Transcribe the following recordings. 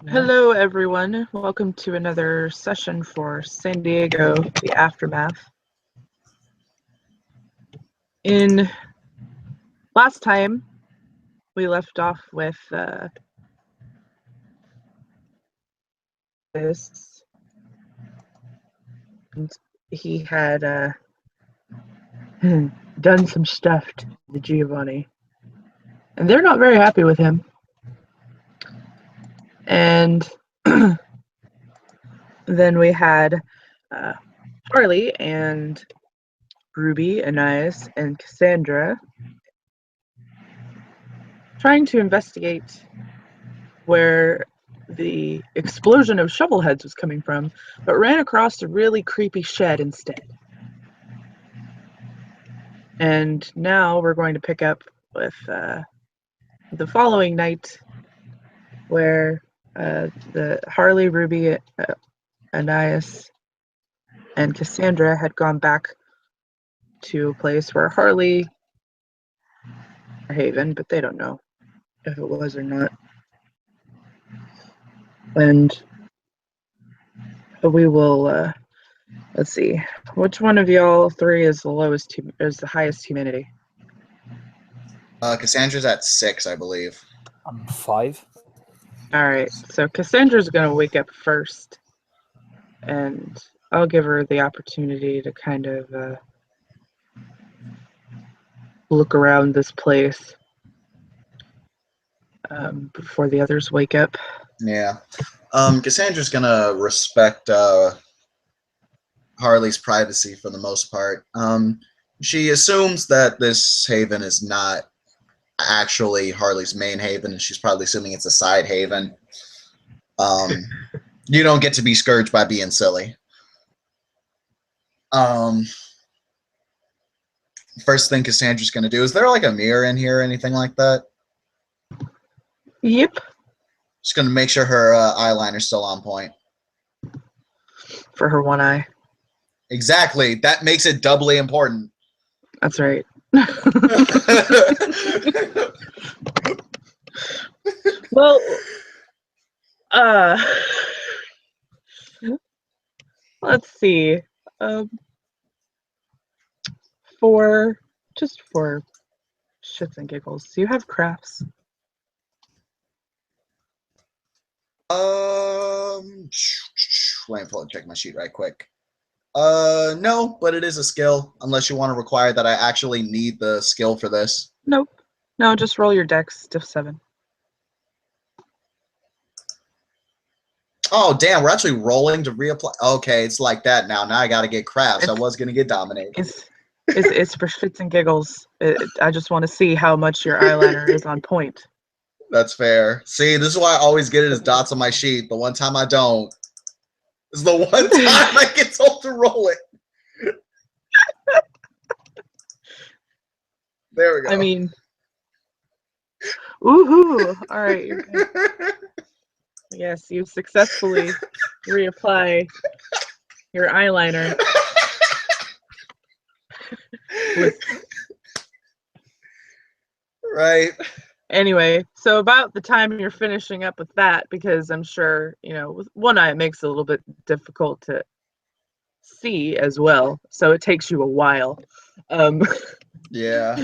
Hello, everyone. Welcome to another session for San Diego, the Aftermath. In last time, we left off with this. And he had done some stuff to the Giovanni, and they're not very happy with him. And then we had Harley and Ruby, Anais, and Cassandra trying to investigate where the explosion of shovelheads was coming from, but ran across a really creepy shed instead. And now we're going to pick up with the following night, where the Harley, Ruby, Anais, and Cassandra had gone back to a place where Harley, Haven, but they don't know if it was or not. And we will let's see, which one of y'all three is the highest humanity? Cassandra's at 6, I believe. I'm 5. All right, so Cassandra's gonna wake up first, and I'll give her the opportunity to kind of look around this place before the others wake up. Yeah. Cassandra's gonna respect Harley's privacy for the most part. She assumes that this haven is not actually Harley's main haven, and she's probably assuming it's a side haven. You don't get to be scourged by being silly. First thing Cassandra's gonna do, is there like a mirror in here or anything like that? Yep. Just gonna make sure her eyeliner's still on point. For her one eye. Exactly. That makes it doubly important. That's right. Well, let's see. For shits and giggles, do you have crafts? Let me check my sheet right quick. No, but it is a skill, unless you want to require that I actually need the skill for this. Nope. No, just roll your dex, diff 7. Oh, damn, we're actually rolling to reapply. Okay, it's like that now. Now I gotta get crafts. I was gonna get dominated. It's for shits and giggles. I just want to see how much your eyeliner is on point. That's fair. See, this is why I always get it as dots on my sheet. The one time I don't, is the one time I get told to roll it. There we go. I mean, woohoo! All right, you're good. Yes, you successfully reapply your eyeliner. Right. Anyway, so about the time you're finishing up with that, because I'm sure, with one eye it makes it a little bit difficult to see as well, so it takes you a while. Yeah.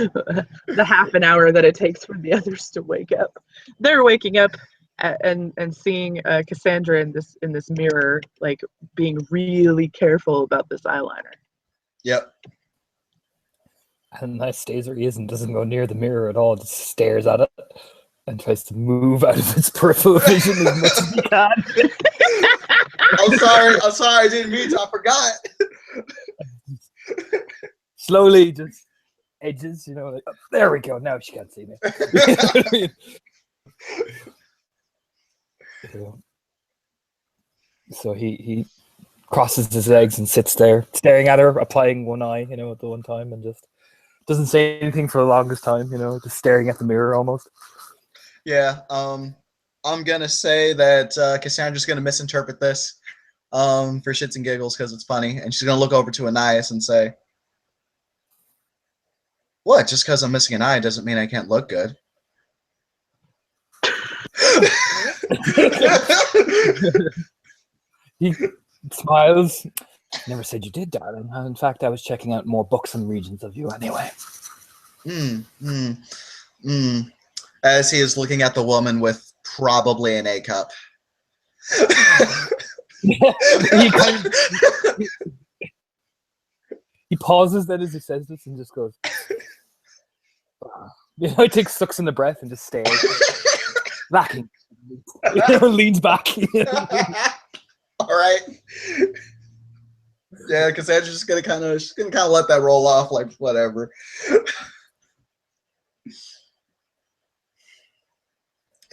The half an hour that it takes for the others to wake up. They're waking up and seeing Cassandra in this mirror, like being really careful about this eyeliner. Yep. And Nice stays where he is and doesn't go near the mirror at all, just stares at it and tries to move out of its peripheral vision as much as he can. I'm sorry, I didn't mean to, I forgot. Slowly just edges, like, oh, there we go, now she can't see me. You know what I mean? So he crosses his legs and sits there, staring at her, applying one eye, at the one time, and just doesn't say anything for the longest time, just staring at the mirror almost. Yeah, I'm gonna say that Cassandra's gonna misinterpret this for shits and giggles because it's funny, and she's gonna look over to Anais and say, "What? Just because I'm missing an eye doesn't mean I can't look good." He smiles. Never said you did, darling. In fact, I was checking out more books and regions of you anyway. As he is looking at the woman with probably an A cup. He pauses then as he says this and just goes. He takes sucks in the breath and just stares, lacking. Leans back. All right. Yeah, Cassandra's just gonna kind of let that roll off, like whatever.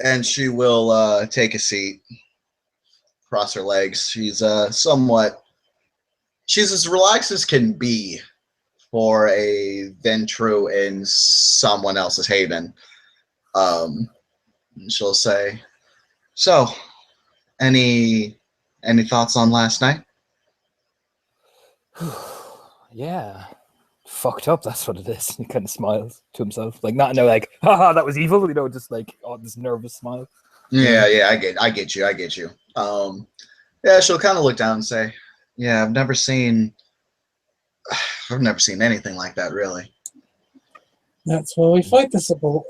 And she will take a seat, cross her legs. She's she's as relaxed as can be for a Ventrue in someone else's haven. She'll say, "So, any thoughts on last night?" Yeah, fucked up. That's what it is. He kind of smiles to himself, like not no, like, haha, that was evil. Just like this nervous smile. Yeah, I get you. Yeah, she'll kind of look down and say, "Yeah, I've never seen anything like that, really." That's why we fight the support.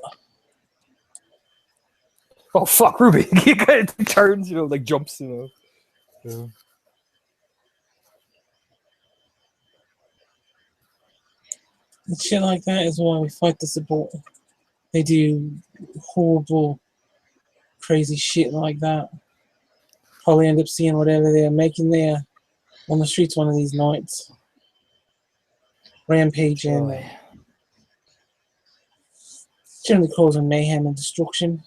Oh fuck, Ruby! He kind of turns, like jumps, Yeah. And shit like that is why we fight the support. They do horrible, crazy shit like that. Probably end up seeing whatever they're making there on the streets one of these nights. Rampaging. Boy. Generally causing mayhem and destruction.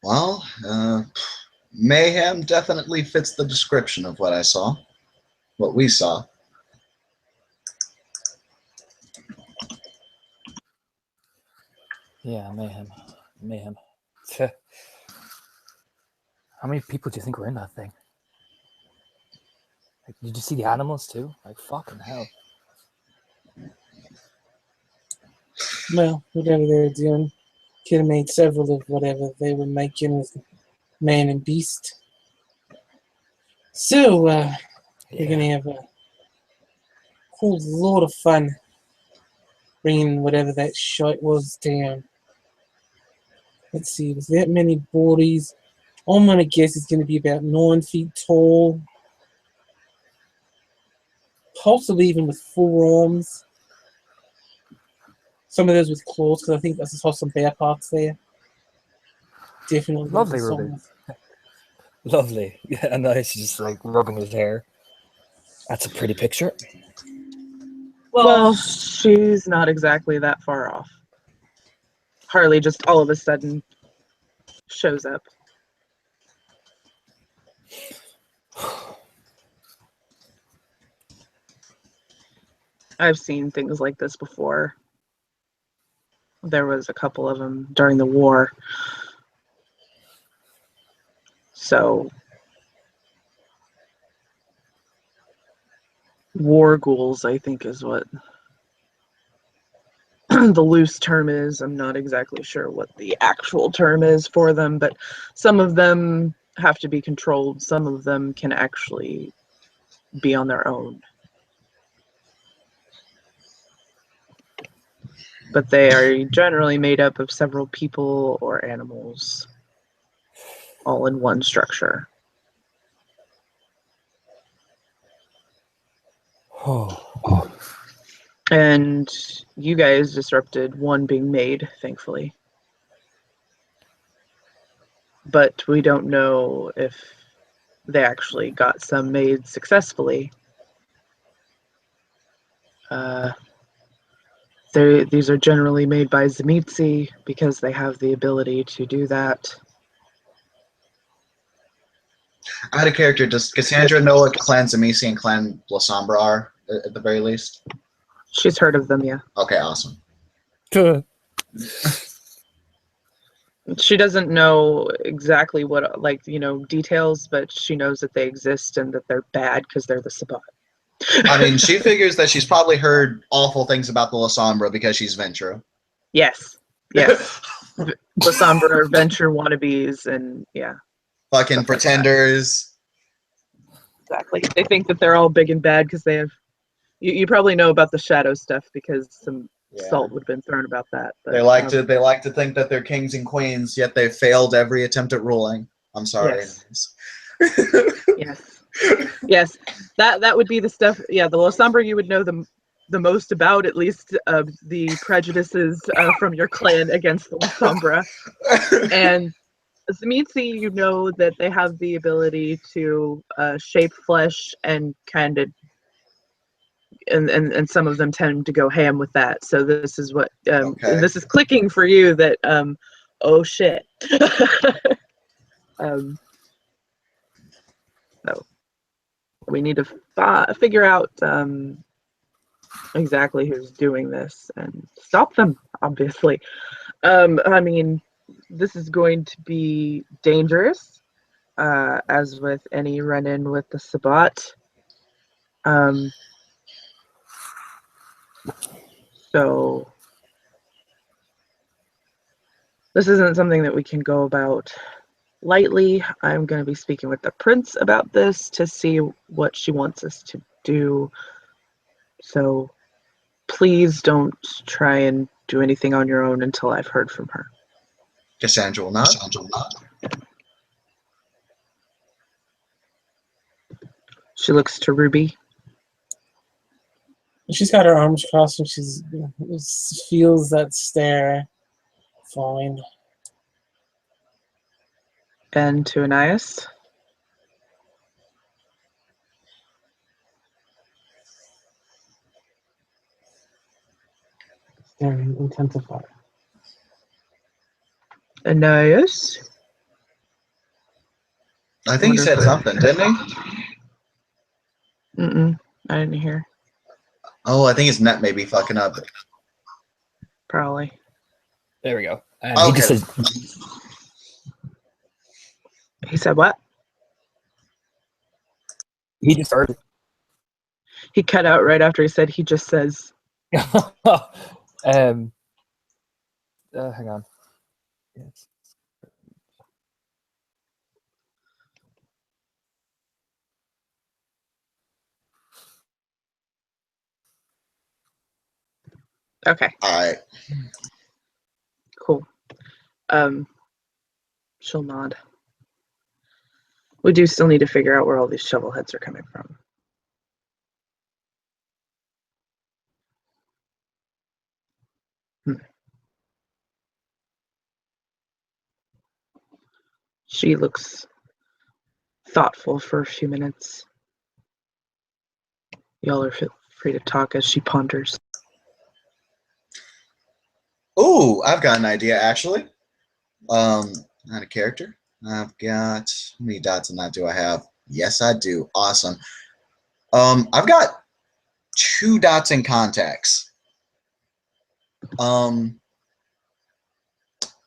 Well, mayhem definitely fits the description of what we saw. Yeah, mayhem. How many people do you think were in that thing? Like, did you see the animals too? Like, fucking hell. Well, whatever they were doing, could have made several of whatever they were making with man and beast. So, we're gonna have a whole lot of fun bringing whatever that shite was down. Let's see, was that many bodies? I'm gonna guess it's gonna be about 9 feet tall. Possibly even with 4 arms. Some of those with claws, because I think I saw some bear parts there. Definitely. Lovely, Ruby. Lovely. Yeah, and he's just like rubbing his hair. That's a pretty picture. Well, she's not exactly that far off. Harley just all of a sudden shows up. I've seen things like this before. There was a couple of them during the war. So, war ghouls, I think, is what the loose term is. I'm not exactly sure what the actual term is for them, but some of them have to be controlled. Some of them can actually be on their own. But they are generally made up of several people or animals, all in one structure. Oh. And you guys disrupted one being made, thankfully. But we don't know if they actually got some made successfully. These are generally made by Tzimisce because they have the ability to do that. Out of character, does Cassandra know what Clan Tzimisce and Clan Lasombra are, at the very least? She's heard of them, yeah. Okay, awesome. She doesn't know exactly what, details, but she knows that they exist and that they're bad because they're the Sabbat. I mean, she figures that she's probably heard awful things about the Lasombra because she's Ventrue. Yes. Yes. Lasombra Venture wannabes and yeah. Fucking Stuff like that. pretenders. Exactly. They think that they're all big and bad because they have. You probably know about the shadow stuff because some Yeah. salt would have been thrown about that. But, They like to think that they're kings and queens, yet they failed every attempt at ruling. I'm sorry. Yes. Yes. Yes. That would be the stuff. Yeah, the Lasombra you would know the most about, at least the prejudices from your clan against the Lasombra. And Tzimisce, you know that they have the ability to shape flesh and kind of, and some of them tend to go ham with that. So this is what Okay. this is clicking for you that oh shit. So we need to figure out exactly who's doing this and stop them. Obviously, I mean, this is going to be dangerous, as with any run-in with the Sabbat. So this isn't something that we can go about lightly. I'm going to be speaking with the prince about this to see what she wants us to do. So please don't try and do anything on your own until I've heard from her. Cassandra will not. She looks to Ruby. She's got her arms crossed and she feels that stare. Fine. And to Anais. Staring intensify. Anais. I think he said something, didn't he? I didn't hear. Oh, I think his net may be fucking up. Probably. There we go. Okay. He just says, He said what? he just heard. He cut out right after he said he just says. Hang on. Yes. Okay, All right. cool. She'll nod. We do still need to figure out where all these shovel heads are coming from. She looks thoughtful for a few minutes. Y'all are free to talk as she ponders. Ooh, I've got an idea actually. Not a character. I've got how many dots in that do I have? Yes, I do. Awesome. I've got 2 dots in contacts.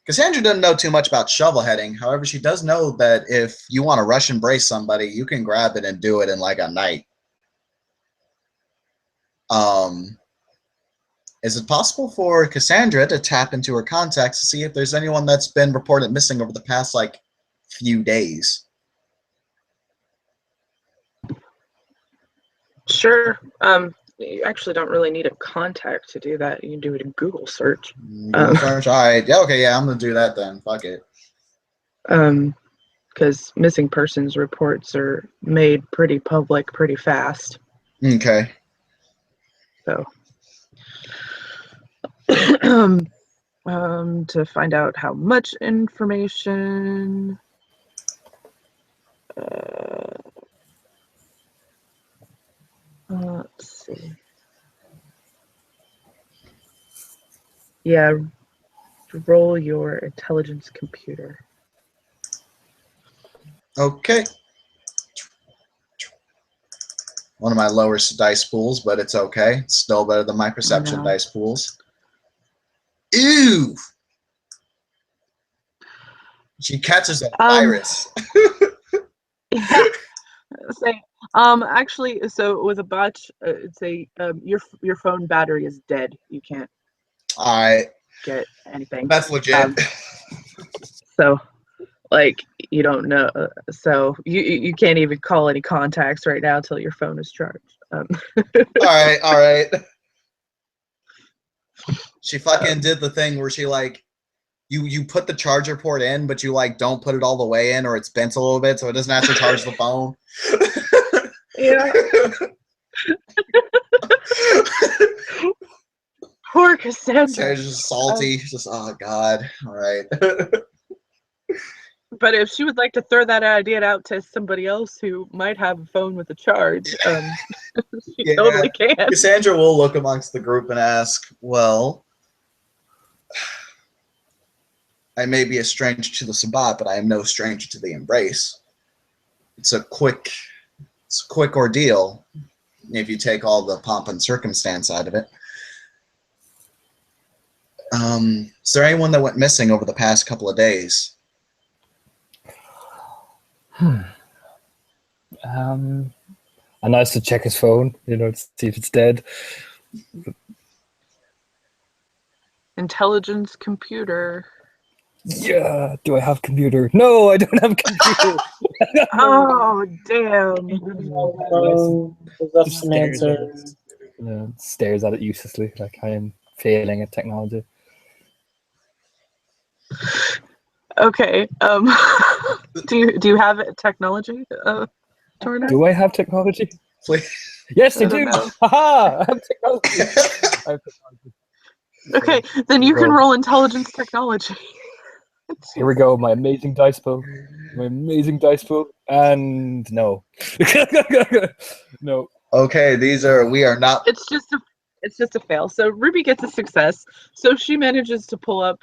Cassandra doesn't know too much about shovel heading. However, she does know that if you want to rush embrace somebody, you can grab it and do it in like a night. Is it possible for Cassandra to tap into her contacts to see if there's anyone that's been reported missing over the past like few days? Sure. You actually don't really need a contact to do that. You can do it in Google search. Google search? All right. Yeah. Okay. Yeah. I'm gonna do that then. Fuck it. Because missing persons reports are made pretty public pretty fast. Okay. So, to find out how much information. Let's see. Yeah, roll your intelligence computer. Okay. One of my lower dice pools, but it's okay. It's still better than my perception No. dice pools. Ew! She catches a virus. Yeah. Actually, so with a botch, it's your phone battery is dead. You can't All right, get anything. that's legit. So, like, you don't know. So you can't even call any contacts right now till your phone is charged. All right. She fucking did the thing where she like, you put the charger port in, but you like don't put it all the way in, or it's bent a little bit, so it doesn't actually charge the phone. Yeah. Poor Cassandra. Sarah's just salty. Just oh god. All right. But if she would like to throw that idea out to somebody else who might have a phone with a charge, she totally can. Cassandra will look amongst the group and ask, well, I may be a stranger to the Sabbat, but I am no stranger to the embrace. It's a quick ordeal if you take all the pomp and circumstance out of it. Is there anyone that went missing over the past couple of days? And nice to check his phone, to see if it's dead. Intelligence computer. Yeah. Do I have computer? No, I don't have computer. Oh, damn. Just stares at it. Stares at it uselessly, like I am failing at technology. Okay. Do you have technology, Torna? Do I have technology? Please. Yes, I I do. don't know. Haha! I have technology. Okay, then you can roll intelligence technology. Here we go. My amazing dice pool. And no. No. Okay, we are not. It's just a fail. So Ruby gets a success. So she manages to pull up.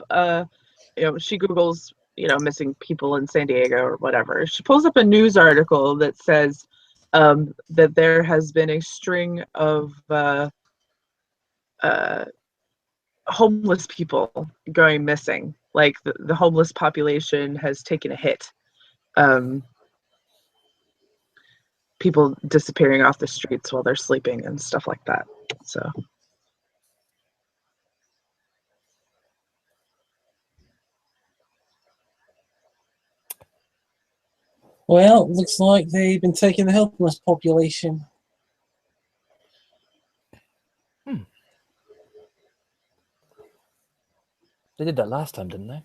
She Googles missing people in San Diego or whatever. She pulls up a news article that says that there has been a string of homeless people going missing. Like the homeless population has taken a hit. People disappearing off the streets while they're sleeping and stuff like that. So. Well, looks like they've been taking the helpless population. They did that last time, didn't they?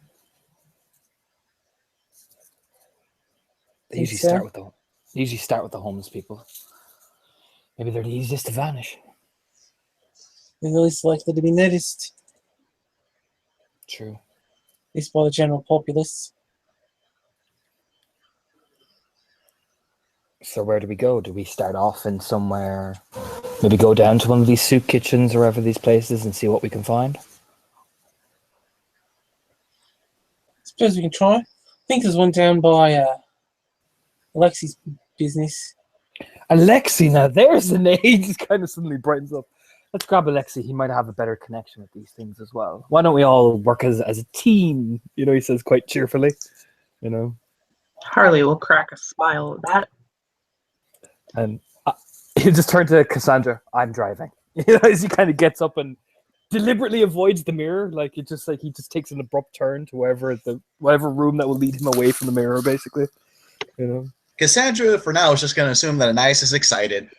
They usually start with the homeless people. Maybe they're the easiest to vanish. They're the least likely to be noticed, True. at least by the general populace. So where do we go? Do we start off in somewhere? Maybe go down to one of these soup kitchens or wherever these places and see what we can find? Suppose we can try. I think there's one down by Alexi's business. Alexi, now there's the name. He just kind of suddenly brightens up. Let's grab Alexi. He might have a better connection with these things as well. Why don't we all work as a team? He says quite cheerfully. Harley will crack a smile at that. And he'll just turn to Cassandra. I'm driving. As he kind of gets up and deliberately avoids the mirror, he just takes an abrupt turn to whatever room that will lead him away from the mirror, basically. Cassandra, for now, is just going to assume that Anais is excited.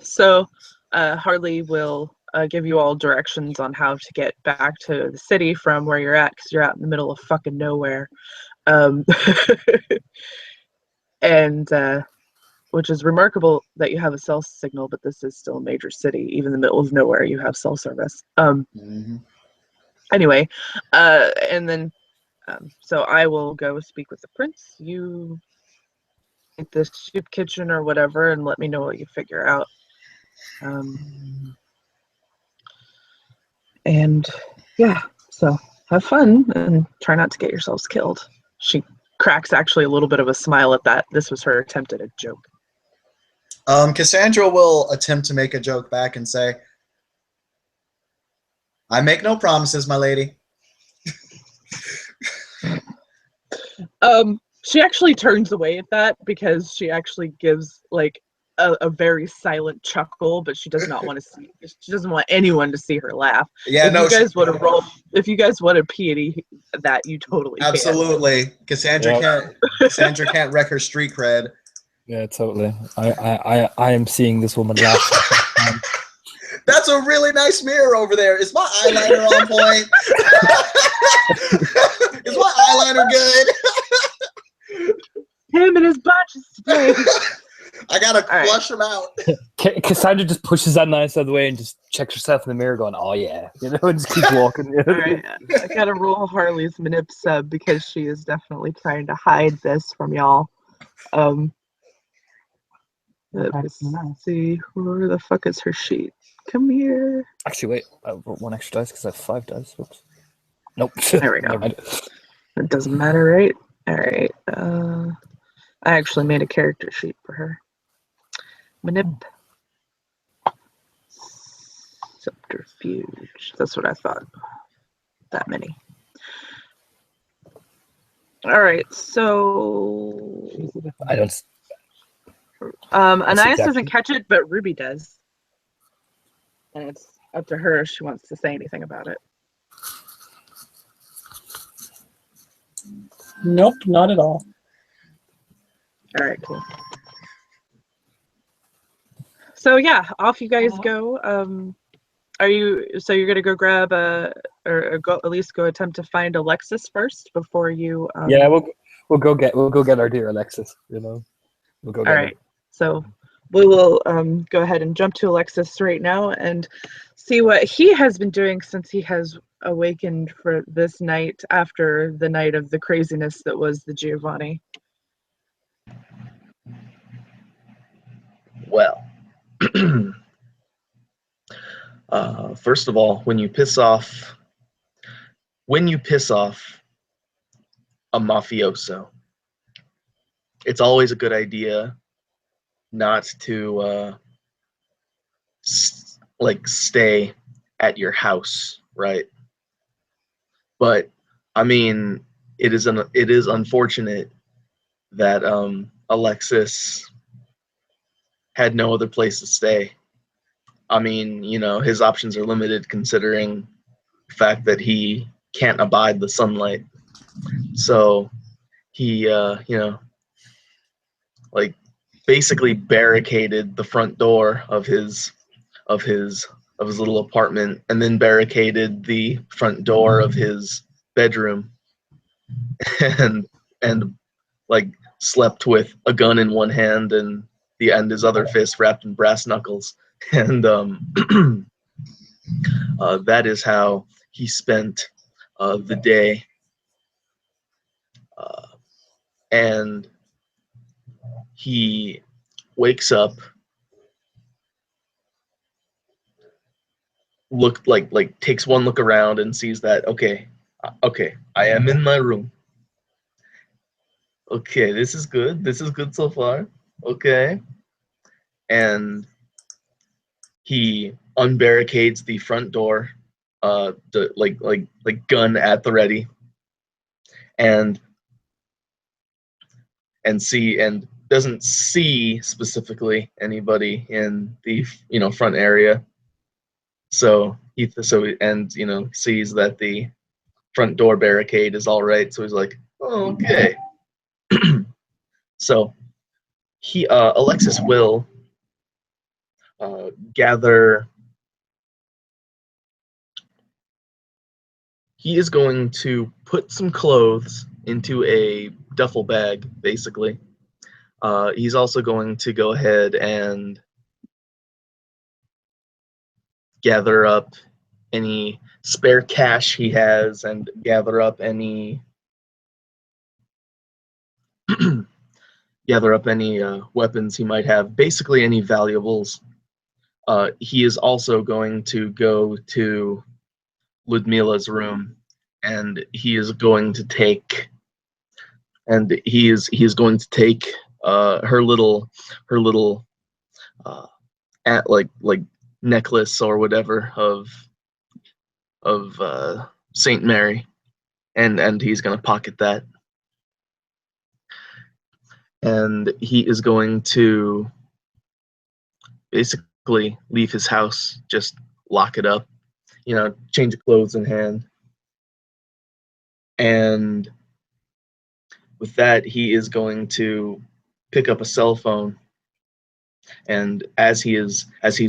So Harley will give you all directions on how to get back to the city from where you're at, because you're out in the middle of fucking nowhere. And which is remarkable that you have a cell signal, but this is still a major city. Even in the middle of nowhere, you have cell service. Anyway, and then so I will go speak with the prince. You get the soup kitchen or whatever, and let me know what you figure out. And yeah, so have fun and try not to get yourselves killed. She cracks actually a little bit of a smile at that. This was her attempt at a joke. Cassandra will attempt to make a joke back and say, I make no promises, my lady. She actually turns away at that because she actually gives like a very silent chuckle, but she does not want to see. She doesn't want anyone to see her laugh. Yeah, if no, you guys want to roll, if you guys want to P&E that, you totally absolutely. Cassandra can't wreck her street cred. Yeah, totally. I am seeing this woman laugh. That's a really nice mirror over there. Is my eyeliner on point? Is my eyeliner good? Him and his botches today. I gotta All right. flush them out. Cassandra just pushes that knife out of the way and just checks herself in the mirror, going, "Oh yeah," and just keeps walking. All right. I gotta roll Harley's manip sub because she is definitely trying to hide this from y'all. Let's see, where the fuck is her sheet? Come here. Actually, wait. I wrote one extra dice because I have 5 dice. Whoops. Nope. There we go. Never mind. It doesn't matter, right? All right. I actually made a character sheet for her. Manip. Subterfuge. That's what I thought. That many. All right. So I don't. Anais exactly. doesn't catch it, but Ruby does. And it's up to her if she wants to say anything about it. Nope, not at all. All right, cool. So yeah, off you guys go. You're gonna go grab or go at least go attempt to find Alexis first before you? Yeah, we'll go get our dear Alexis. You know, we'll go. All right. So we will go ahead and jump to Alexis right now and see what he has been doing since he has awakened for this night after the night of the craziness that was the Giovanni. Well, first of all, when you piss off a mafioso, it's always a good idea not to stay at your house, right? But I mean, it is unfortunate that Alexis had no other place to stay. I mean, you know, his options are limited considering the fact that he can't abide the sunlight. So he, basically barricaded the front door of his little apartment, and then barricaded the front door of his bedroom, and slept with a gun in one hand and his other fist wrapped in brass knuckles. And that is how he spent the day. And he wakes up, takes one look around and sees that okay, I am in my room. Okay, this is good so far. Okay. And he unbarricades the front door, gun at the ready, and doesn't see specifically anybody in the front area. So he sees that the front door barricade is all right. So he's like, oh, okay. So Alexis will gather. He is going to put some clothes into a duffel bag, basically. He's also going to go ahead and gather up any spare cash he has and gather up any weapons he might have, basically any valuables. He is also going to go to Ludmila's room, and he is going to take her little necklace or whatever of Saint Mary, and he's gonna pocket that. and he is going to basically leave his house, just lock it up, change of clothes in hand. And with that, he is going to pick up a cell phone, and as he's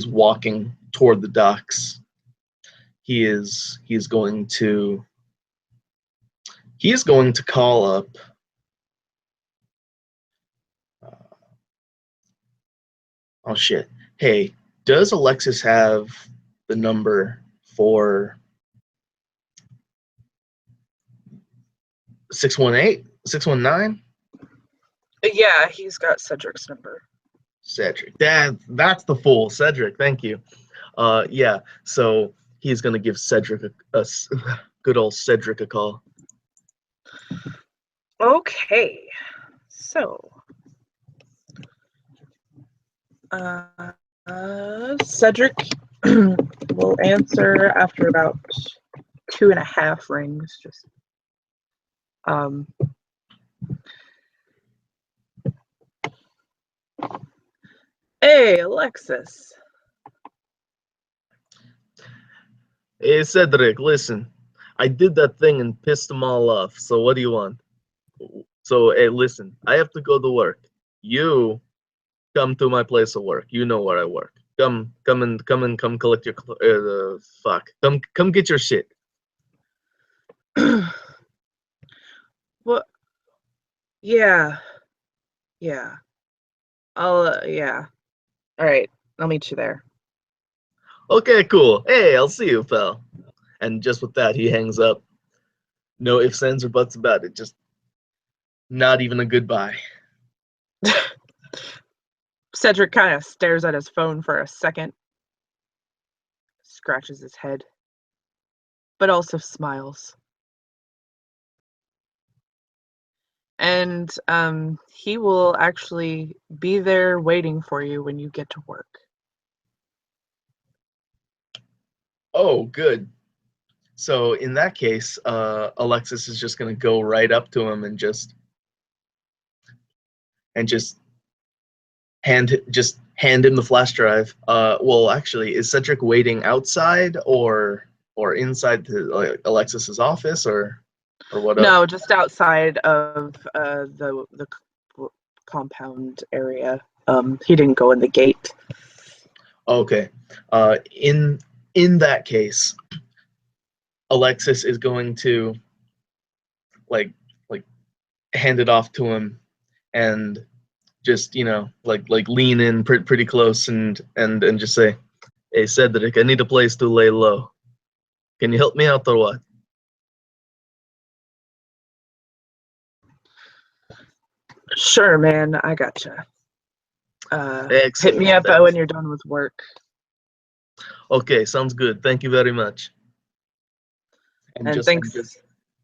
walking toward the docks, he is going to call up oh shit. Hey, does Alexis have the number for 618, 619? Yeah, he's got Cedric's number. Cedric. That's the fool. Cedric, thank you. Yeah, so he's going to give Cedric a good old Cedric a call. Okay, so Cedric will answer after about 2.5 rings. Just hey, Alexis. Hey, Cedric, listen. I did that thing and pissed them all off, so what do you want? So, hey, listen. I have to go to work. You come to my place of work. You know where I work. Come collect your fuck. Come get your shit. What? Yeah. I'll yeah. All right, I'll meet you there. Okay, cool. Hey, I'll see you, pal. And just with that, he hangs up. No ifs, ands, or buts about it. Just not even a goodbye. Cedric kind of stares at his phone for a second, scratches his head, but also smiles. And he will actually be there waiting for you when you get to work. Oh, good. So in that case, Alexis is just gonna go right up to him and just hand him the flash drive. Well, actually, is Cedric waiting outside or inside Alexis's office or what else? No, just outside of the compound area. He didn't go in the gate. Okay. In that case, Alexis is going to like hand it off to him and just lean in pretty close and just say, "Hey Cedric, I need a place to lay low. Can you help me out or what?" Sure, man. I gotcha. Hit me up Excellent. when you're done with work. Okay, sounds good. Thank you very much. And thanks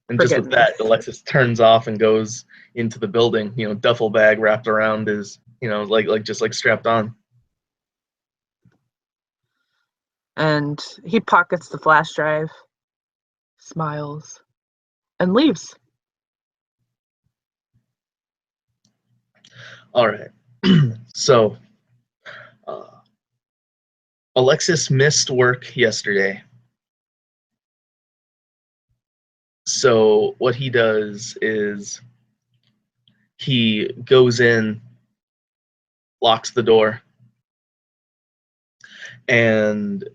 And for just getting with me. that, Alexis turns off and goes into the building. Duffel bag wrapped around his, just strapped on. And he pockets the flash drive, smiles, and leaves. All right. So, Alexis missed work yesterday. So what he does is he goes in, locks the door, and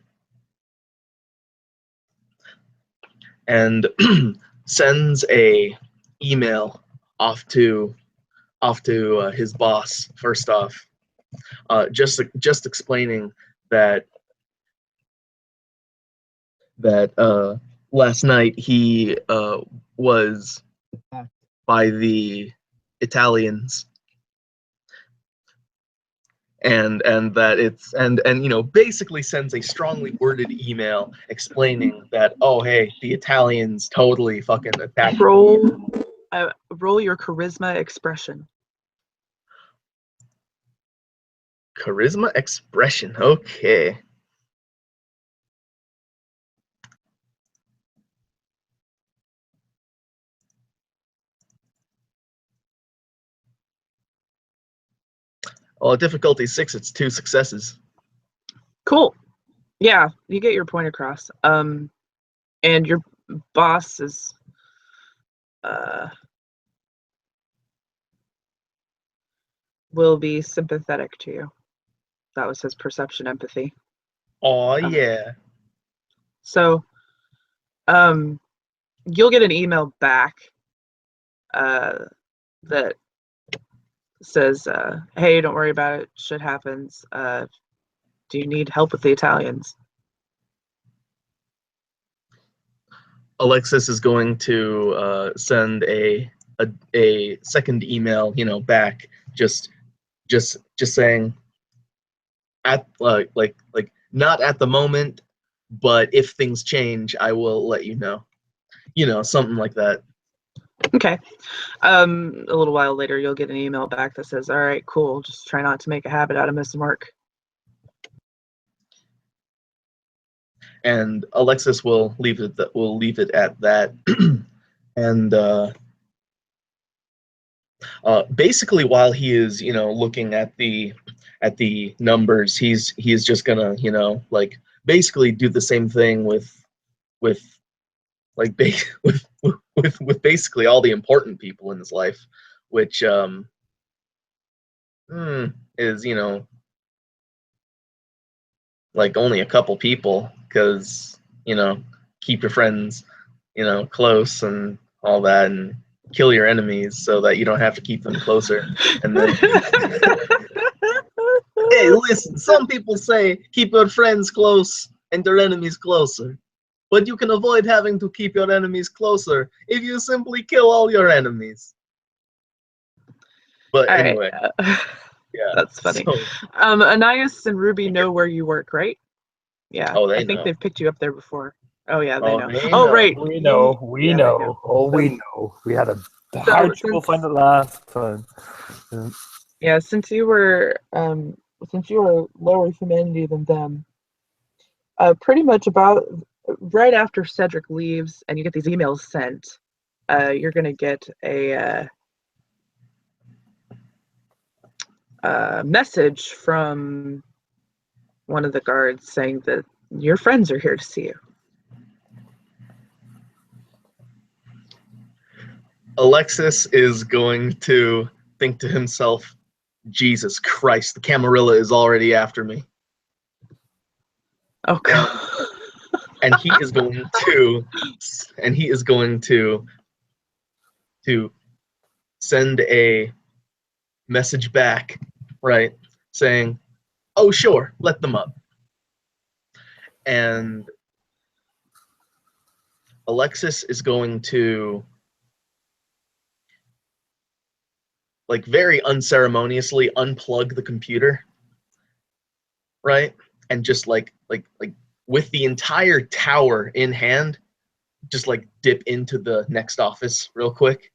sends a email off to his boss first off, just explaining that last night he was attacked by the Italians, and that it's and basically sends a strongly worded email explaining that, oh hey, the Italians totally fucking attacked. Roll your charisma expression. Charisma expression. Okay. Well, at difficulty 6, it's 2 successes. Cool. Yeah, you get your point across. And your boss is will be sympathetic to you. That was his perception empathy. Oh yeah. So you'll get an email back that says, hey, don't worry about it, shit happens. Do you need help with the Italians? Alexis is going to send a second email, back, just saying, at like not at the moment, but if things change, I will let you know. Something like that. Okay. A little while later, you'll get an email back that says, all right, cool, just try not to make a habit out of missing work. And Alexis will leave it at that. And basically, while he is looking at the numbers, he's just gonna basically do the same thing with basically all the important people in his life, which is only a couple people, because keep your friends close and all that, and kill your enemies so that you don't have to keep them closer. And then hey, listen, some people say keep your friends close and your enemies closer, but you can avoid having to keep your enemies closer if you simply kill all your enemies. But all anyway, right. yeah, That's funny. so, Anais and Ruby know where you work, right? Yeah. Oh, they I think know. they've picked you up there before. Oh yeah, they Oh, know. they Oh know. right. We know. We Yeah, they know. do. Oh, we So- know. We had a hard trouble since- finding it last time. Yeah, since you were lower humanity than them, pretty much about right after Cedric leaves and you get these emails sent, you're gonna get a message from one of the guards saying that your friends are here to see you. Alexis is going to think to himself, Jesus Christ, the Camarilla is already after me. Oh god. And he is going to send a message back, right, saying, oh sure, let them up. And Alexis is going to very unceremoniously unplug the computer, right, and just with the entire tower in hand, just dip into the next office real quick.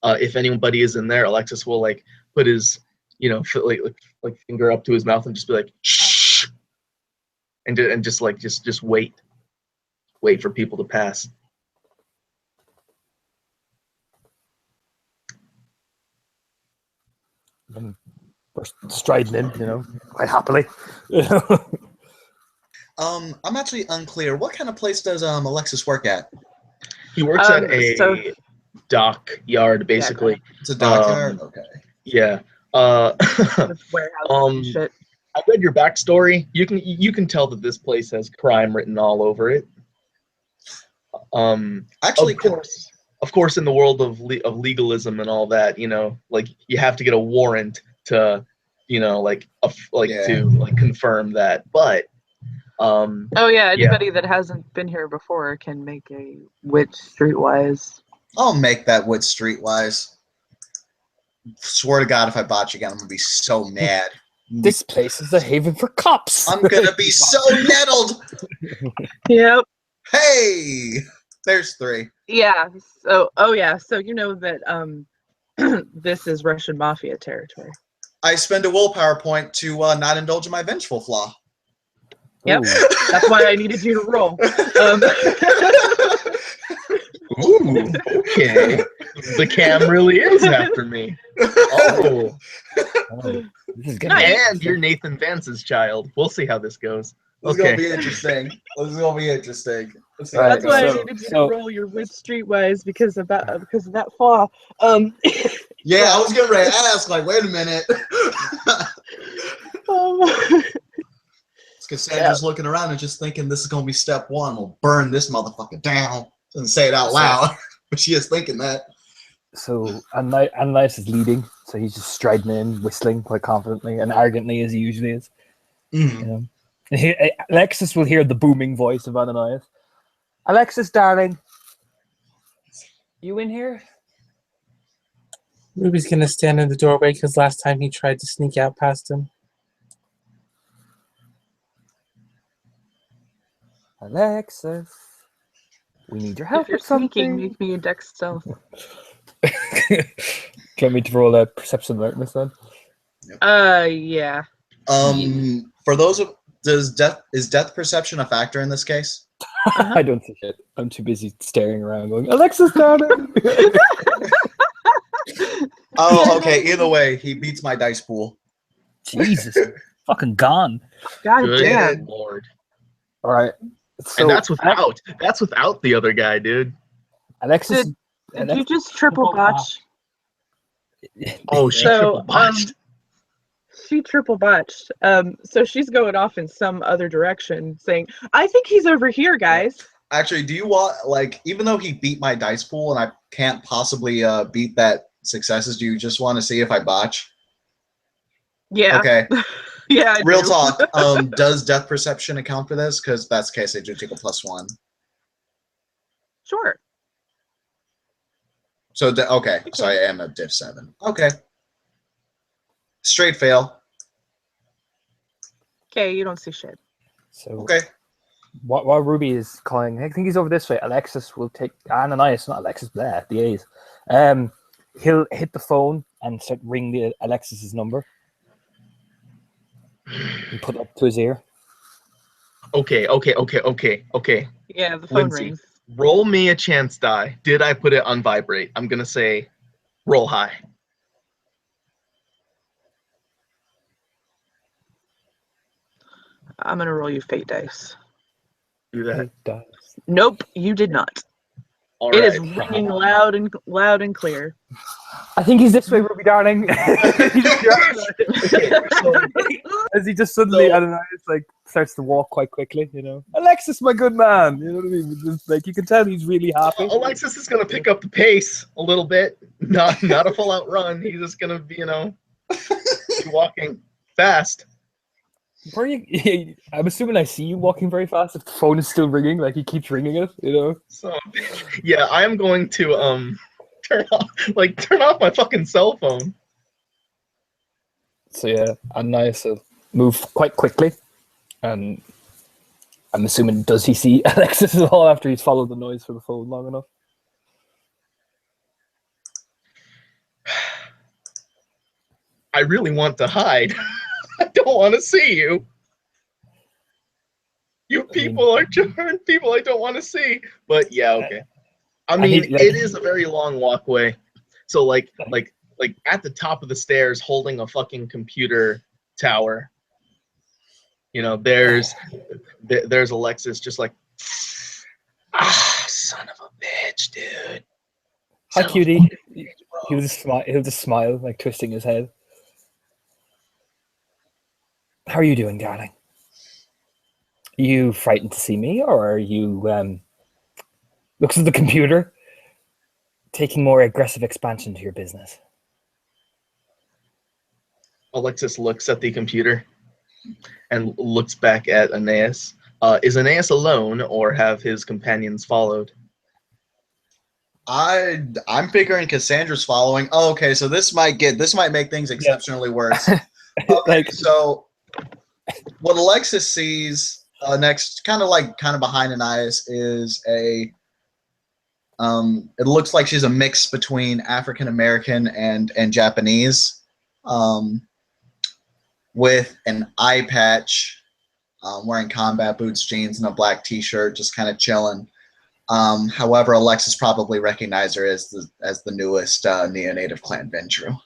If anybody is in there, Alexis will put his finger up to his mouth and just be like, shh, and just wait for people to pass. And we're striding in, quite happily. I'm actually unclear. What kind of place does Alexis work at? He works at a dockyard, basically. It's a dockyard. Okay. Yeah. With warehouse and shit. I read your backstory. You can tell that this place has crime written all over it. Actually, of course, in the world of legalism and all that, you have to get a warrant to, to confirm that. But Oh yeah, anybody that hasn't been here before can make a wit streetwise. I'll make that wit streetwise. Swear to God, if I botch again, I'm gonna be so mad. This place is a haven for cops. I'm gonna be so nettled. Yep. Hey, there's 3. Yeah. So so you know that this is Russian mafia territory. I spend a willpower point to not indulge in my vengeful flaw. Yep. That's why I needed you to roll. ooh, okay. The cam really is after me. Oh, Oh, this is good. Nice. and you're Nathan Vance's child. We'll see how this goes. This is Okay. gonna be interesting. This is gonna be interesting. Let's see Right, how That's it why goes. I so- needed you so- to roll your wit streetwise because of that flaw. Yeah, I was getting ready to ask, like, wait a minute. um, Cassandra's looking around and just thinking this is gonna be step one. We'll burn this motherfucker down. Doesn't say it out loud, but she is thinking that. So Ananias is leading, so he's just striding in, whistling quite confidently and arrogantly as he usually is. Mhm. You know, and Alexis will hear the booming voice of Ananias. Alexis, darling, you in here? Ruby's gonna stand in the doorway because last time he tried to sneak out past him. Alexis, we need your if help you're with something. sneaking, make me a dex stealth. Do you want me to roll a perception alertness then? Yeah. For those of is death perception a factor in this case? I don't see shit. I'm too busy staring around going, Alexis, darling! Oh, okay. Either way, he beats my dice pool. Jesus, fucking gone. God Good damn. lord. All right. So And that's without the other guy, dude. Alexis. Did you just triple botch? Oh, she So, triple botched. She triple botched. So she's going off in some other direction, saying, "I think he's over here, guys." Actually, do you want, like, even though he beat my dice pool and I can't possibly beat that successes, do you just want to see if I botch? Yeah. Okay. Yeah. I Real do. talk. Does death perception account for this? Because that's the case. I do take a +1. Sure. So okay. So I am a diff 7. Okay. Straight fail. Okay, you don't see shit. So Okay. while Ruby is calling, I think he's over this way. Alexis will take Ananias, not Alexis, the A's. He'll hit the phone and start ring the Alexis's number and put it up to his ear. Okay. Yeah, the phone Lindsay. rings. Roll me a chance die. Did I put it on vibrate? I'm gonna say roll high. I'm gonna roll you fate dice. Do that. Nope, you did not. All It right. is ringing loud and clear. I think he's this way, Ruby, darling. Okay, so As he just suddenly, So- Ananias like starts to walk quite quickly, you know. Alexis, my good man, you know what I mean? Just, like you can tell he's really happy. Alexis is gonna pick up the pace a little bit. Not a full out run. He's just gonna be, be walking fast. Where you, I'm assuming I see you walking very fast. If the phone is still ringing, like he keeps ringing it, you know. So yeah, I am going to turn off my fucking cell phone. So yeah, Ananias will move quite quickly, and I'm assuming does he see Alexis at all after he's followed the noise for the phone long enough? I really want to hide. I don't want to see you. You people are people I don't want to see. But yeah, okay. I mean, he, like- it is a very long walkway. So like at the top of the stairs, holding a fucking computer tower. There's Alexis just like, son of a bitch, dude. Hi, Son of a cutie. fucking bitch, bro. He'll just smile, like twisting his head. How are you doing, darling? Are you frightened to see me, or are you looks at the computer, taking more aggressive expansion to your business? Alexis looks at the computer and looks back at Aeneas. Is Aeneas alone, or have his companions followed? I'm figuring Cassandra's following. Oh, okay, so this might make things exceptionally worse. Okay, Like, so what Alexis sees next, kind of behind Ananias, is a it looks like she's a mix between African American and Japanese, with an eye patch, wearing combat boots, jeans, and a black T-shirt, just kind of chilling. However, Alexis probably recognized her as the newest neonative clan Ventru.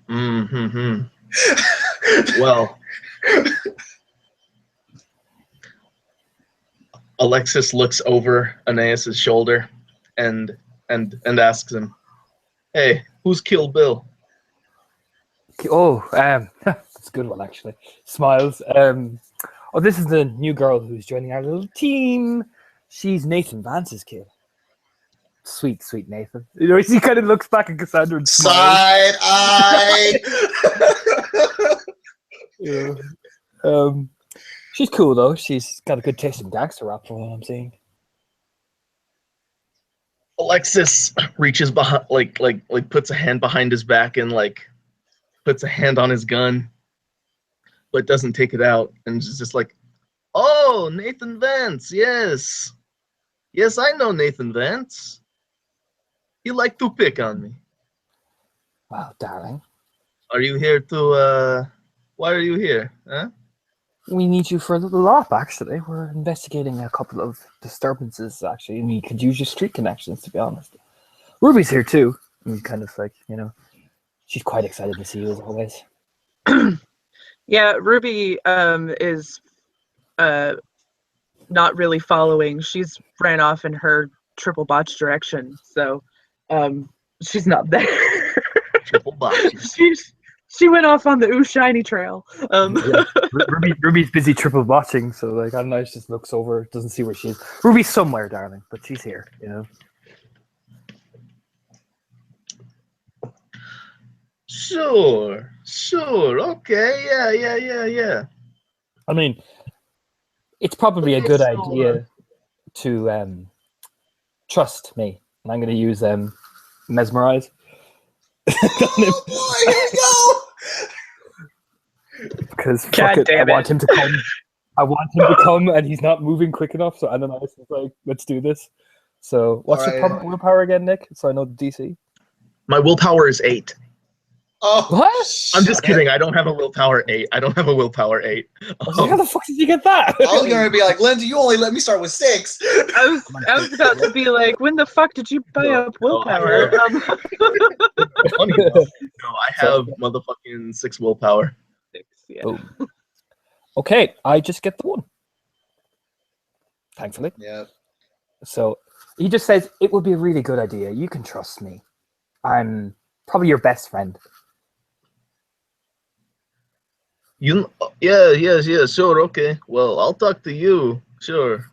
Mm-hmm. Well, Alexis looks over Aeneas's shoulder and asks him, "Hey, who's Kill Bill?" Oh, that's a good one actually. Smiles. Oh, this is the new girl who's joining our little team. She's Nathan Vance's kid. Sweet, sweet Nathan. You know, he kind of looks back at Cassandra and smiles. Side eye. Yeah. She's cool though. She's got a good taste in gangster rap from what I'm seeing. Alexis reaches behind, like puts a hand behind his back and puts a hand on his gun, but doesn't take it out, and is just like, "Oh, Nathan Vance, yes, I know Nathan Vance. He liked to pick on me. Wow, darling. Are you here to? Why are you here? Huh? We need you for a little op, actually. We're investigating a couple of disturbances, actually, and we could use your street connections, to be honest. Ruby's here, too. And kind of like, you know, she's quite excited to see you, as always. Yeah, Ruby is not really following. She's ran off in her triple botch direction, so she's not there. Triple botch. She went off on the Ooh Shiny trail. Yeah. Ruby's busy triple watching, so like Ananias just looks over, doesn't see where she is. Ruby's somewhere, darling, but she's here, you know. Sure, okay, yeah. I mean, it's probably a Okay, good so, idea to trust me. And I'm going to use mesmerize. Oh boy, here we go. Because God I damn want it. him to come. I want him to come, and he's not moving quick enough. So Ananias is like, "Let's do this." So, what's your Alright. willpower again, Nick? So I know the DC. My willpower is 8. Oh, What? I'm just kidding. I don't have a willpower 8. I was like, how Um, the fuck did you get that? I was gonna be like, Lindsay, you only let me start with 6. I was about to be like, when the fuck did you buy No, up willpower? funny enough, no, I have motherfucking 6 willpower. Yeah. Boom. Okay, I just get the one. Thankfully. Yeah. So he just says, it would be a really good idea. You can trust me. I'm probably your best friend. Yeah, sure, okay. Well, I'll talk to you, sure.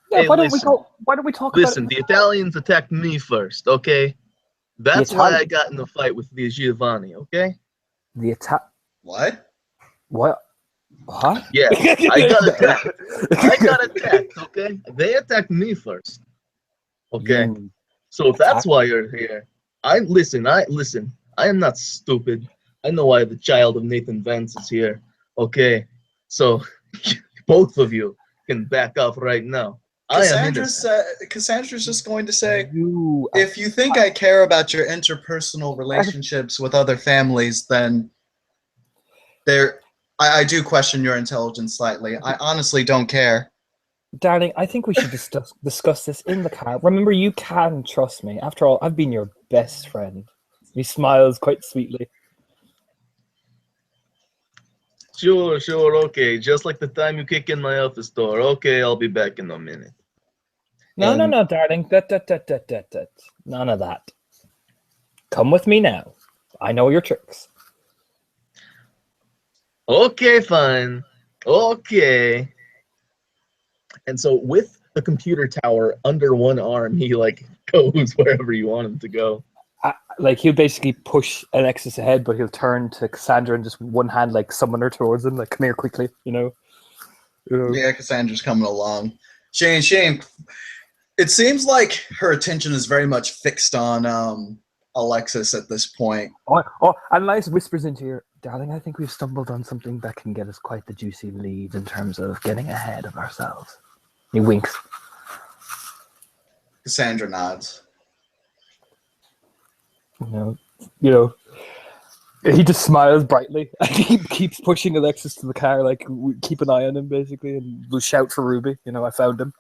Yeah, Hey, why don't we listen. go? Why don't we talk Listen, about the it? Italians attacked me first, okay? That's why I Italians? got in the fight with the Giovanni, okay? The attack. What? What? Huh? Yeah, I got attacked, okay? They attacked me first, okay? You- So if that's Attack? why you're here, I am not stupid. I know why the child of Nathan Vance is here. Okay. So both of you can back off right now. I am innocent. Cassandra's just going to say, You. if you think I care about your interpersonal relationships with other families, then I do question your intelligence slightly. I honestly don't care. Darling, I think we should discuss this in the car. Remember, you can trust me. After all, I've been your best friend. He smiles quite sweetly. Sure, okay. Just like the time you kick in my office door. Okay, I'll be back in a minute. No, And- darling. That. None of that. Come with me now. I know your tricks. Okay, fine. Okay. And so with the computer tower under one arm, he goes wherever you want him to go. He'll basically push Alexis ahead, but he'll turn to Cassandra and just one hand summon her towards him, come here quickly, you know. Yeah, Cassandra's coming along. Shane. It seems like her attention is very much fixed on Alexis at this point. Oh, and Elias whispers into your darling, I think we've stumbled on something that can get us quite the juicy lead in terms of getting ahead of ourselves. He winks. Cassandra nods. You know, he just smiles brightly. He keeps pushing Alexis to the car, keep an eye on him basically, and will shout for Ruby. I found him.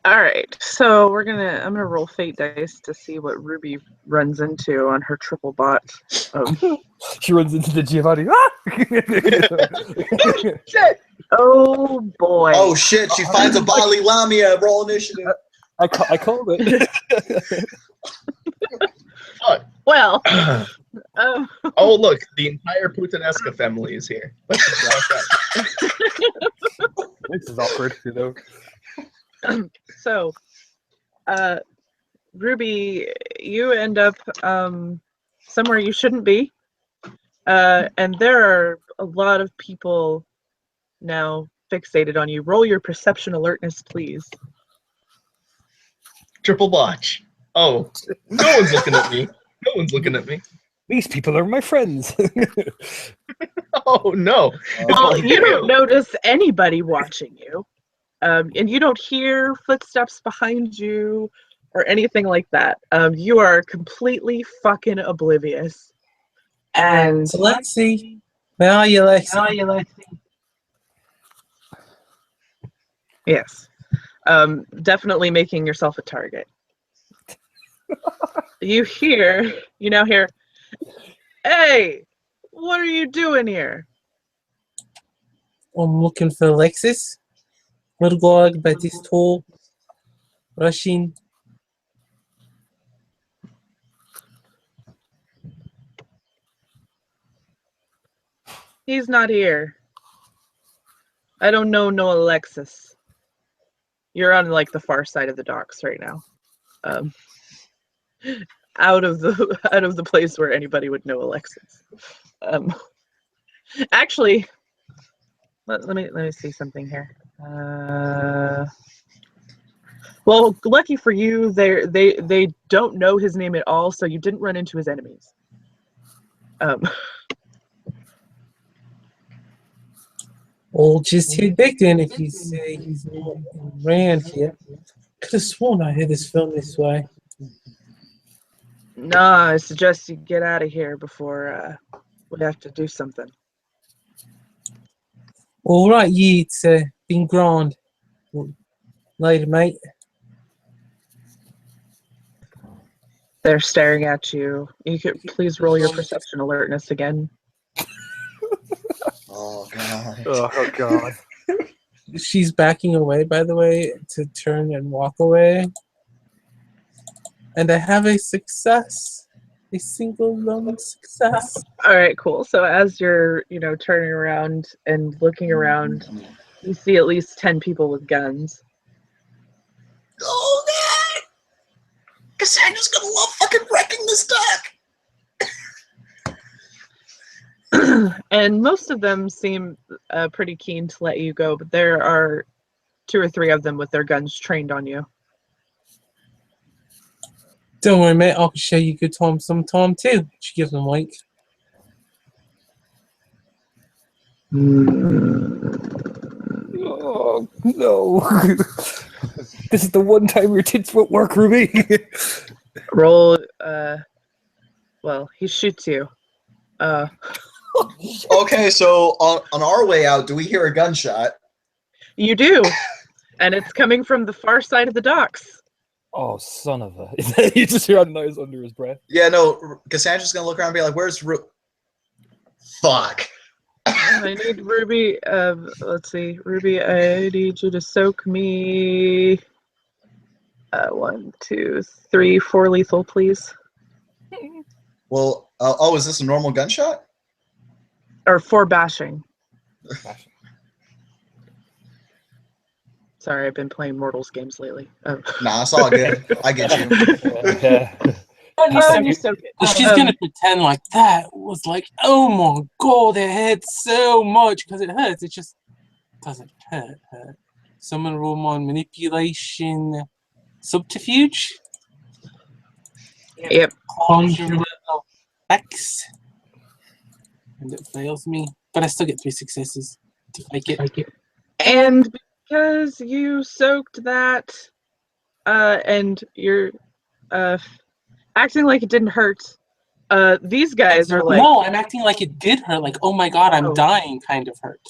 All right, so I'm gonna roll fate dice to see what Ruby runs into on her triple bot. She runs into the Giovanni. Ah! Shit! Oh boy! Oh shit! She finds a Bali Lamia. Roll initiative. I called it. Fuck. Well, Oh, look, the entire Putanesca family is here. Let's just watch that. This is awkward, you know. so, Ruby, you end up somewhere you shouldn't be, and there are a lot of people now fixated on you. Roll your perception alertness, please. Triple botch. Oh, no one's looking at me. No one's looking at me. These people are my friends. Oh, no. Well, you don't notice anybody watching you, and you don't hear footsteps behind you or anything like that. You are completely fucking oblivious. And So Lexi, where are you, Lexi? Yes, definitely making yourself a target. You now hear, "Hey, what are you doing here?" I'm looking for Alexis. Little guy about this tall, rushing. He's not here. I don't know no Alexis. You're on like the far side of the docks right now. Out of the place where anybody would know Alexis. Actually, let me see something here. Well, lucky for you, they don't know his name at all, so you didn't run into his enemies. Or just too big then if you say he's not around here. Could have sworn I heard this film this way. Nah, I suggest you get out of here before we have to do something. All right, you, it's been grand. Later, mate. They're staring at you. You could please roll your perception alertness again. Oh god. Oh god. She's backing away, by the way, to turn and walk away. And I have a success. A single lone success. All right, cool. So as you're, turning around and looking around, you see at least 10 people with guns. Oh god! Cassandra's gonna love fucking wrecking this dock. And most of them seem pretty keen to let you go, but there are 2 or 3 of them with their guns trained on you. Don't worry, mate. I'll show you a good time sometime too. She gives them a wink. Oh no. This is the one time your tits won't work, Ruby. Roll, well, he shoots you. Okay, so on our way out, do we hear a gunshot? You do, and it's coming from the far side of the docks. Oh, son of a. You just hear a noise under his breath. Yeah, no, Cassandra's gonna look around and be like, where's Fuck. I need Ruby, let's see, Ruby, I need you to soak me 1, 2, 3, 4 lethal, please. Well, is this a normal gunshot? Or 4 bashing. Sorry, I've been playing Mortals games lately. Oh. Nah, it's all good. I get you. You soak it. She's gonna pretend like that was like, oh my god, it hurts so much because it hurts. It just doesn't hurt. Someone roll my manipulation subterfuge. Yep. Conjure of X. And it fails me, but I still get 3 successes to fake it. And because you soaked that, and your acting like it didn't hurt. These guys are like, no, I'm acting like it did hurt. Like, oh my god, I'm Oh. dying kind of hurt.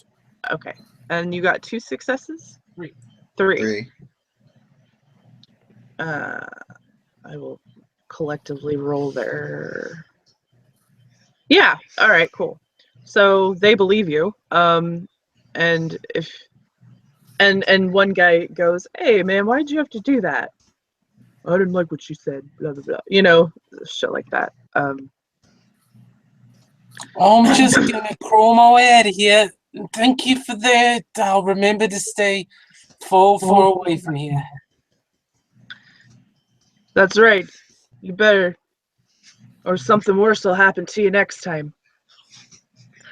okay. And you got 2 successes? Three. 3. I will collectively roll their... Yeah, all right, cool. So they believe you. And if... And one guy goes, hey, man, why'd you have to do that? I didn't like what she said, blah, blah, blah. You know, shit like that. I'm just gonna crawl my way out of here. Thank you for that. I'll remember to stay far away from here. That's right. You better. Or something worse will happen to you next time.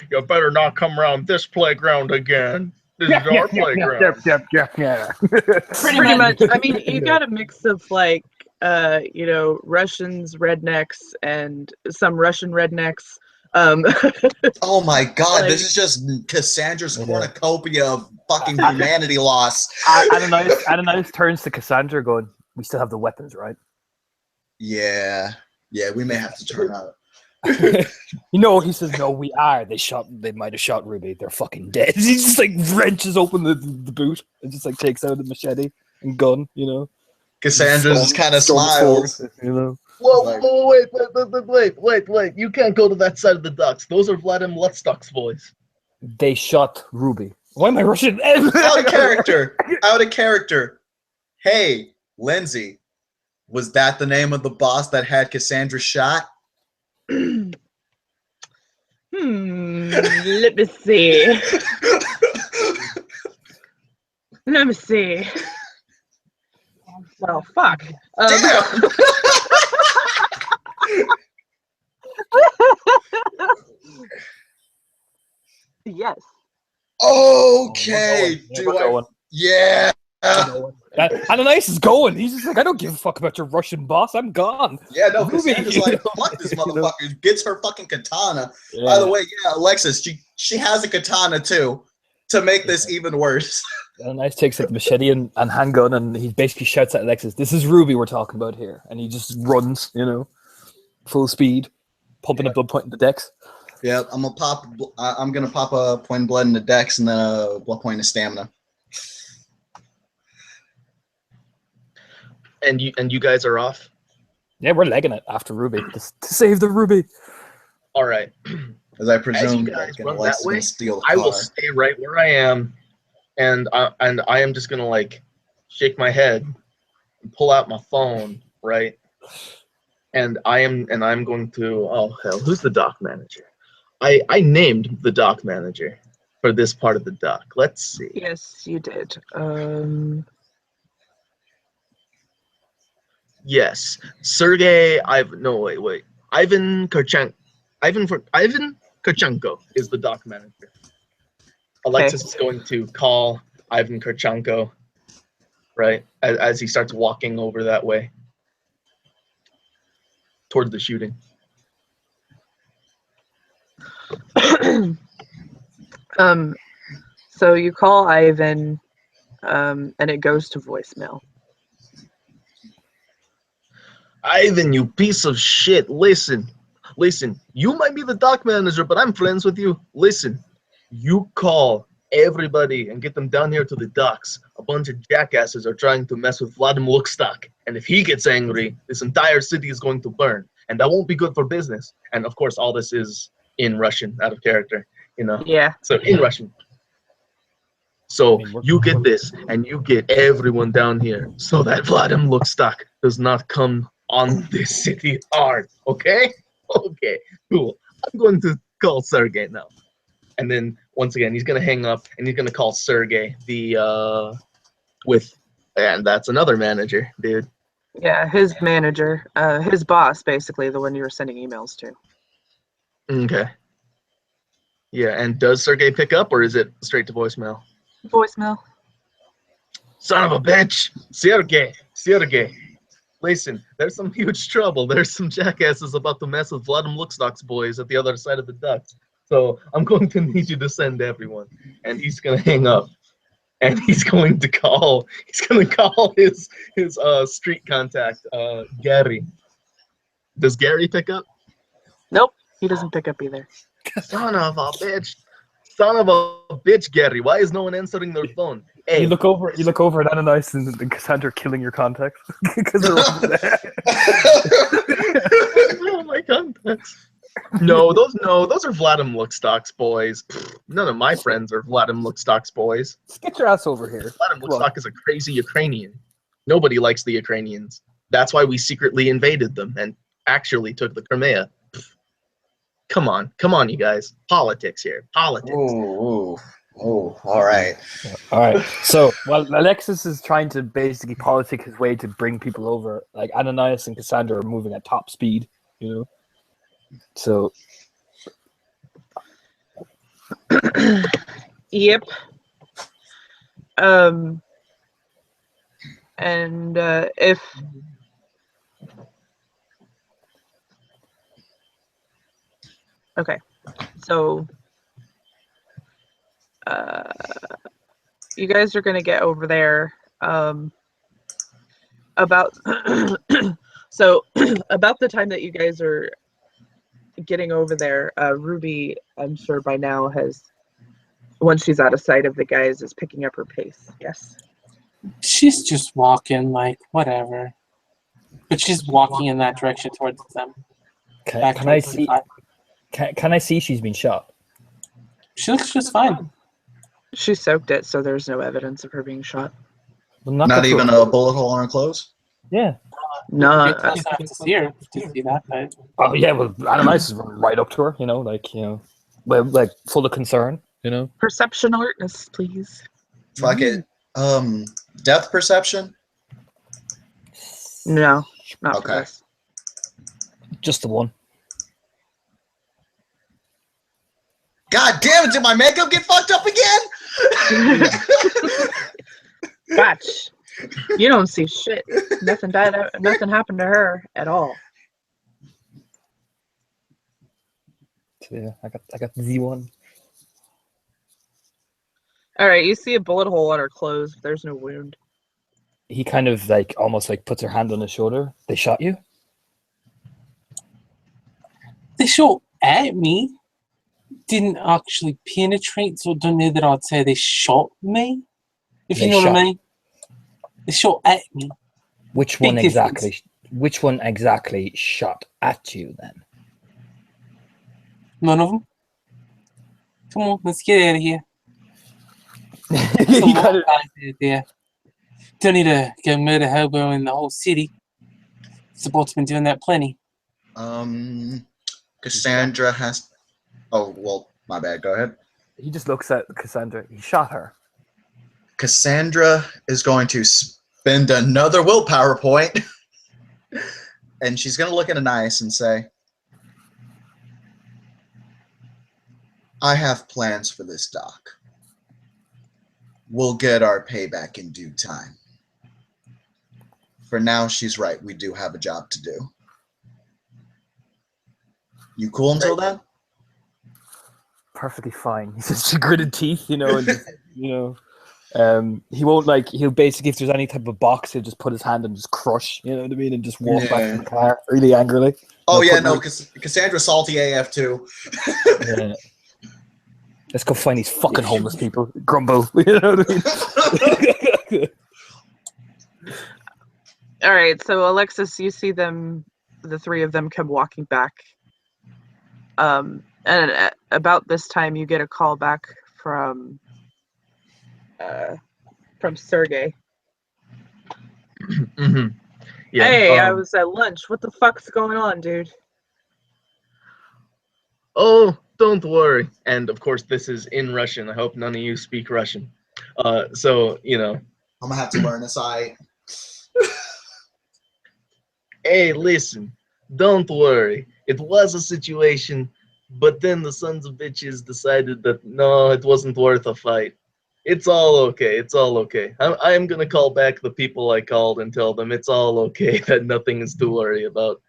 You better not come around this playground again. This is our playground. Yeah. Pretty much. I mean, you got a mix of like, you know, Russians, rednecks, and some Russian rednecks. Oh my god, Like- this is just Cassandra's Yeah. cornucopia of fucking humanity loss. Ananias turns to Cassandra going, we still have the weapons, right? Yeah. Yeah, we may have to turn out. You know, he says, no, we are. They might have shot Ruby. They're fucking dead. He just like wrenches open the boot and just like takes out the machete and gun, you know. Cassandra just kind of Storms smiles. forward, you know. Wait. You can't go to that side of the ducks. Those are Vladimir Lutstock's boys. They shot Ruby. Why am I rushing? Out of character. Out of character. Hey, Lindsay, was that the name of the boss that had Cassandra shot? Let me see. Let me see. Well, fuck. Damn! Yes. Okay. We're going. Yeah. Ananias is going. He's just like, I don't give a fuck about your Russian boss. I'm gone. Yeah, no, Ruby, Cassandra's you like, know, fuck this you know. motherfucker. Gets her fucking katana. By the way, yeah, Alexis, she has a katana too. To make this even worse. Ananias takes like the machete and handgun, and he basically shouts at Alexis, "This is Ruby we're talking about here," and he just runs, you know, full speed, pumping a blood point in the decks. Yeah, I'm gonna pop a point of blood in the dex and then a blood point of stamina. And you guys are off? Yeah, we're legging it after Ruby to save the Ruby. All right. As I presume guys that run that Alexis is way, gonna steal the I car. will stay right where I am, and I am just gonna like shake my head and pull out my phone, right? And I'm going to, oh hell, who's the dock manager? I named the dock manager for this part of the dock. Let's see. Yes, you did. Yes, Sergey. Ivan Kurchenko is the dock manager. Alexis is going to call Ivan Kurchenko, right, as he starts walking over that way towards the shooting. So you call Ivan, and it goes to voicemail. Ivan, you piece of shit! Listen. You might be the dock manager, but I'm friends with you. Listen, you call everybody and get them down here to the docks. A bunch of jackasses are trying to mess with Vladimir Lukstock, and if he gets angry, this entire city is going to burn, and that won't be good for business. And of course, all this is in Russian, out of character, you know. Yeah. So in Russian. So I mean, we're- you get this, and you get everyone down here, so that Vladimir Lukstock does not come on this city hard. Okay? Okay, cool. I'm going to call Sergey now. And then once again, he's gonna hang up and he's gonna call Sergey and that's another manager, dude. Yeah, his manager, his boss, basically, the one you were sending emails to. Okay. Yeah, and does Sergey pick up or is it straight to voicemail? Voicemail. Son of a bitch! Sergey! Listen, there's some huge trouble. There's some jackasses about to mess with Vladimir Lukstock's boys at the other side of the ducts. So I'm going to need you to send everyone. And he's gonna hang up. And he's going to call his street contact, Gary. Does Gary pick up? Nope, he doesn't pick up either. Son of a bitch. Son of a bitch, Gary. Why is no one answering their phone? Hey, You look over at Ananias and Cassandra killing your contacts because they're over there. oh, my contacts. No, those are Vladim Lookstock's boys. None of my friends are Vladim Lookstock's boys. Just get your ass over here. Vladim Come on. Lookstock is a crazy Ukrainian. Nobody likes the Ukrainians. That's why we secretly invaded them and actually took the Crimea. Come on, you guys. Politics here. Politics. Ooh. All right. All right. So while Alexis is trying to basically politic his way to bring people over, like Ananias and Cassandra are moving at top speed, you know. So Yep. And if okay, so you guys are gonna get over there about so about the time that you guys are getting over there, Ruby, I'm sure by now has, once she's out of sight of the guys, is picking up her pace. Yes. She's just walking, like, whatever. But she's walking in that direction towards them. can Back I towards the see? fire. Can I see she's been shot? She looks just fine. She soaked it, so there's no evidence of her being shot. Well, Not even a bullet hole on her clothes? Yeah. No. You're close enough to see her to see that, but Oh yeah. Well, Ananias is running right up to her. You know, like full of concern. You know. Perception alertness, please. Fuck it. Depth perception? No, not Okay. for this. Just the one. God damn it, did my makeup get fucked up again? Gotch. You don't see shit. Nothing died. Nothing happened to her at all. So, yeah, I got the Z1. All right, you see a bullet hole on her clothes. But there's no wound. He kind of like almost like puts her hand on his shoulder. They shot you? they shot at me. Didn't actually penetrate, so I don't know that I'd say they shot me. If They you know what shot. I mean. They shot at me. Which Big one difference. exactly? Which one exactly shot at you then? None of them. Come on, let's get out of here. He There's a lot kind of guys out there. Don't need to go murder hobo in the whole city. Support's been doing that plenty. Cassandra has. Oh, well, my bad. Go ahead. he just looks at Cassandra. He shot her. Cassandra is going to spend another willpower point, and she's going to look at Ananias and say, I have plans for this doc. We'll get our payback in due time. For now, she's right. We do have a job to do. You cool until then? Perfectly fine. He says, gritted teeth, you know, and just, you know, he won't like. He'll basically, if there's any type of box, he'll just put his hand and just crush. You know what I mean, and just walk back Yeah. to the car really angrily. Oh, No, yeah, put no, me- Cassandra's salty AF too. Yeah. Let's go find these fucking homeless people. Grumble. You know what I mean? All right, so Alexis, you see them, the three of them come walking back. And at about this time, you get a call back from Sergey. Mm-hmm. Yeah. Hey, I was at lunch. What the fuck's going on, dude? Oh, don't worry. And of course, this is in Russian. I hope none of you speak Russian. So you know. I'm going to have to learn this. Hey, listen. Don't worry. It was a situation, but then the sons of bitches decided that no, it wasn't worth a fight. It's all okay. It's all okay. I am gonna call back the people I called and tell them it's all okay. That nothing is to worry about.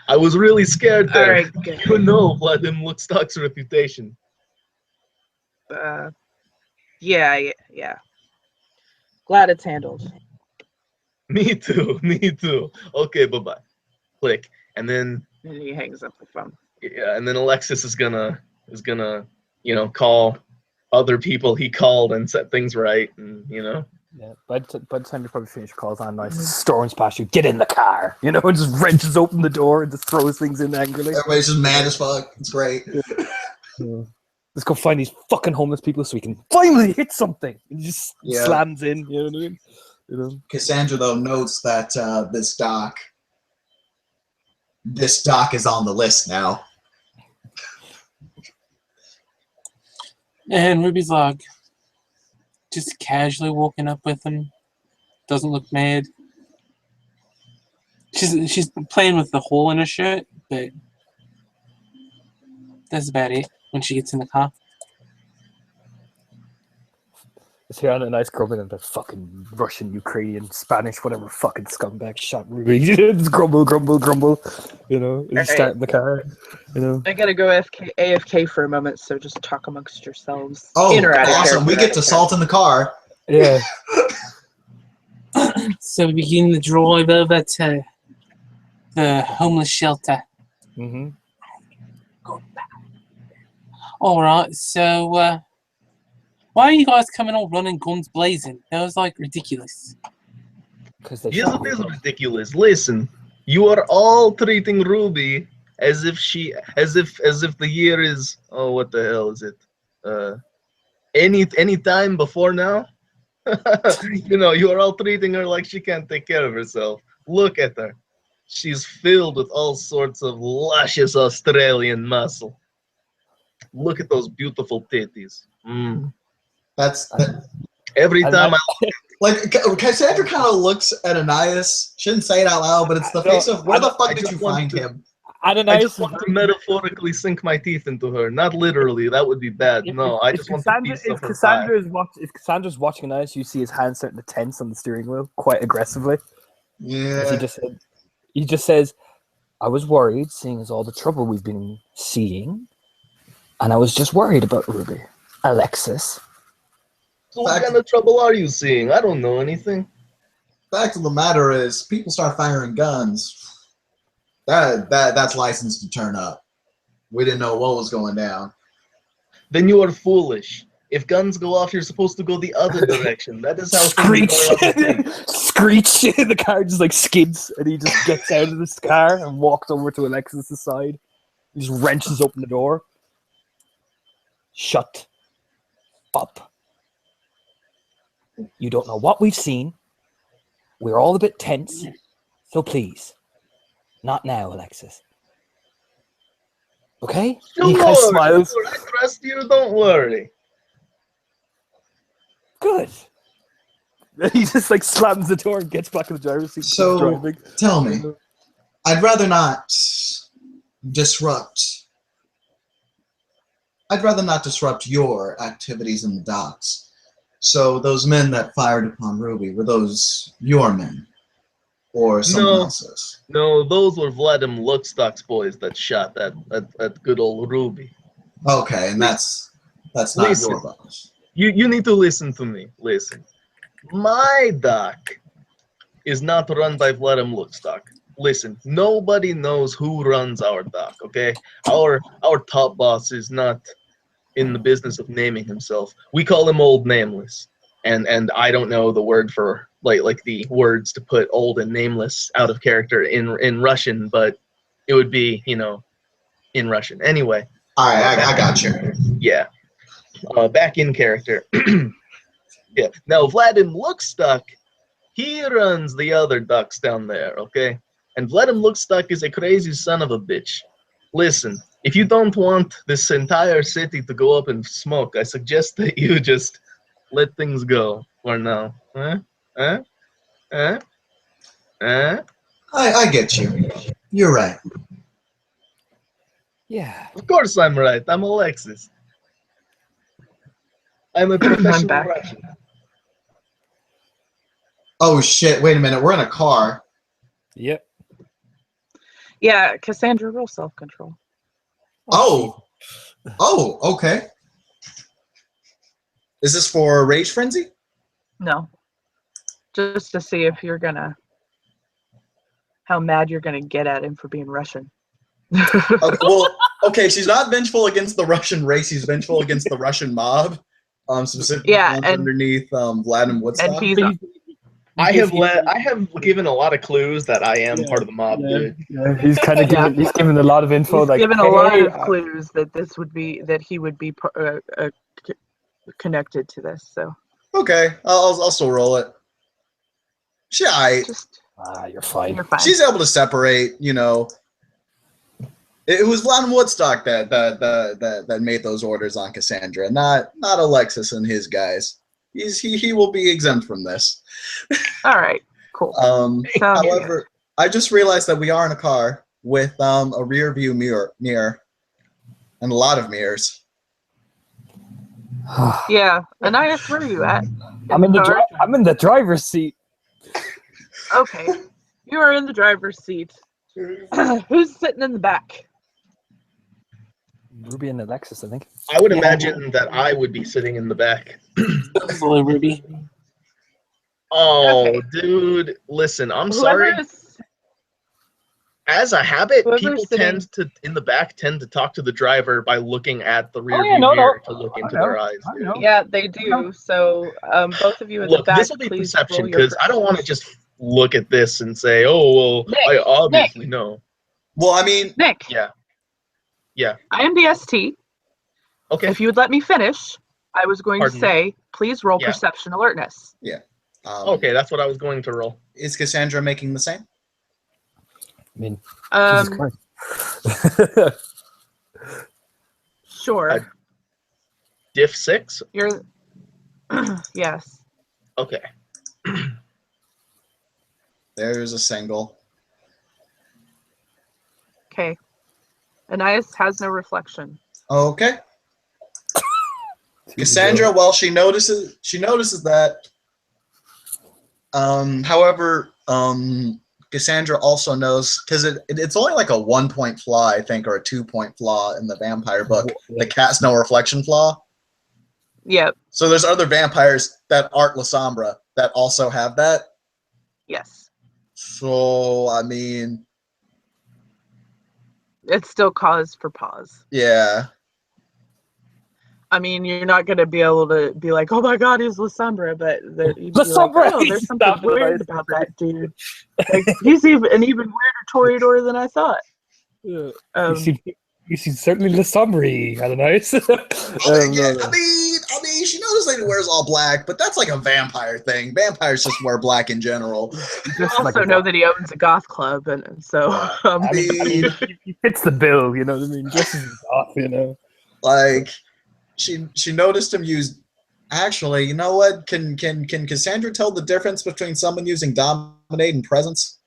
I was really scared All there. right, good. You know Vladimir Woodstock's reputation. Yeah. Glad it's handled. Me too. Me too. Okay, bye-bye. click, and then And he hangs up the phone. yeah, and then Alexis is gonna call other people he called and set things right, and Yeah, by the time you probably finish calls on nice, storms past you, get in the car, and just wrenches open the door and just throws things in angrily. Everybody's just mad as fuck. It's great. Yeah. Let's go find these fucking homeless people so we can finally hit something. And he just Yeah. slams in, you know what I mean? Cassandra though notes that this doc is on the list now. And Ruby's like, just casually walking up with him. Doesn't look mad. She's playing with the hole in her shirt, but that's about it when she gets in the car. It's here on a nice grumbling and the fucking Russian, Ukrainian, Spanish, whatever fucking scumbag shot Ruby. Just grumble, grumble, grumble. And Alright. start in the car. I gotta go AFK for a moment, so just talk amongst yourselves. Oh, In or out of awesome! We character, get to salt in the car. Yeah. So we begin the drive over to the homeless shelter. Mm-hmm. All right, so why are you guys coming all running guns blazing? That was like ridiculous. Because they yes, shot it is me. ridiculous. Listen, you are all treating Ruby as if the year is, oh, what the hell is it? Any time before now. You are all treating her like she can't take care of herself. Look at her. She's filled with all sorts of luscious Australian muscle. Look at those beautiful titties. Every And time Like Cassandra kind of looks at Ananias. Shouldn't say it out loud, but it's the face of where the fuck did you find him? I Ananias just want to metaphorically sink my teeth into her. Not literally, that would be bad. No, I just want to piece of her pie. If Cassandra's watching Ananias, you see his hand starting to tense on the steering wheel quite aggressively. Yeah. He just says, I was worried, seeing as all the trouble we've been seeing, and I was just worried about Ruby. Alexis. So what kind of trouble are you seeing? I don't know anything. Fact of the matter is, people start firing guns. That's licensed to turn up. We didn't know what was going down. Then you are foolish. If guns go off, you're supposed to go the other direction. That is how Screech! things are. Screech! The car just like skids, and he just gets out of this car and walks over to Alexis' side. He just wrenches open the door. Shut up. You don't know what we've seen. We're all a bit tense. So please, not now, Alexis. Okay? And he kind of smiles. Sure, I trust you. Don't worry. Good. And he just like slams the door and gets back in the driver's seat. So, driving. tell me, I'd rather not disrupt your activities in the docks. So those men that fired upon Ruby, were those your men? Or someone else's? No, those were Vladimir Luxstock's boys that shot at good old Ruby. Okay, and that's not Listen. your boss. You need to listen to me. Listen. My dock is not run by Vladimir Luxstock. Listen, nobody knows who runs our dock, okay? Our top boss is not in the business of naming himself. We call him Old Nameless. And I don't know the word for like the words to put old and nameless out of character in Russian, but it would be, in Russian. Anyway. All right, I got you. Yeah. Back in character. Yeah. Now, Vladimir Luxstock, he runs the other ducks down there, okay? And Vladimir Luxstock is a crazy son of a bitch. Listen, if you don't want this entire city to go up in smoke, I suggest that you just let things go for now. I get you. You're right. Yeah. Of course I'm right. I'm Alexis. I'm a professional back. Russian. Oh shit! Wait a minute. We're in a car. Yep. Yeah, Cassandra, real self-control. Oh. Okay. Is this for Rage Frenzy? No. Just to see if you're gonna how mad you're gonna get at him for being Russian. Okay, well, okay, she's not vengeful against the Russian race. She's vengeful against the Russian mob, specifically Yeah, ones and- underneath Vladimir and Woodstock. he's I have given a lot of clues that I am part of the mob, dude. Yeah, he's kind of Yeah. he's given a lot of info. he's Like, given a lot hey, of clues that he would be connected to this. So Okay, I'll still roll it. just you're fine. you're fine. She's able to separate. You know, it was Vladimir Woodstock that made those orders on Cassandra, not Alexis and his guys. He will be exempt from this. All right, cool. Sounds However, I just realized that we are in a car with a rear view mirror and a lot of mirrors. Yeah, Anais, where are you at? I'm in the car? I'm in the driver's seat. Okay, you are in the driver's seat. Who's sitting in the back? Ruby and Alexis, I think. I would imagine that I would be sitting in the back. Hello, Ruby. Oh, Okay. dude, listen, I'm Whoever sorry. is- As a habit, Whoever's people tend to talk to the driver by looking at the rear yeah, view no. mirror to look into I their know, eyes. I dude. know. Yeah, they do. So both of you in the Look, back, this will be please perception roll your because I don't want to just look at this and say, "Oh, well, Nick, I obviously know." Well, I mean, Nick. Yeah. I am DST. Okay. If you would let me finish, I was going Pardon to me? say, please roll Yeah. perception alertness. Okay, that's what I was going to roll. Is Cassandra making the same? I mean, Jesus Um, Christ. sure. Diff 6. You're. Yes. Okay. There's a single. Okay. Anais has no reflection. Okay. Cassandra, well, she notices that. However, Cassandra also knows because it's only like a 1-point flaw, I think, or a 2-point flaw in the vampire book. The cast no reflection flaw. Yep. So there's other vampires that aren't La Sombra that also have that. Yes. So I mean, It's still cause for pause. yeah. I mean, you're not going to be able to be like, oh my God, he's Lysandra, but you'd be Lysandra, like, oh, there's something stop it, weird Anais. about that dude. Like, he's an even weirder Toreador than I thought. Yeah. Um, You seem certainly the summary, I don't know. I mean, she noticed that he wears all black, but that's like a vampire thing. Vampires just wear black in general. you also know that he owns a goth club, and so I mean, he fits the bill, you know what I mean? Dresses off, you know. like she noticed him use. Actually, you know what? Can Cassandra tell the difference between someone using dominate and presence?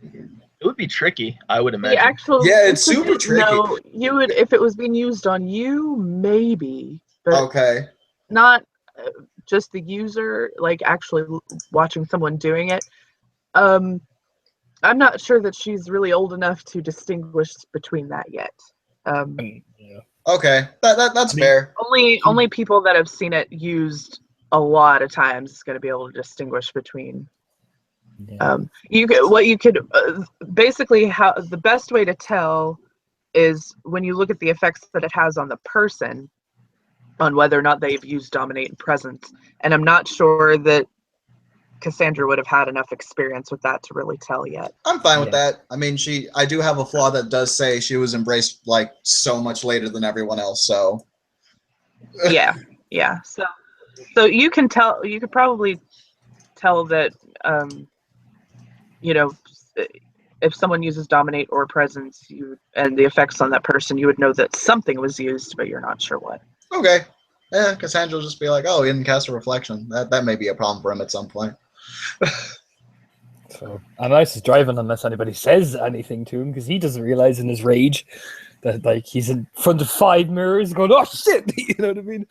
It would be tricky, I would the imagine. actual Yeah, it's usage super is tricky. No, you would if it was being used on you, maybe, but Okay. not just the user, like actually watching someone doing it. I'm not sure that she's really old enough to distinguish between that yet. Okay, that's fair. Only people that have seen it used a lot of times is going to be able to distinguish between. Basically how the best way to tell is when you look at the effects that it has on the person, on whether or not they've used dominate and presence. And I'm not sure that Cassandra would have had enough experience with that to really tell yet. I'm fine with that. I mean, I do have a flaw that does say she was embraced like so much later than everyone else. So Yeah. So you can tell. You could probably tell that. If someone uses dominate or presence, and the effects on that person, you would know that something was used, but you're not sure what. okay, yeah, Cassandra will just be like, "Oh, he didn't cast a reflection." That may be a problem for him at some point. So Anais is driving unless anybody says anything to him because he doesn't realize in his rage that like he's in front of 5 mirrors going, "Oh shit," you know what I mean?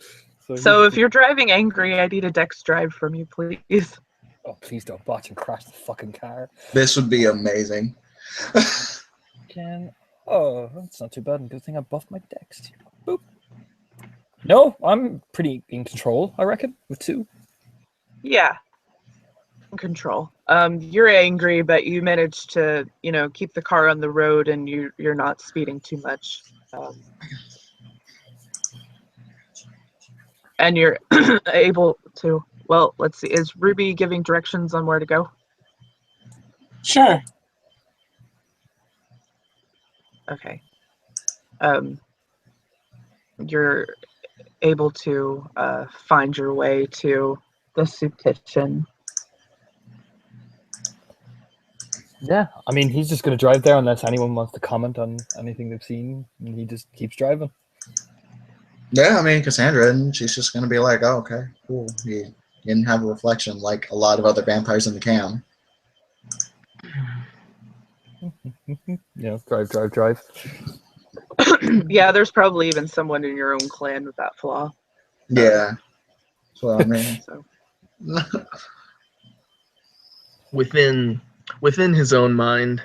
So if you're driving angry, I need a dex drive from you, please. Oh, please don't watch and crash the fucking car. This would be amazing. Oh, that's not too bad. Good thing I buffed my dex. Boop. No, I'm pretty in control, I reckon, with 2. Yeah. control. You're angry, but you managed to, keep the car on the road, and you're not speeding too much. And you're able to. Well, let's see. Is Ruby giving directions on where to go? Sure. Okay. You're able to find your way to the soup kitchen. Yeah, I mean, he's just going to drive there unless anyone wants to comment on anything they've seen, and he just keeps driving. Yeah, I mean, Cassandra, and she's just going to be like, oh, okay, cool. He didn't have a reflection like a lot of other vampires in the cam. Drive. Yeah, there's probably even someone in your own clan with that flaw. Yeah. That's what I mean. So. Within his own mind,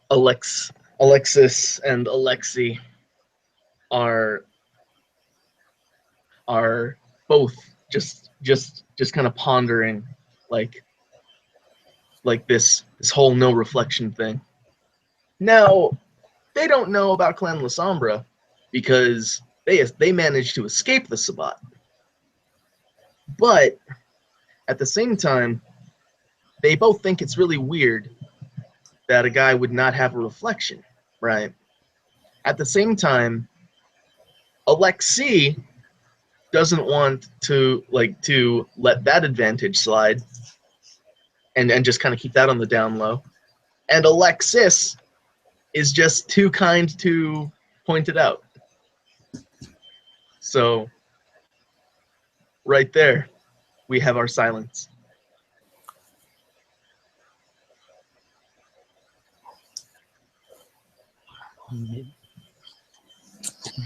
Alexis and Alexei are both just kind of pondering like this whole no reflection thing. Now, they don't know about Clan La Sombra because they managed to escape the Sabbat. But at the same time, they both think it's really weird that a guy would not have a reflection, right? At the same time, Alexei doesn't want to let that advantage slide and just kind of keep that on the down low. And Alexis is just too kind to point it out. So right there, we have our silence.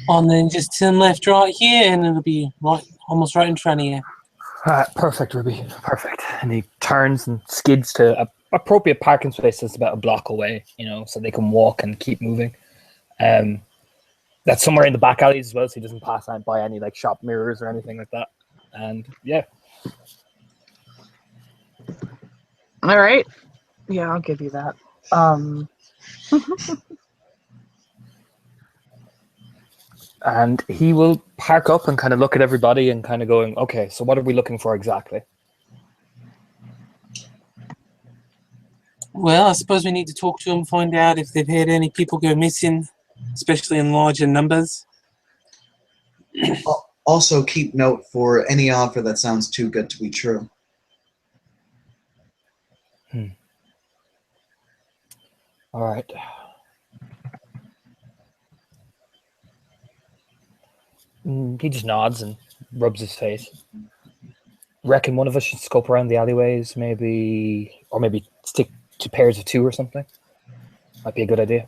And then just turn left right here, and it'll be almost right in front of you. Perfect, Ruby. Perfect. And he turns and skids to an appropriate parking space that's about a block away, so they can walk and keep moving. That's somewhere in the back alleys as well, so he doesn't pass by any shop mirrors or anything like that. And yeah. All right. Yeah, I'll give you that. And he will park up and kind of look at everybody and kind of going, okay, so what are we looking for exactly? Well, I suppose we need to talk to them, find out if they've had any people go missing, especially in larger numbers. Also, keep note for any offer that sounds too good to be true. All right. He just nods and rubs his face. Reckon one of us should scope around the alleyways, maybe stick to pairs of two or something. Might be a good idea.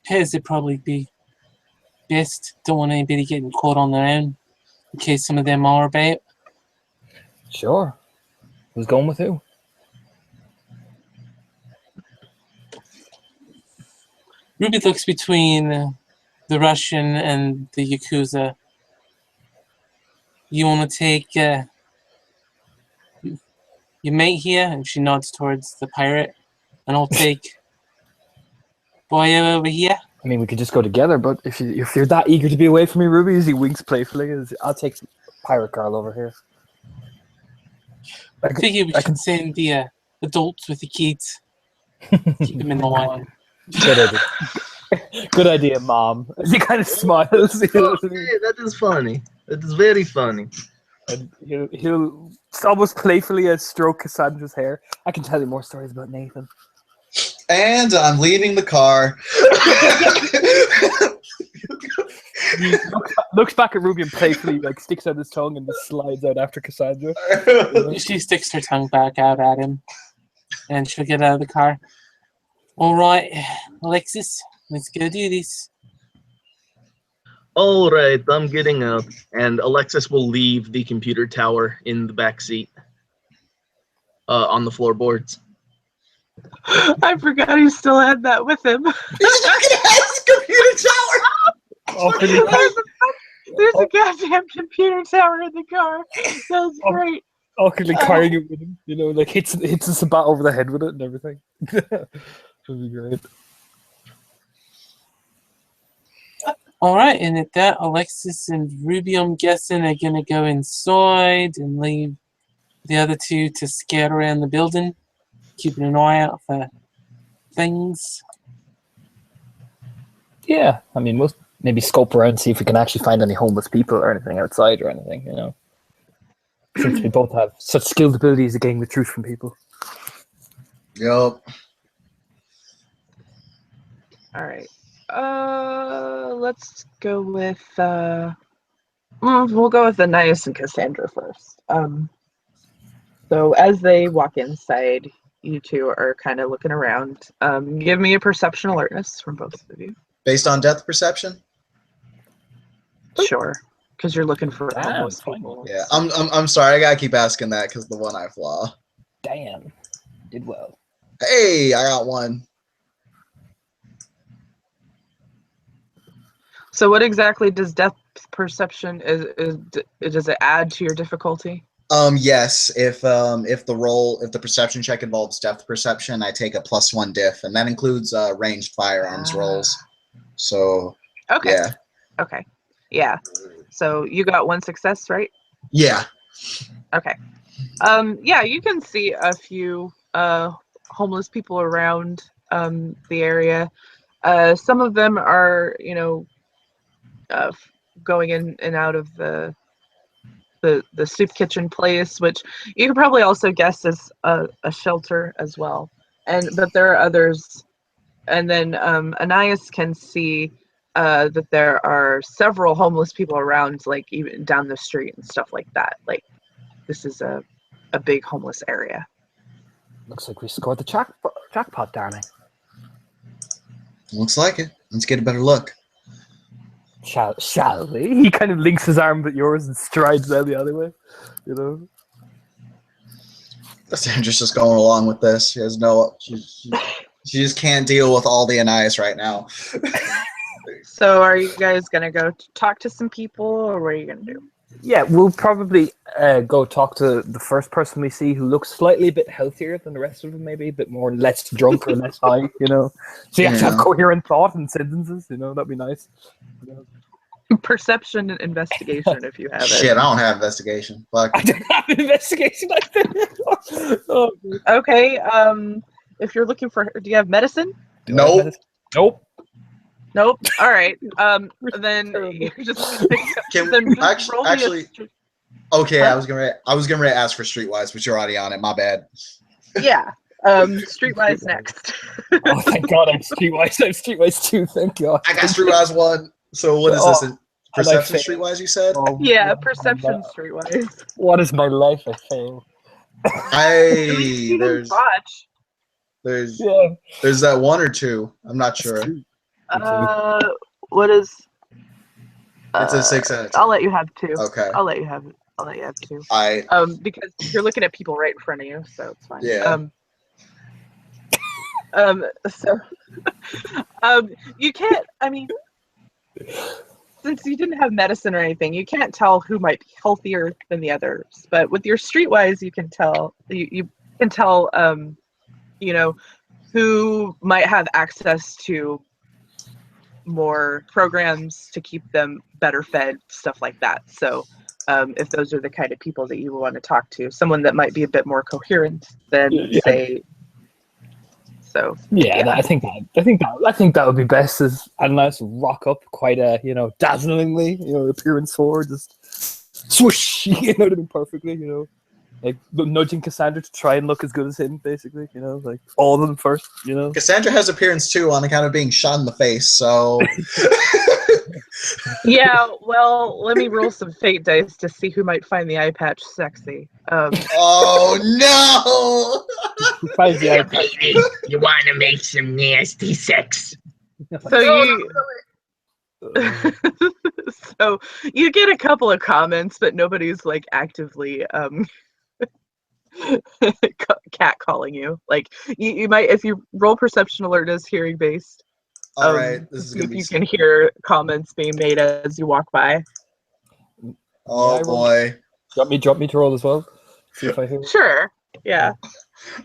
Pairs would probably be best. Don't want anybody getting caught on their own, in case some of them are about. Sure. Who's going with who? Ruby looks between the Russian and the Yakuza. You want to take your mate here? And she nods towards the pirate. And I'll take boy over here. I mean, we could just go together, but if you're that eager to be away from me, Ruby, as he winks playfully, I'll take Pirate Girl over here. I figure we can send the adults with the kids. Keep them in the line. Good idea. Good idea, Mom. He kind of smiles. Oh, yeah, that is funny. That is very funny. And he'll almost playfully stroke Cassandra's hair. I can tell you more stories about Nathan. And I'm leaving the car. He looks back at Ruby and playfully sticks out his tongue and just slides out after Cassandra. She sticks her tongue back out at him, and she'll get out of the car. All right, Alexis, let's go do this. All right, I'm getting out, and Alexis will leave the computer tower in the back seat, on the floorboards. I forgot he still had that with him. He's looking at his computer tower. Oh, The There's a goddamn computer tower in the car. That's Oh. great. Awkwardly carrying it with him, you know, like hits us a bat over the head with it and everything. That'd be great. All right, and at that, Alexis and Ruby, I'm guessing, are gonna go inside and leave the other two to scout around the building, keeping an eye out for things. Yeah, I mean, most maybe scope around and see if we can actually find any homeless people or anything outside or anything, you know. Since we both have such skilled abilities at getting the truth from people. Yup. All right. Let's go with we'll go with Anais and Cassandra first. So as they walk inside, you two are kind of looking around. Give me a perception alertness from both of you. Based on depth perception? Sure, because you're looking for Damn, homeless fine. people. Yeah. I'm sorry, I gotta keep asking that because the one eye flaw. Damn, did well. Hey, I got one. So what exactly does depth perception does it add to your difficulty? Yes. If the perception check involves depth perception, I take a +1 diff, and that includes ranged firearms rolls. So Okay. yeah. Okay. Yeah. So you got one success, right? Yeah. Okay. Yeah, you can see a few homeless people around the area. Some of them are, you know, going in and out of the soup kitchen place, which you could probably also guess is a shelter as well. But there are others, and then Anais can see that there are several homeless people around, like even down the street and stuff like that. Like this is a big homeless area. Looks like we scored the jackpot, darling. Looks like it. Let's get a better look. Shall we? He kind of links his arm with yours and strides down the alleyway. You know. Sandra's just going along with this. She has no. She just can't deal with all the Anais right now. So are you guys gonna go talk to some people, or what are you gonna do? Yeah, we'll probably go talk to the first person we see who looks slightly a bit healthier than the rest of them, maybe a bit more less drunk or less high, you know. So you have to have coherent thought and sentences, you know, that'd be nice. Perception and investigation, if you have it. Shit, I don't have investigation. Fuck. I don't have an investigation like that. Oh, Okay, if you're looking for, do you have medicine? Nope. Nope. Nope. All right. Then you're just Can then just actually, roll me a actually okay, I was gonna ask for Streetwise, but you're already on it. My bad. yeah. Streetwise next. Oh, thank God, I'm Streetwise. I'm Streetwise too. Thank God. I got Streetwise 1. So what is Oh, this? Perception Streetwise, you said? Oh, Yeah, what- perception Streetwise. What is my life? I fail. At least you didn't botch. there's Yeah. that 1 or 2. I'm not sure. What is? It's a 6 out of 10. I'll let you have 2. Okay. I'll let you have 2. I Because you're looking at people right in front of you, so it's fine. Yeah. So, you can't. I mean, since you didn't have medicine or anything, you can't tell who might be healthier than the others. But with your Streetwise, you can tell. You can tell. You know, who might have access to more programs to keep them better fed, stuff like that. So if those are the kind of people that you want to talk to, someone that might be a bit more coherent than say. So Yeah, I think that would be best. Is a nice rock up, quite a dazzlingly, appearance for just swoosh, what I mean, perfectly, like nudging Cassandra to try and look as good as him, basically, like all of them first, Cassandra has appearance too on account of being shot in the face, so yeah, well, let me roll some fate dice to see who might find the eye patch sexy. oh no! Who finds the Yeah, eye baby, you want to make some nasty sex? So so you get a couple of comments, but nobody's like actively cat calling you. Like you might, if you roll perception alertness hearing based. All right, this is see gonna if be. you can hear comments being made as you walk by. Oh I roll? boy. Drop me to roll as well. See if I hear. Sure. Yeah.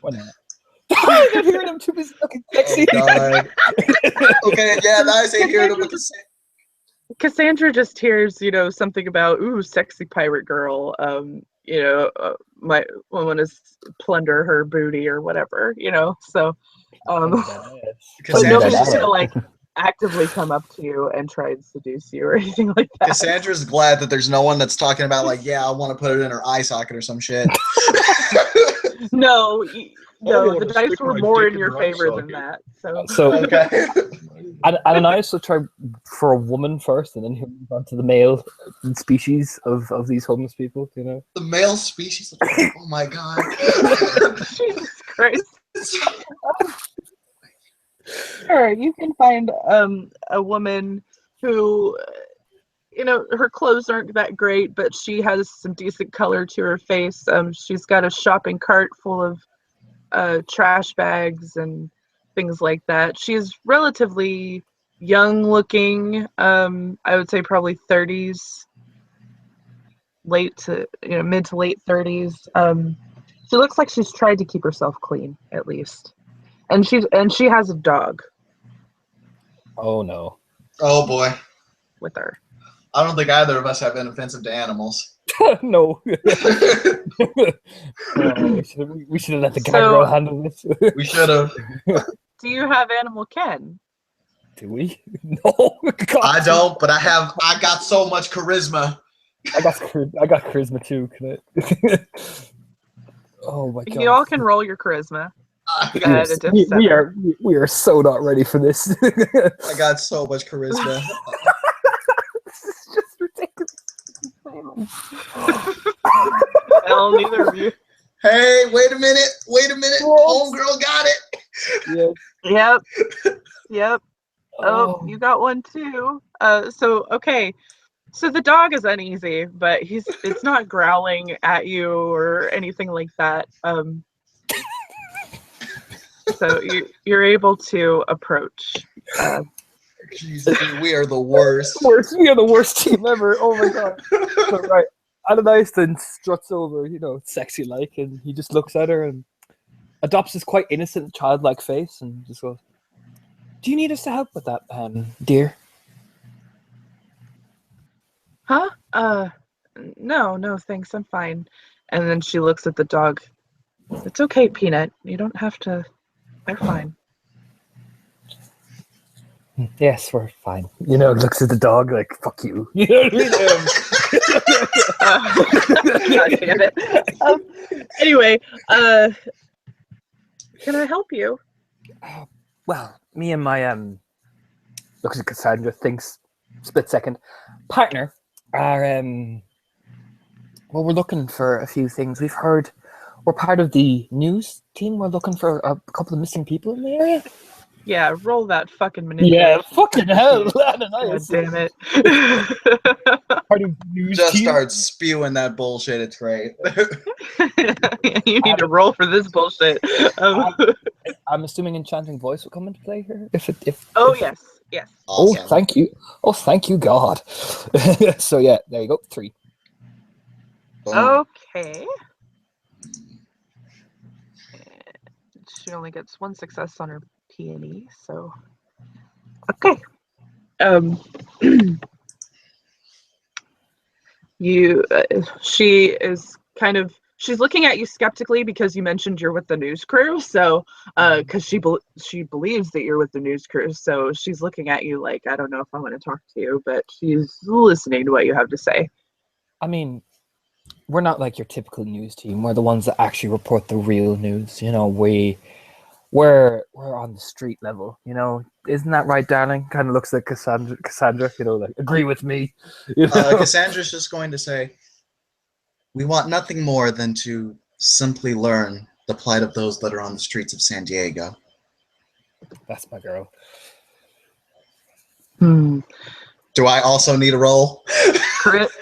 Why not? I'm not hearing him too busy looking sexy. Oh god. Okay, yeah, now I say hear them with the same. Cassandra just hears, something about sexy pirate girl. My want to plunder her booty or whatever. So, but Cassandra nobody's just- gonna like actively come up to you and try and seduce you or anything like that. Cassandra's glad that there's no one that's talking about like, yeah, I want to put it in her eye socket or some shit. No, don't the wanna dice stick were my more dick in in your her eye favor than socket. that. So, So Okay. Ananias will try for a woman first, and then he'll move on to the male species of these homeless people. The male species. Oh my god. Jesus Christ. Sure, you can find a woman who, her clothes aren't that great, but she has some decent color to her face. She's got a shopping cart full of trash bags and things like that. She's relatively young looking. I would say probably 30s, mid to late 30s. She looks like she's tried to keep herself clean at least. And she has a dog Oh no! Oh boy. with her. I don't think either of us have been offensive to animals. No. Oh, we should have let the gang girl handle this. We should have. Do you have animal ken? Do we? No. God. I don't, but I got so much charisma. I got charisma too. Can I? Oh my god! You all can roll your charisma. I Got got, it. We are so not ready for this. I got so much charisma. This is just ridiculous. Well, neither of you. Hey, wait a minute. Homegirl got it. Yeah. Yep. Oh, you got one too. Okay. So the dog is uneasy, but it's not growling at you or anything like that. So you're able to approach. Jesus, we are the worst. We are the worst team ever. Oh my god. So, right. Ananias then struts over, sexy like, and he just looks at her and adopts this quite innocent, childlike face and just goes, "Do you need us to help with that, dear?" Huh? No, thanks. I'm fine. And then she looks at the dog. It's okay, Peanut. You don't have to. They're fine. Yes, we're fine. Looks at the dog like, "Fuck you." You know what I mean? God damn it. Anyway, can I help you? Well, me and my looks at Cassandra, thinks split second, partner are well, we're looking for a few things. We've heard we're part of the news team. We're looking for a couple of missing people in the area. Yeah, roll that fucking manipulation. Yeah, fucking hell. God damn it. Part of the news Just team. start spewing that bullshit. It's great. You need to roll for this bullshit. I'm assuming enchanting voice will come into play here. Yes. Oh, Awesome. thank you. Oh, thank you, God. So yeah, there you go. 3. Boom. Okay. She only gets 1 success on her P&E, so okay. She is kind of, she's looking at you skeptically because you mentioned you're with the news crew, so because she believes that you're with the news crew, so she's looking at you like, I don't know if I want to talk to you, but she's listening to what you have to say. I mean, we're not like your typical news team. We're the ones that actually report the real news. We're on the street level. Isn't that right, darling? Kind of looks like Cassandra. Like, agree with me. Cassandra's just going to say, we want nothing more than to simply learn the plight of those that are on the streets of San Diego. That's my girl. Do I also need a roll?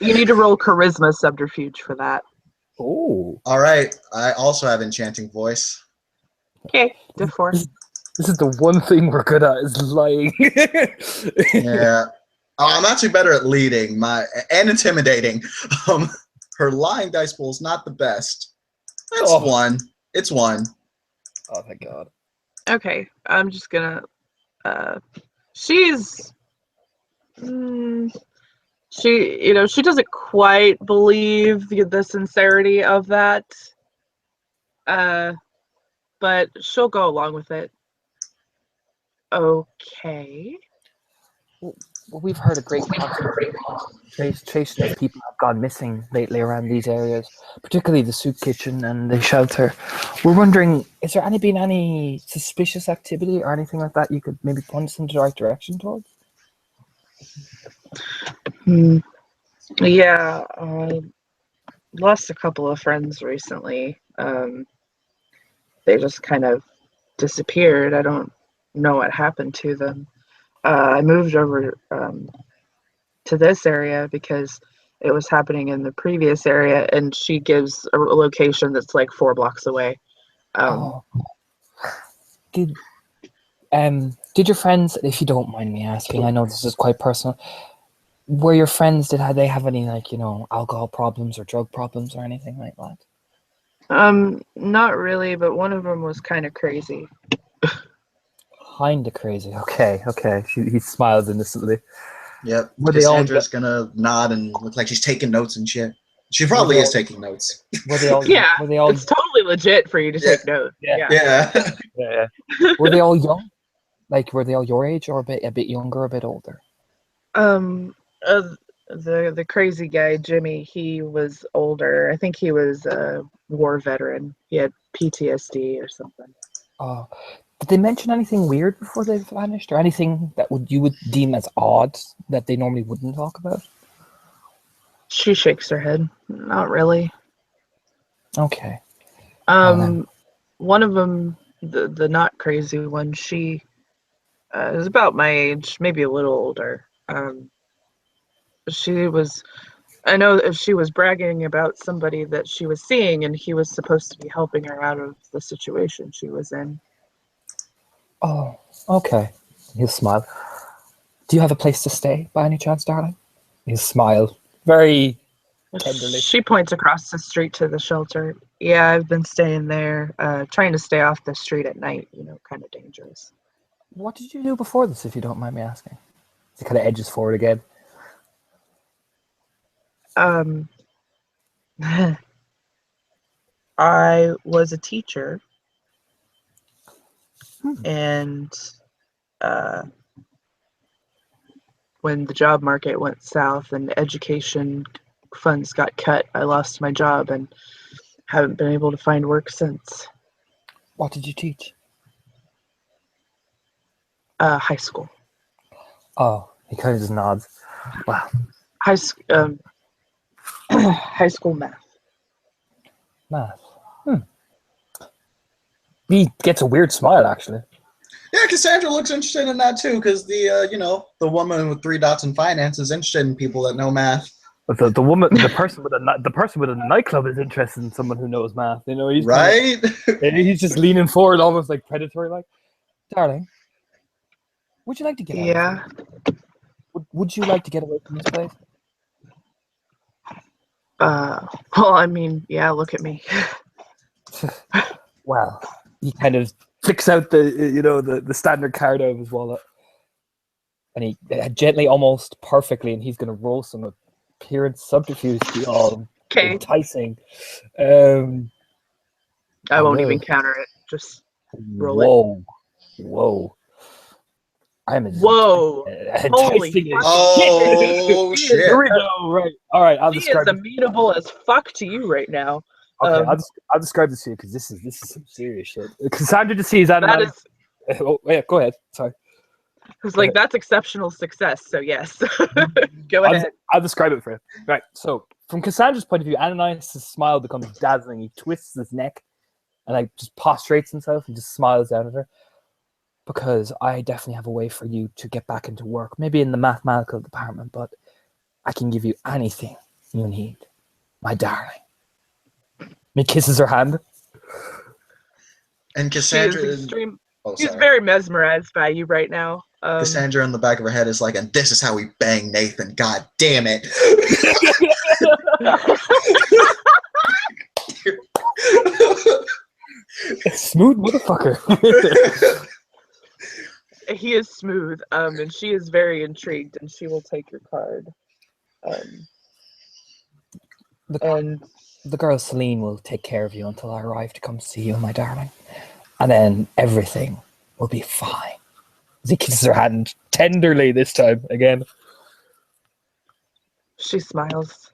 You need to roll charisma subterfuge for that. Oh, All right. I also have enchanting voice. Okay, diff 4. this is the one thing we're good at is lying. Yeah. I'm actually better at leading and intimidating. Her lying dice pool is not the best. That's Oh. one. It's one. Oh thank God. Okay, I'm just gonna. She's. She doesn't quite believe the sincerity of that. But she'll go along with it. Okay. Well, we've heard a great concentration of people have gone missing lately around these areas, particularly the soup kitchen and the shelter. We're wondering, is there been any suspicious activity or anything like that you could maybe point us in the right direction towards? Yeah, I lost a couple of friends recently. They just kind of disappeared. I don't know what happened to them. I moved over to this area because it was happening in the previous area, and she gives a location that's like 4 blocks away. Did your friends, if you don't mind me asking, I know this is quite personal, were your friends, did they have any alcohol problems or drug problems or anything like that? Not really, but one of them was kind of crazy. Kinda crazy. Okay. He smiles innocently. Yep. Were they all Cassandra's gonna nod and look like she's taking notes and shit. She probably is taking notes. Were they all? Yeah, Were they all? it's totally legit for you to take notes. Yeah. Yeah. Yeah. Were they all young? Like, were they all your age or a bit younger, a bit older? The crazy guy, Jimmy, he was older. I think he was a war veteran. He had PTSD or something. Oh, did they mention anything weird before they vanished, or anything that you would deem as odd that they normally wouldn't talk about? She shakes her head. Not really. Okay. One of them, the not crazy one, she is about my age, maybe a little older. I know if she was bragging about somebody that she was seeing, and he was supposed to be helping her out of the situation she was in. Oh, okay. He'll smile. Do you have a place to stay by any chance, darling? He'll smile very tenderly. She points across the street to the shelter. Yeah, I've been staying there, trying to stay off the street at night, kind of dangerous. What did you do before this, if you don't mind me asking? He kind of edges forward again. I was a teacher, and when the job market went south and education funds got cut, I lost my job and haven't been able to find work since. What did you teach? High school. Oh, he kind of just nods. Wow. High school math. Math. He gets a weird smile, actually. Yeah, Cassandra looks interested in that too, because the woman with 3 dots in finance is interested in people that know math. But the person with a nightclub is interested in someone who knows math. He's right. He's just leaning forward, almost like predatory, like, darling, would you like to get out? Yeah. Would you like to get away from this place? Well, I mean, yeah, look at me. Well, he kind of flicks out the standard card out of his wallet, and he gently, almost perfectly, and he's going to roll some appearance subterfuge to be all enticing. I won't even counter it. Just roll it. Whoa! I'm Holy enticing. Oh shit! Here we go. Right. All right. I'll He describe. is amenable as fuck to you right now. Okay, I'll describe this to you because this is some serious shit. Cassandra just sees that. Oh, yeah, go ahead. Sorry. It's like, that's exceptional success. So yes, go ahead. I'll describe it for you. Right. So from Cassandra's point of view, Ananias' smile becomes dazzling. He twists his neck and just prostrates himself and just smiles down at her. Because I definitely have a way for you to get back into work, maybe in the mathematical department, but I can give you anything you need, my darling. He kisses her hand. And Cassandra She's very mesmerized by you right now. Cassandra in the back of her head is like, and this is how we bang Nathan. God damn it. Smooth motherfucker. He is smooth, and she is very intrigued, and she will take your card. And The girl Celine will take care of you until I arrive to come see you, my darling. And then everything will be fine. As he kisses her hand tenderly this time again. she smiles.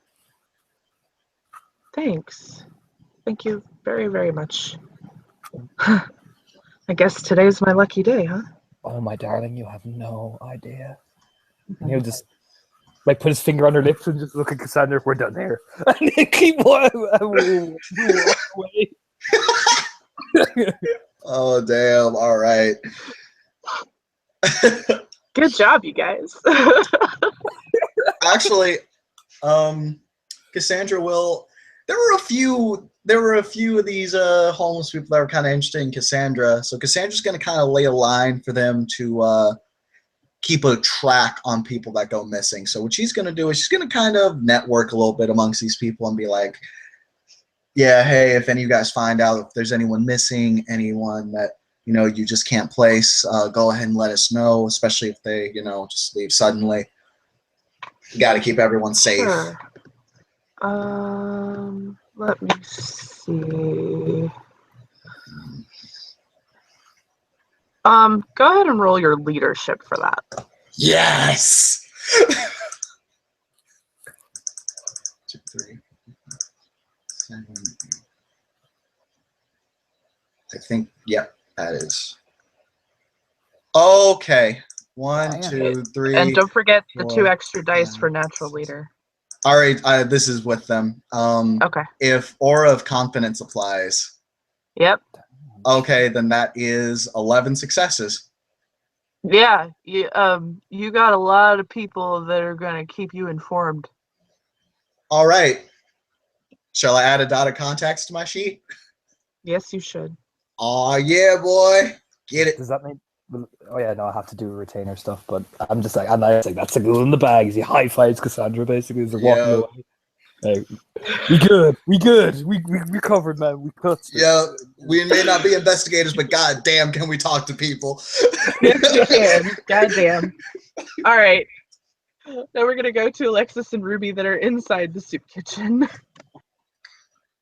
Thanks. Thank you very, very much. I guess today's my lucky day, huh? Oh, my darling, you have no idea. And he'll just like put his finger on her lips and just look at Cassandra. We're done here. And then keep walking away. Oh, damn. All right. Good job, you guys. Actually, Cassandra will. There were a few of these homeless people that were kind of interested in Cassandra. So Cassandra's going to kind of lay a line for them to keep a track on people that go missing. So what she's going to do is she's going to kind of network a little bit amongst these people and be like, yeah, hey, if any of you guys find out if there's anyone missing, anyone that, you know, you just can't place, go ahead and let us know, especially if they, you know, just leave suddenly. You got to keep everyone safe. Sure. Let me see. Go ahead and roll your leadership for that. Yes! 2, 3, 7, 8. I think, yep, that is. Okay. 1, 2, 3. And don't forget the 2 4, extra dice 5, for natural leader. All right, this is with them. Okay. If Aura of Confidence applies, Yep. okay, then that is 11 successes. Yeah. You got a lot of people that are gonna keep you informed. All right. Shall I add a dot of contacts to my sheet? Yes, you should. Oh yeah, boy. Get it. Does that mean? Oh yeah, no, I have to do retainer stuff, but I'm just like, that's a glue in the bag. As he high fives Cassandra basically as they're walking Yeah. away. Like, we good. We covered, man. We clutched it. Yeah, we may not be investigators, but god damn, can we talk to people? Goddamn. All right. Now we're gonna go to Alexis and Ruby that are inside the soup kitchen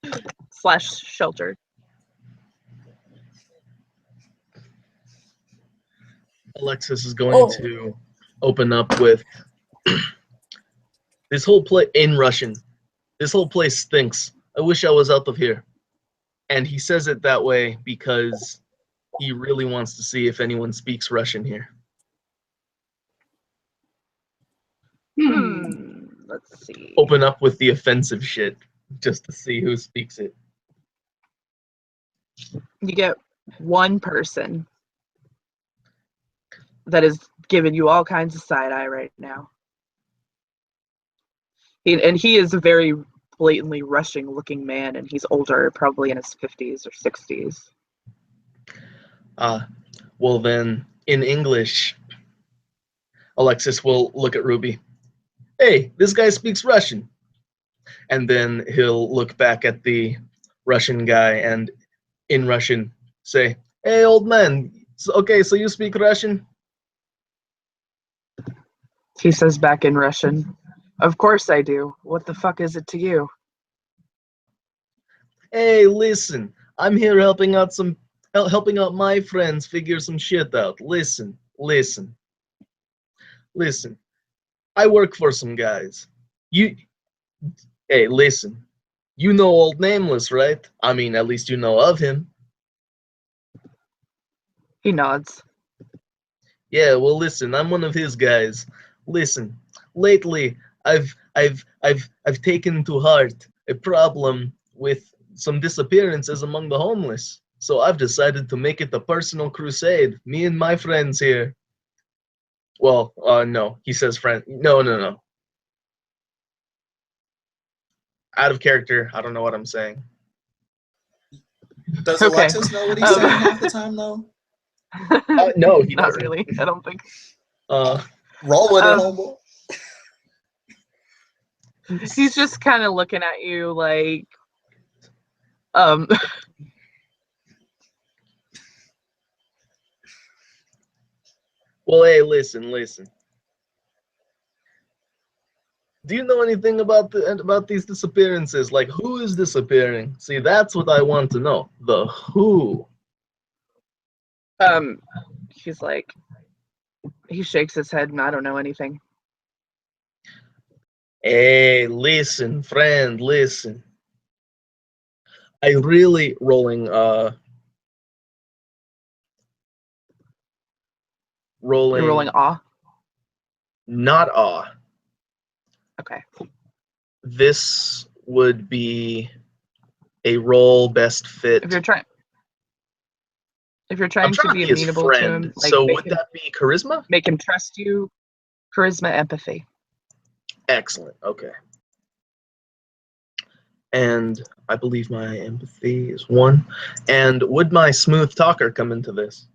/ shelter. Alexis is going to open up with this whole place in Russian. This whole place stinks. I wish I was out of here. And he says it that way because he really wants to see if anyone speaks Russian here. Let's see. Open up with the offensive shit just to see who speaks it. You get one person that is giving you all kinds of side eye right now. He is a very blatantly Russian looking man, and he's older, probably in his 50s or 60s. Well then, in English, Alexis will look at Ruby. Hey, this guy speaks Russian. And then he'll look back at the Russian guy and in Russian say, hey, old man, okay, so you speak Russian? He says back in Russian, of course I do. What the fuck is it to you? Hey, listen, I'm here helping out my friends figure some shit out. Listen. I work for some guys. Hey, listen. You know Old Nameless, right? I mean, at least you know of him. He nods. Yeah, well, listen, I'm one of his guys. Listen, lately I've taken to heart a problem with some disappearances among the homeless. So I've decided to make it a personal crusade. Me and my friends here. Well, no, he says friend. No. Out of character. I don't know what I'm saying. Does Okay. Alexis know what he's saying half the time, though? No, he Not doesn't. really. I don't think. Roll with it, Um, homeboy. He's just kind of looking at you like, um, Well, hey, listen. Do you know anything about these disappearances? Like, who is disappearing? See, that's what I want to know. The who. he's like, he shakes his head and I don't know anything. Hey, listen, friend, listen. I really rolling You're rolling awe. not awe. Okay. This would be a roll best fit. If you're trying I'm to trying be to be his amenable to friend. him, like So would that be charisma? make him trust you, charisma, empathy. Excellent. Okay. And I believe my empathy is 1. And would my smooth talker come into this?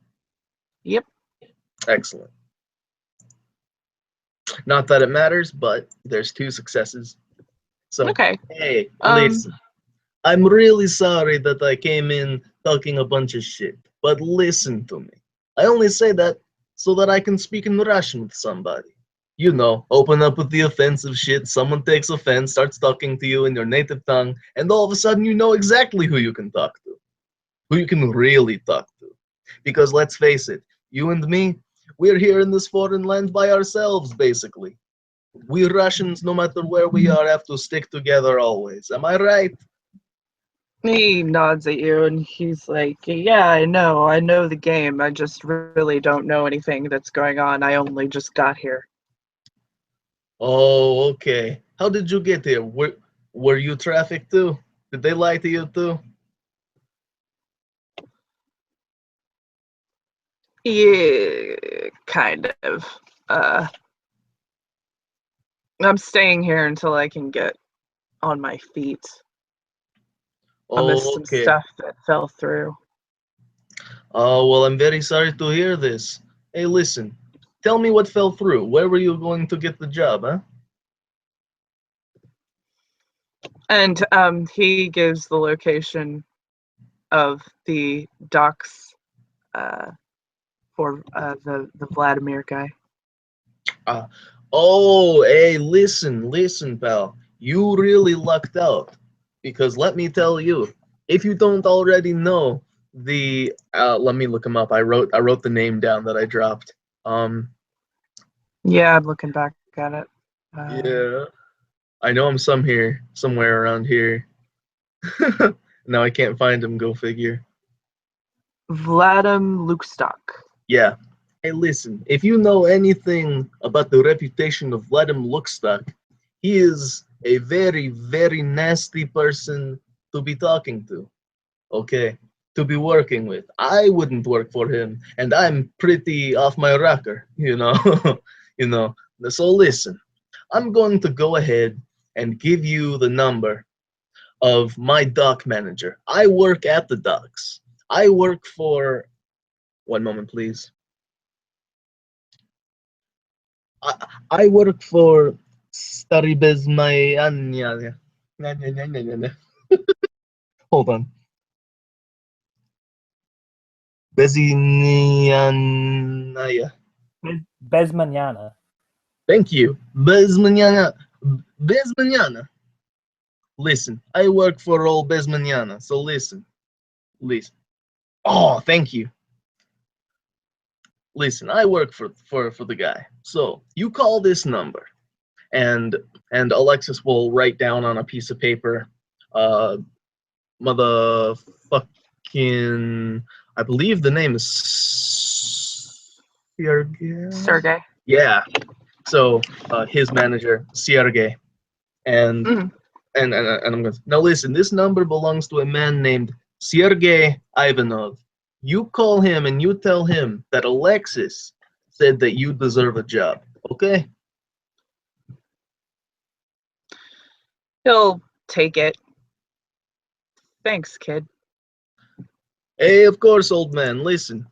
Yep. Excellent. Not that it matters, but there's 2 successes. So, Okay. hey, Um, listen. I'm really sorry that I came in talking a bunch of shit, but listen to me. I only say that so that I can speak in Russian with somebody. You know, open up with the offensive shit, someone takes offense, starts talking to you in your native tongue, and all of a sudden you know exactly who you can talk to. Who you can really talk to. Because let's face it, you and me, we're here in this foreign land by ourselves, basically. We Russians, no matter where we are, have to stick together always. Am I right? he nods at you and he's like, yeah, I know the game. I just really don't know anything that's going on. I only just got here. Oh, okay. How did you get here? Were you trafficked too? Did they lie to you too? Yeah, kind of. I'm staying here until I can get on my feet. I missed Oh, some okay. stuff that fell through. Oh, well, I'm very sorry to hear this. Hey, listen. Tell me what fell through. Where were you going to get the job, huh? And he gives the location of the docks for the Vladimir guy. Oh, hey, listen, pal. You really lucked out. Because let me tell you, if you don't already know the let me look him up. I wrote the name down that I dropped. Yeah, I'm looking back at it. Yeah. I know I'm somewhere around here. Now I can't find him, go figure. Vladim Lukestock. Yeah. Hey, listen, if you know anything about the reputation of Vladimir Luxstock, he is a very, very nasty person to be talking to. Okay? To be working with. I wouldn't work for him, and I'm pretty off my rocker, you know? you know. So listen, I'm going to go ahead and give you the number of my dock manager. I work at the docks. I work for. One moment, please. I work for Staribezmayanya. Hold on. Bezinianaya. Bezmaniana. Thank you. Bezmaniana. Bezmaniana. Listen, I work for old Bezmaniana, so listen. Listen. Oh, thank you. Listen, I work for the guy. So you call this number, and Alexis will write down on a piece of paper, motherfucking. I believe the name is Sergey. Yeah. So his manager, Sergey, and Mhm. and I'm going. Now listen, this number belongs to a man named Sergey Ivanov. You call him and you tell him that Alexis said that you deserve a job. Okay? He'll take it. Thanks, kid. Hey, of course, old man. Listen,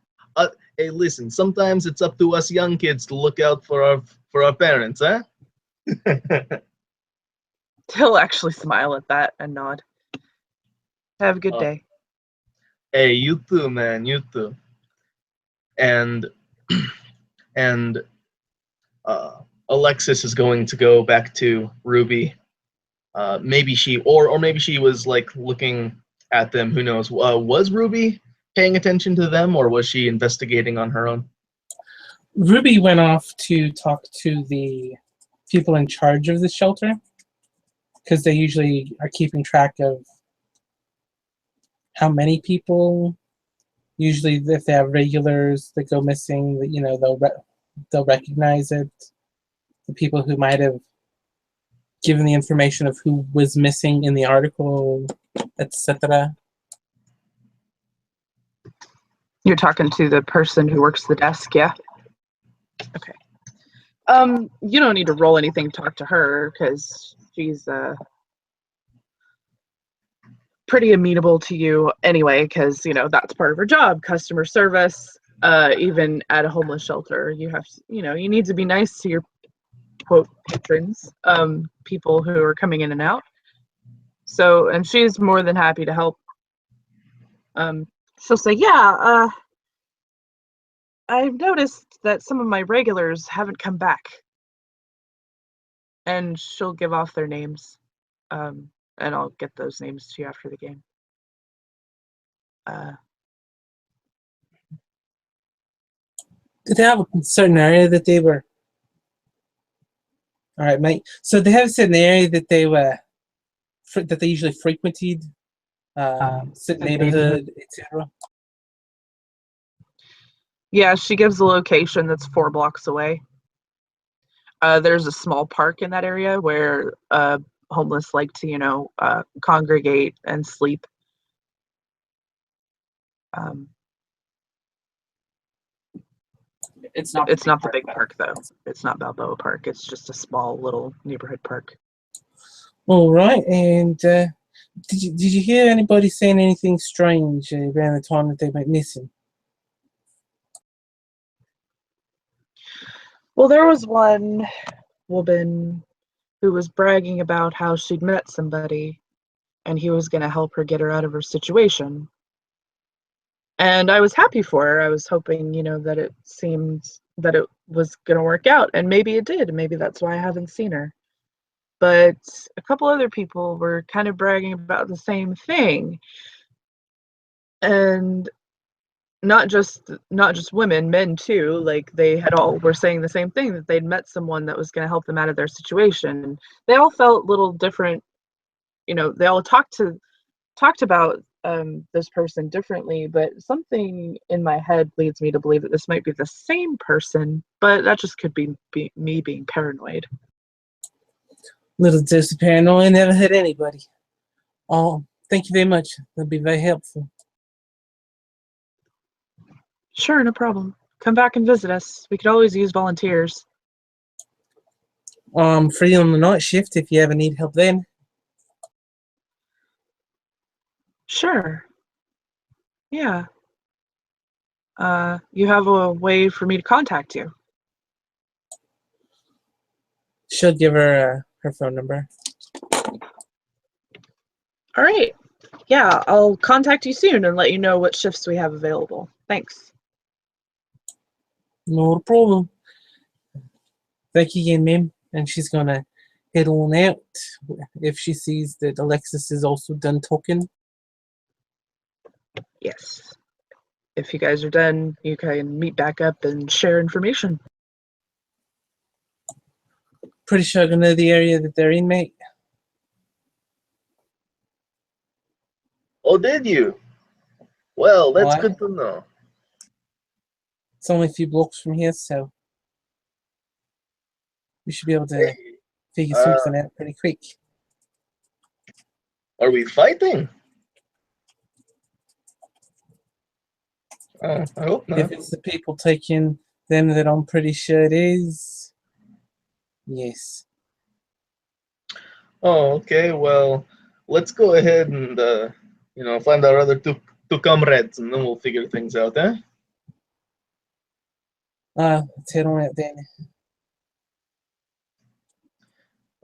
Hey, listen. Sometimes it's up to us young kids to look out for our parents, huh? He'll actually smile at that and nod. Have a good Oh. day. Hey, you too, man. You too. And and Alexis is going to go back to Ruby. Maybe she was like looking at them. Who knows? Was Ruby paying attention to them, or was she investigating on her own? Ruby went off to talk to the people in charge of the shelter because they usually are keeping track of how many people. Usually, if they have regulars that go missing, they'll recognize it. The people who might have given the information of who was missing in the article, etc. You're talking to the person who works the desk, yeah? Okay. You don't need to roll anything to talk to her because she's pretty amenable to you anyway, because that's part of her job, customer service. Even at a homeless shelter, you have to, you need to be nice to your quote patrons, people who are coming in and out. So, and she's more than happy to help. She'll say, yeah, I've noticed that some of my regulars haven't come back. And she'll give off their names. And I'll get those names to you after the game. Did they have a certain area that they were? All right, mate. So they have a certain area that they usually frequented, certain neighborhood, etc. Yeah, she gives a location that's 4 blocks away. There's a small park in that area where homeless like to, congregate and sleep. It's not. It's not the big park though. It's not Balboa Park. It's just a small little neighborhood park. All right, and did you hear anybody saying anything strange around the time that they went missing? Well, there was one woman who was bragging about how she'd met somebody and he was going to help her get her out of her situation. And I was happy for her. I was hoping, that it seemed that it was going to work out. And maybe it did. Maybe that's why I haven't seen her. But a couple other people were kind of bragging about the same thing. And not just women, men too. Like they had all were saying the same thing, that they'd met someone that was going to help them out of their situation. And they all felt a little different. They all talked about this person differently, but something in my head leads me to believe that this might be the same person, but that just could be me being paranoid. Little dose of paranoia never hurt anybody. Oh, thank you very much. That'll be very helpful. Sure, no problem. Come back and visit us. We could always use volunteers. I'm free on the night shift if you ever need help then. Sure. Yeah. You have a way for me to contact you? She'll give her her phone number. All right. Yeah, I'll contact you soon and let you know what shifts we have available. Thanks. No problem. Thank you again, ma'am. And she's gonna head on out if she sees that Alexis is also done talking. Yes. If you guys are done, you can meet back up and share information. Pretty sure I know the area that they're in, mate. Oh, did you? Well, that's What? good to know. It's only a few blocks from here, so we should be able to figure something out pretty quick. Are we fighting? Oh, I hope not. If it's the people taking them that I'm pretty sure it is, yes. Oh, okay. Well, let's go ahead and find our other two comrades, and then we'll figure things out, eh? Let's head on out then.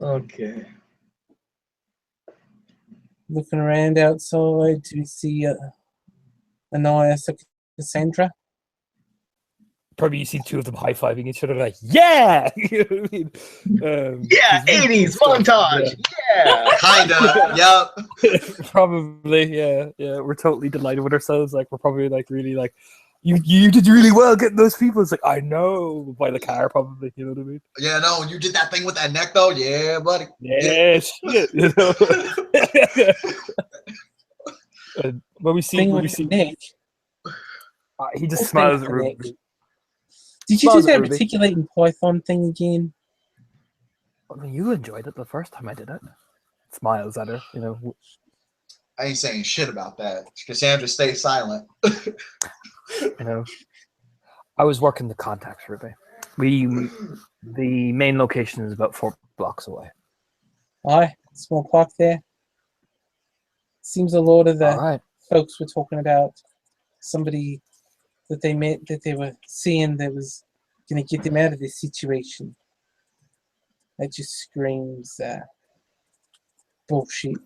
Okay. Looking around outside to see Anais and Cassandra. Probably you see two of them high-fiving each other like, yeah! You know what I mean? Yeah, it's really 80s cool stuff, montage. Yeah. Kinda. Yep. yeah. Probably, yeah. We're totally delighted with ourselves. Like, we're probably like really like, you did really well getting those people. It's like, I know, by the car probably, you know what I mean? Yeah, no, you did that thing with that neck though. Yeah, buddy. Yeah, shit, you know. And when we see, Nick. he just What's smiles that at for Ruby. Nick? Did you do Smiles at that Ruby. articulating Python thing again? I mean, you enjoyed it the first time I did it. Smiles at her, you know. I ain't saying shit about that. Cassandra, stay silent. You know, I was working the contacts, Ruby. The main location is about 4 blocks away. Aye, small park there. Seems a lot of the All right. folks were talking about somebody that they met that they were seeing that was going to get them out of this situation. That just screams bullshit.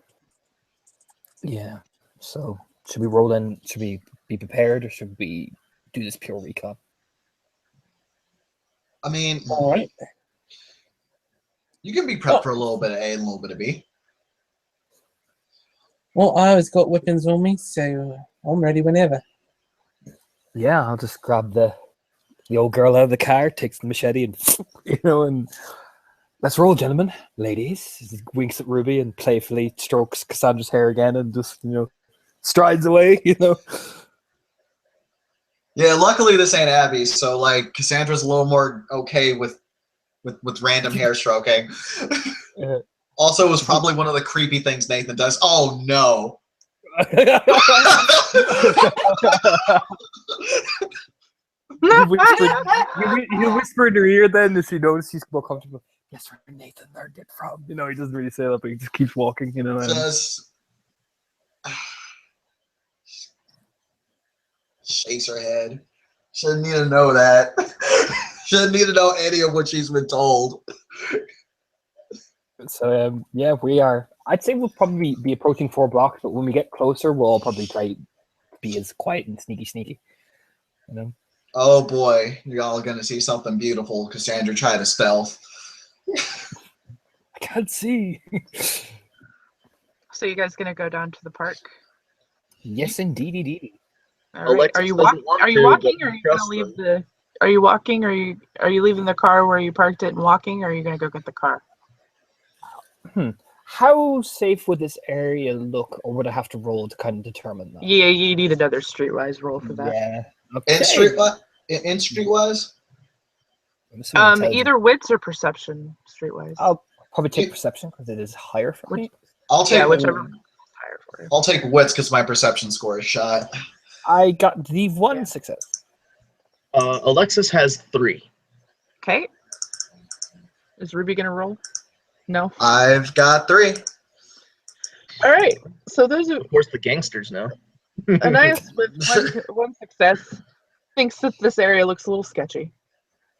Yeah. So, should we roll in? Should we be prepared, or should we do this pure recon? I mean, All right. you can be prepped for a little bit of A and a little bit of B. Well, I always got weapons on me, so I'm ready whenever. Yeah, I'll just grab the old girl out of the car, takes the machete, and and let's roll, gentlemen, ladies. He winks at Ruby and playfully strokes Cassandra's hair again, and just strides away. Yeah, luckily this ain't Abby, so like Cassandra's a little more okay with random hair stroking. Also, it was probably one of the creepy things Nathan does. Oh no. You whisper in her ear then as she knows she's more comfortable. Yes, where Nathan learned it from. He doesn't really say that, but he just keeps walking. And Just shakes her head. Shouldn't need to know that. Shouldn't need to know any of what she's been told. So yeah, we are. I'd say we'll probably be approaching 4 blocks, but when we get closer, we'll all probably try to be as quiet and sneaky. Oh boy, y'all are gonna see something beautiful. Cassandra tried to stealth. I can't see. So you guys gonna go down to the park? Yes, indeed. All right. Alexis Are you doesn't want walking, to, or but are you gonna trust leave them. the? Are you walking? Are you leaving the car where you parked it and walking? Or are you gonna go get the car? How safe would this area look, or would I have to roll to kind of determine that? Yeah, you need another streetwise roll for that. Yeah. Okay. In streetwise? I'm assuming intelligence. Either wits or perception, streetwise. I'll probably take perception because it is higher for me. I'll take whichever is higher for you. I'll take wits because my perception score is shot. I got the 1 success. Alexis has 3. Okay. Is Ruby gonna roll? No. I've got 3. All right. So those are Of course, the gangsters know. Anais with one success thinks that this area looks a little sketchy.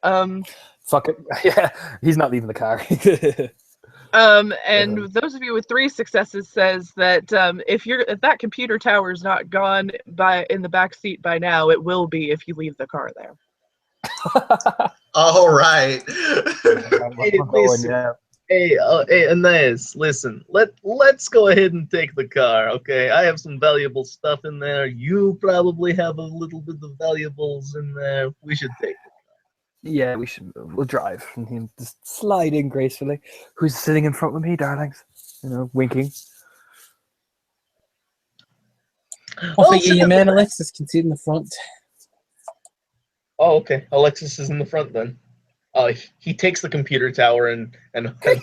Fuck it. Yeah, he's not leaving the car. And those of you with 3 successes says that if that computer tower is not gone in the back seat by now, it will be if you leave the car there. All right. Hey, listen. Hey, Anais, listen. Let's go ahead and take the car, okay? I have some valuable stuff in there. You probably have a little bit of valuables in there. We should take it. Yeah, we'll drive. And he'll just slide in gracefully. Who's sitting in front of me, darlings? Winking. I think your man Alexis can sit in the front. Oh, okay. Alexis is in the front then. He takes the computer tower and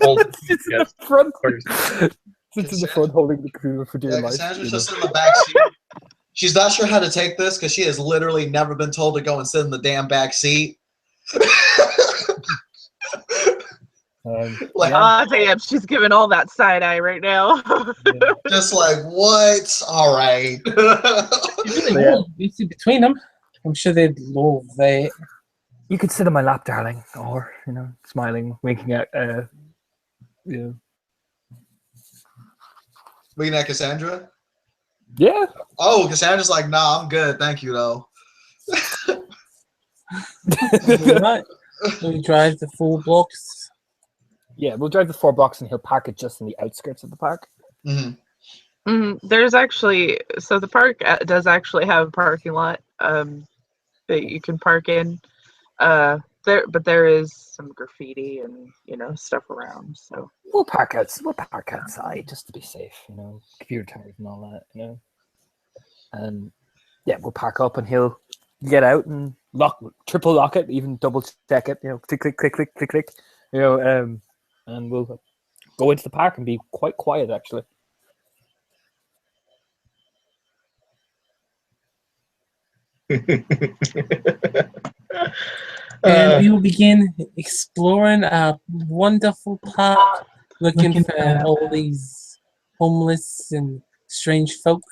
holds it. Sits in the front. First. Sits in the front holding the computer for dear Yeah, life. Cassandra's just in the back seat. She's not sure how to take this because she has literally never been told to go and sit in the damn back seat. Damn, she's giving all that side eye right now. Just like, what? All right. You sit between them. I'm sure they'd love that. You could sit on my lap, darling, or smiling, winking at yeah. Looking at Cassandra. Yeah. Oh, Cassandra's like, nah, I'm good, thank you though. Alright. So we drive the 4 blocks. Yeah, we'll drive the 4 blocks and he'll park it just in the outskirts of the park. There's actually the park does actually have a parking lot that you can park in. But there is some graffiti and stuff around. So We'll park outside just to be safe. Computer towers and all that. And yeah, we'll park up and he'll get out and triple lock it, even double check it. Click, click, click, click, click, click. And we'll go into the park and be quite quiet actually. And we will begin exploring our wonderful park, looking for all these homeless and strange folk.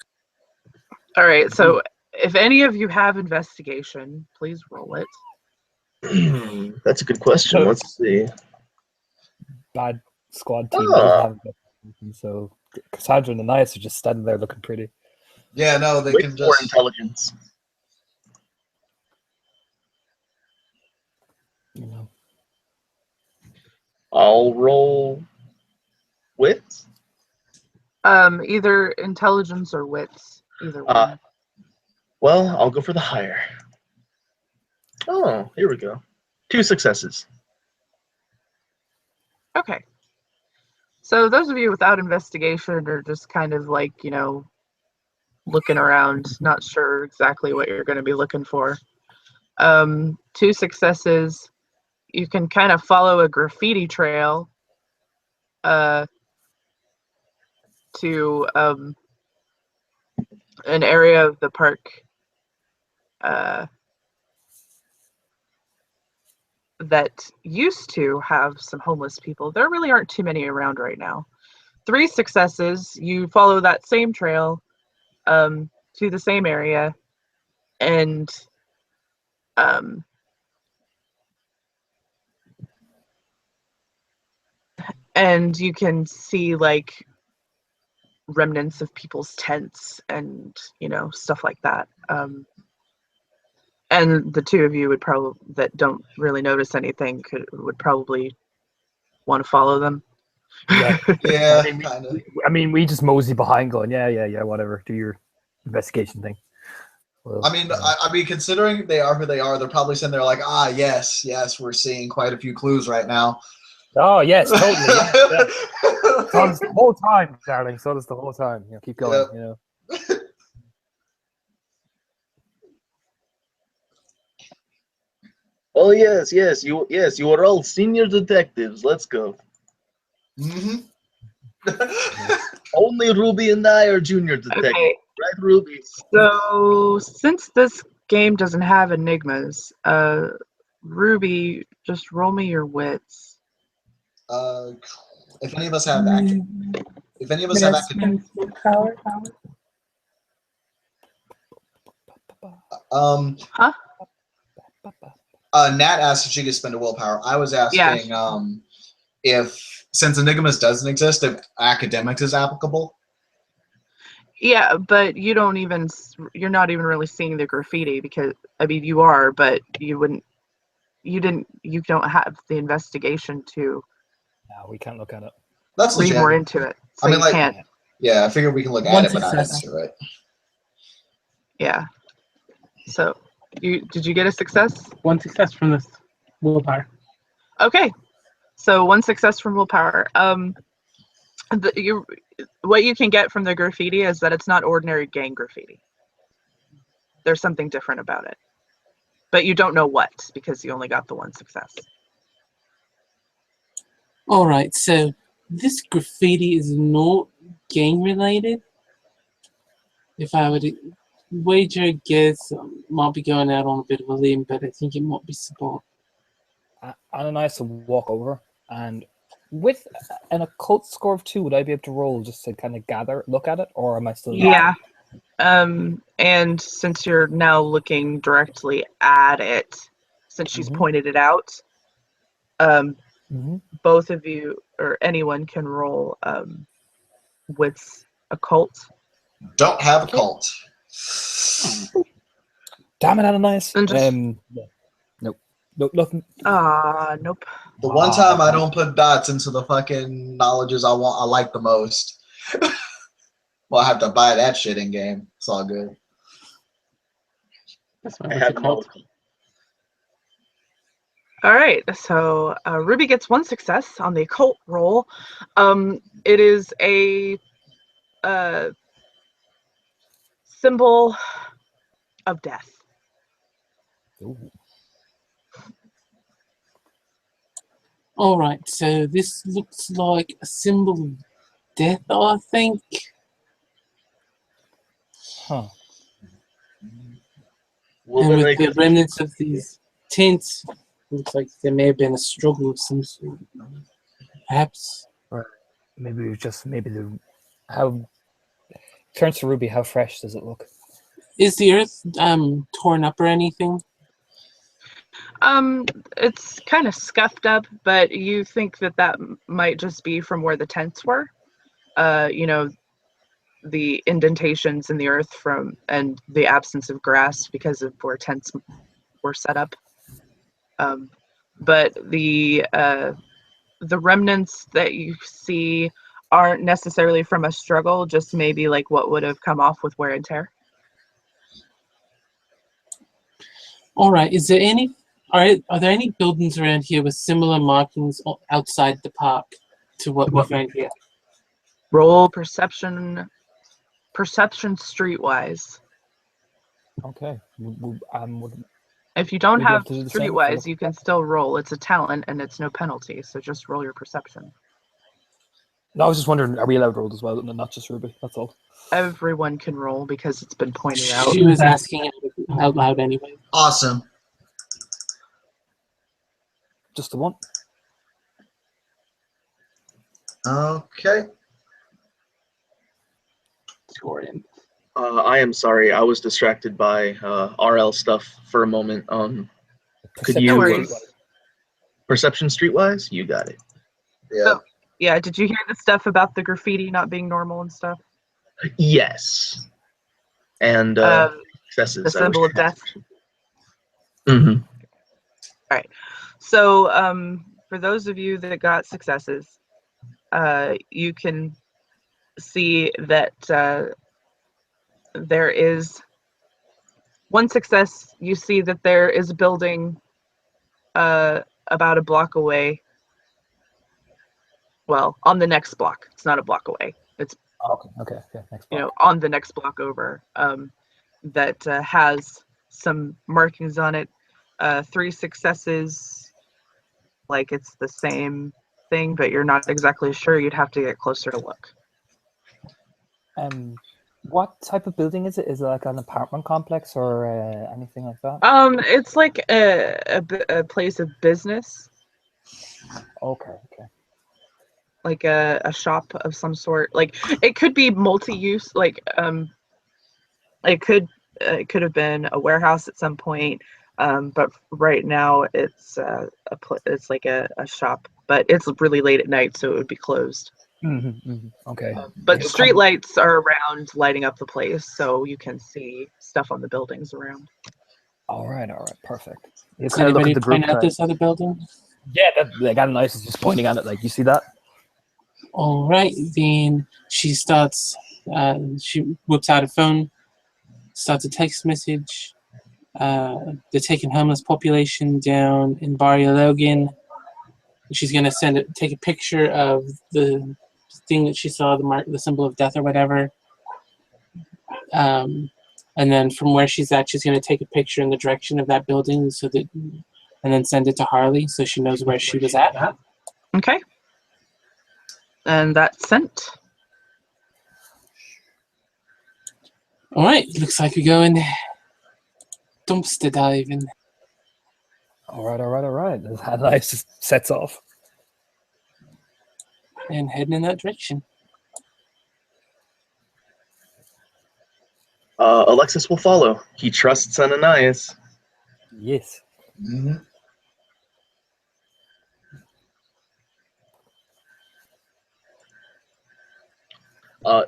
all right. So if any of you have investigation, please roll it. That's a good question. Let's see. Bad squad team doesn't have anything, so Cassandra and Anais are just standing there looking pretty. Yeah, no, they Wait can for just. intelligence. I'll roll wits. Either intelligence or wits. Either one. Well, I'll go for the higher. Oh, here we go. 2 successes. Okay. So those of you without investigation are just kind of like, looking around, not sure exactly what you're going to be looking for. 2 successes. You can kind of follow a graffiti trail to an area of the park that used to have some homeless people. There really aren't too many around right now. 3 successes. You follow that same trail to the same area, and you can see like remnants of people's tents and stuff like that. And the 2 of you would probably that don't really notice anything would probably want to follow them. Yeah. Yeah, kind of. I mean, we just mosey behind going, yeah, whatever. Do your investigation thing. Well, I mean, considering they are who they are, they're probably sitting there like, yes, we're seeing quite a few clues right now. Oh yes, totally. Yeah. So does the whole time, darling. So does the whole time. Keep going. Yep. Oh yes, you are all senior detectives. Let's go. Only Ruby and I are junior detectives, Okay. right, Ruby? So since this game doesn't have enigmas, Ruby, just roll me your wits. If any of us have Power. Huh? Nat asked if she could spend a willpower. I was asking if, since enigmas doesn't exist, if academics is applicable. Yeah, but you're not even really seeing the graffiti because you are, but you don't have the investigation to No, we can't look at it. That's read legit. more into it. So you can't. Yeah, I figured we can look at it, but not success. into it. Yeah. So did you get a success? 1 success from this willpower. Okay. So 1 success from willpower. What you can get from the graffiti is that it's not ordinary gang graffiti. There's something different about it. But you don't know what because you only got the 1 success. Alright, so this graffiti is not gang related. If I were to wager a guess, might be going out on a bit of a limb, but I think it might be support. Ananias will walk over, and with an occult score of 2, would I be able to roll just to kind of look at it, or am I still? Yeah. And since you're now looking directly at it, since she's Mhm. pointed it out. Mhm. Both of you or anyone can roll wits occult. Don't have a Okay. cult. Damn it, Ananias. And just Nope. Nope, nothing. nope. The one time I okay. don't put dots into the fucking knowledges I like the most. Well, I have to buy that shit in game. It's all good. That's I what have it's called. All right, so Ruby gets 1 success on the occult roll. It is a symbol of death. Ooh. All right, so this looks like a symbol of death, I think. Huh. Well, And then with they the could. remnants of these tents, looks like there may have been a struggle of some sort. Perhaps. Maybe the how turns to Ruby. How fresh does it look? Is the earth torn up or anything? It's kind of scuffed up, but you think that might just be from where the tents were. You know, the indentations in the earth and the absence of grass because of where tents were set up. But the remnants that you see aren't necessarily from a struggle, just maybe like what would have come off with wear and tear. All right. Is there any? Are there any buildings around here with similar markings outside the park to what we found here? Roll perception streetwise. Okay. If you don't We'd be able have to do the same if we're streetwise, looking- you can still roll. It's a talent and it's no penalty, so just roll your perception. No, I was just wondering, are we allowed to roll as well, and not just Ruby? That's all. Everyone can roll because it's been pointed out. She was asking out loud anyway. Awesome. Just the one. Okay. Score in. I am sorry. I was distracted by RL stuff for a moment. Could you No worries. perception streetwise? You got it. Yeah. Oh. Yeah, did you hear the stuff about the graffiti not being normal and stuff? Yes. And successes. The symbol of death. Mm-hmm. So for those of you that got successes, you can see that there is one success. You see that there is a building about a block away. Well, on the next block. It's not a block away. It's Okay. Next you block. know on the next block over. That has some markings on it. 3 successes. Like it's the same thing, but you're not exactly sure. You'd have to get closer to look. What type of building is it? Is it like an apartment complex or anything like that? It's like a place of business, Okay. like a shop of some sort. Like it could be multi-use. Like it could have been a warehouse at some point. But right now it's it's like a shop. But it's really late at night, so it would be closed. Okay. But Yeah, street lights are around lighting up the place, so you can see stuff on the buildings around. All right. Perfect. You Does kind of look anybody at the group. point out this other building? Yeah, like Ananias is just pointing at it. Like, you see that? All right, then she starts. She whips out a phone, starts a text message. They're taking homeless population down in Barrio Logan. She's gonna take a picture of the thing that she saw, the symbol of death or whatever. And then from where she's at, she's gonna take a picture in the direction of that building, and then send it to Harley so she knows where she was at. Okay. And that's sent. All right, looks like we're going dumpster diving. All right. Ananias just sets off. And heading in that direction. Alexis will follow. He trusts Ananias. Yes. Mhm.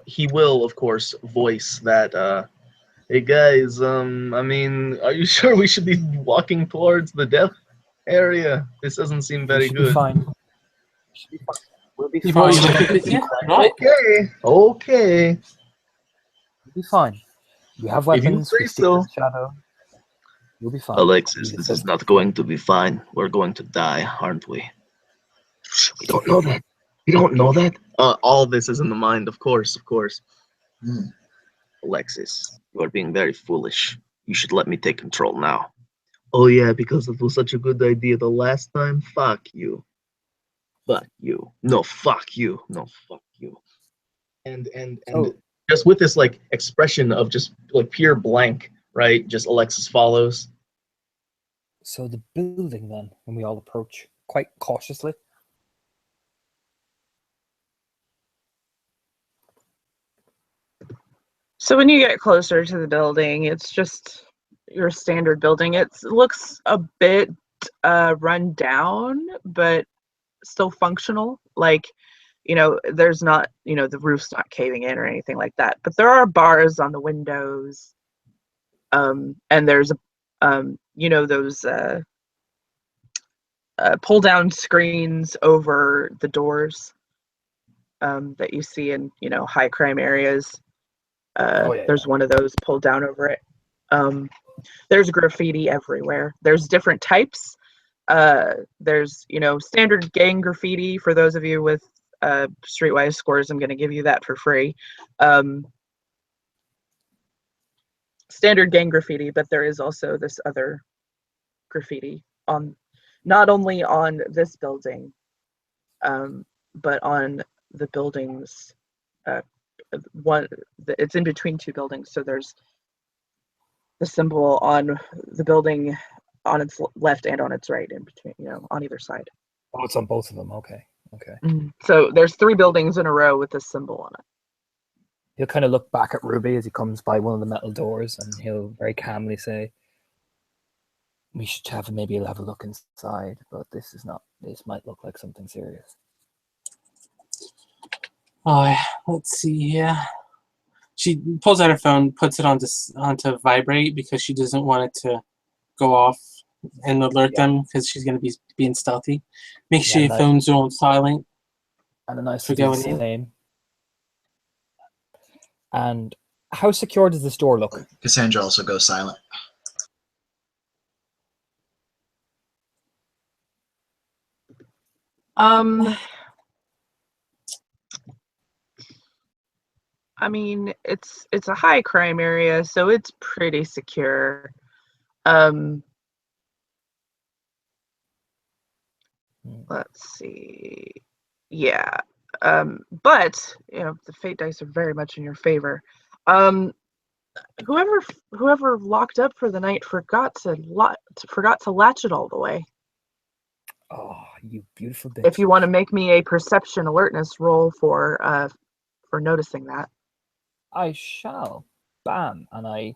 He will, of course, voice that. Hey guys, I mean, are you sure we should be walking towards the death area? This doesn't seem We very should good. be fine. We should be fine. We'll be You've fine. already looked at it, yeah? Right? Okay, okay. We'll be fine. We have If you weapons. We say see the so. shadow. We'll be fine. Alexis, We this just- is not going to be fine. We're going to die, aren't we? We don't know that. We don't know that. All this is in the mind, of course, of course. Mm. Alexis, you are being very foolish. You should let me take control now. Oh yeah, because it was such a good idea the last time. Fuck you. Fuck you. No, fuck you. No, fuck you. And So, just with this like expression of just like pure blank, right? Just Alexis follows. so the building then, when we all approach quite cautiously. So when you get closer to the building, it's just your standard building. It looks a bit run down, but still functional. Like, there's not, the roof's not caving in or anything like that. But there are bars on the windows, and there's those pull down screens over the doors that you see in high crime areas. There's one of those pulled down over it. There's graffiti everywhere. There's different types. There's standard gang graffiti. For those of you with Streetwise scores, I'm going to give you that for free. Standard gang graffiti, but there is also this other graffiti on, not only on this building, but on the buildings. It's in between two buildings, so there's the symbol on the building on its left and on its right, in between, on either side. Oh, it's on both of them. Okay. Okay. So there's 3 buildings in a row with this symbol on it. He'll kind of look back at Ruby as he comes by one of the metal doors, and he'll very calmly say, "We should have maybe have a look inside, but this might look like something serious." Oh, let's see here. She pulls out her phone, puts it onto vibrate because she doesn't want it to go off and alert them because she's going to be being stealthy. Make sure your phones are on silent. And a nice for going in. name. And how secure does this door look? Cassandra also goes silent. I mean, it's a high crime area, so it's pretty secure. Let's see. Yeah. But the fate dice are very much in your favor. Whoever locked up for the night forgot to latch it all the way. Oh, you beautiful bitch. If you want to make me a perception alertness roll for noticing that. I shall. Bam. And I...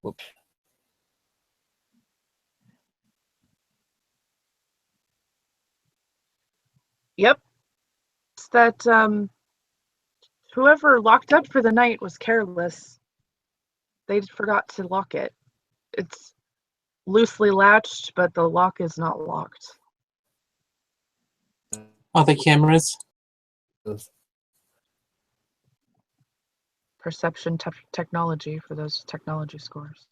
Whoops. Yep. It's that whoever locked up for the night was careless. They forgot to lock it. It's loosely latched, but the lock is not locked. Are the cameras? Perception technology for those technology scores.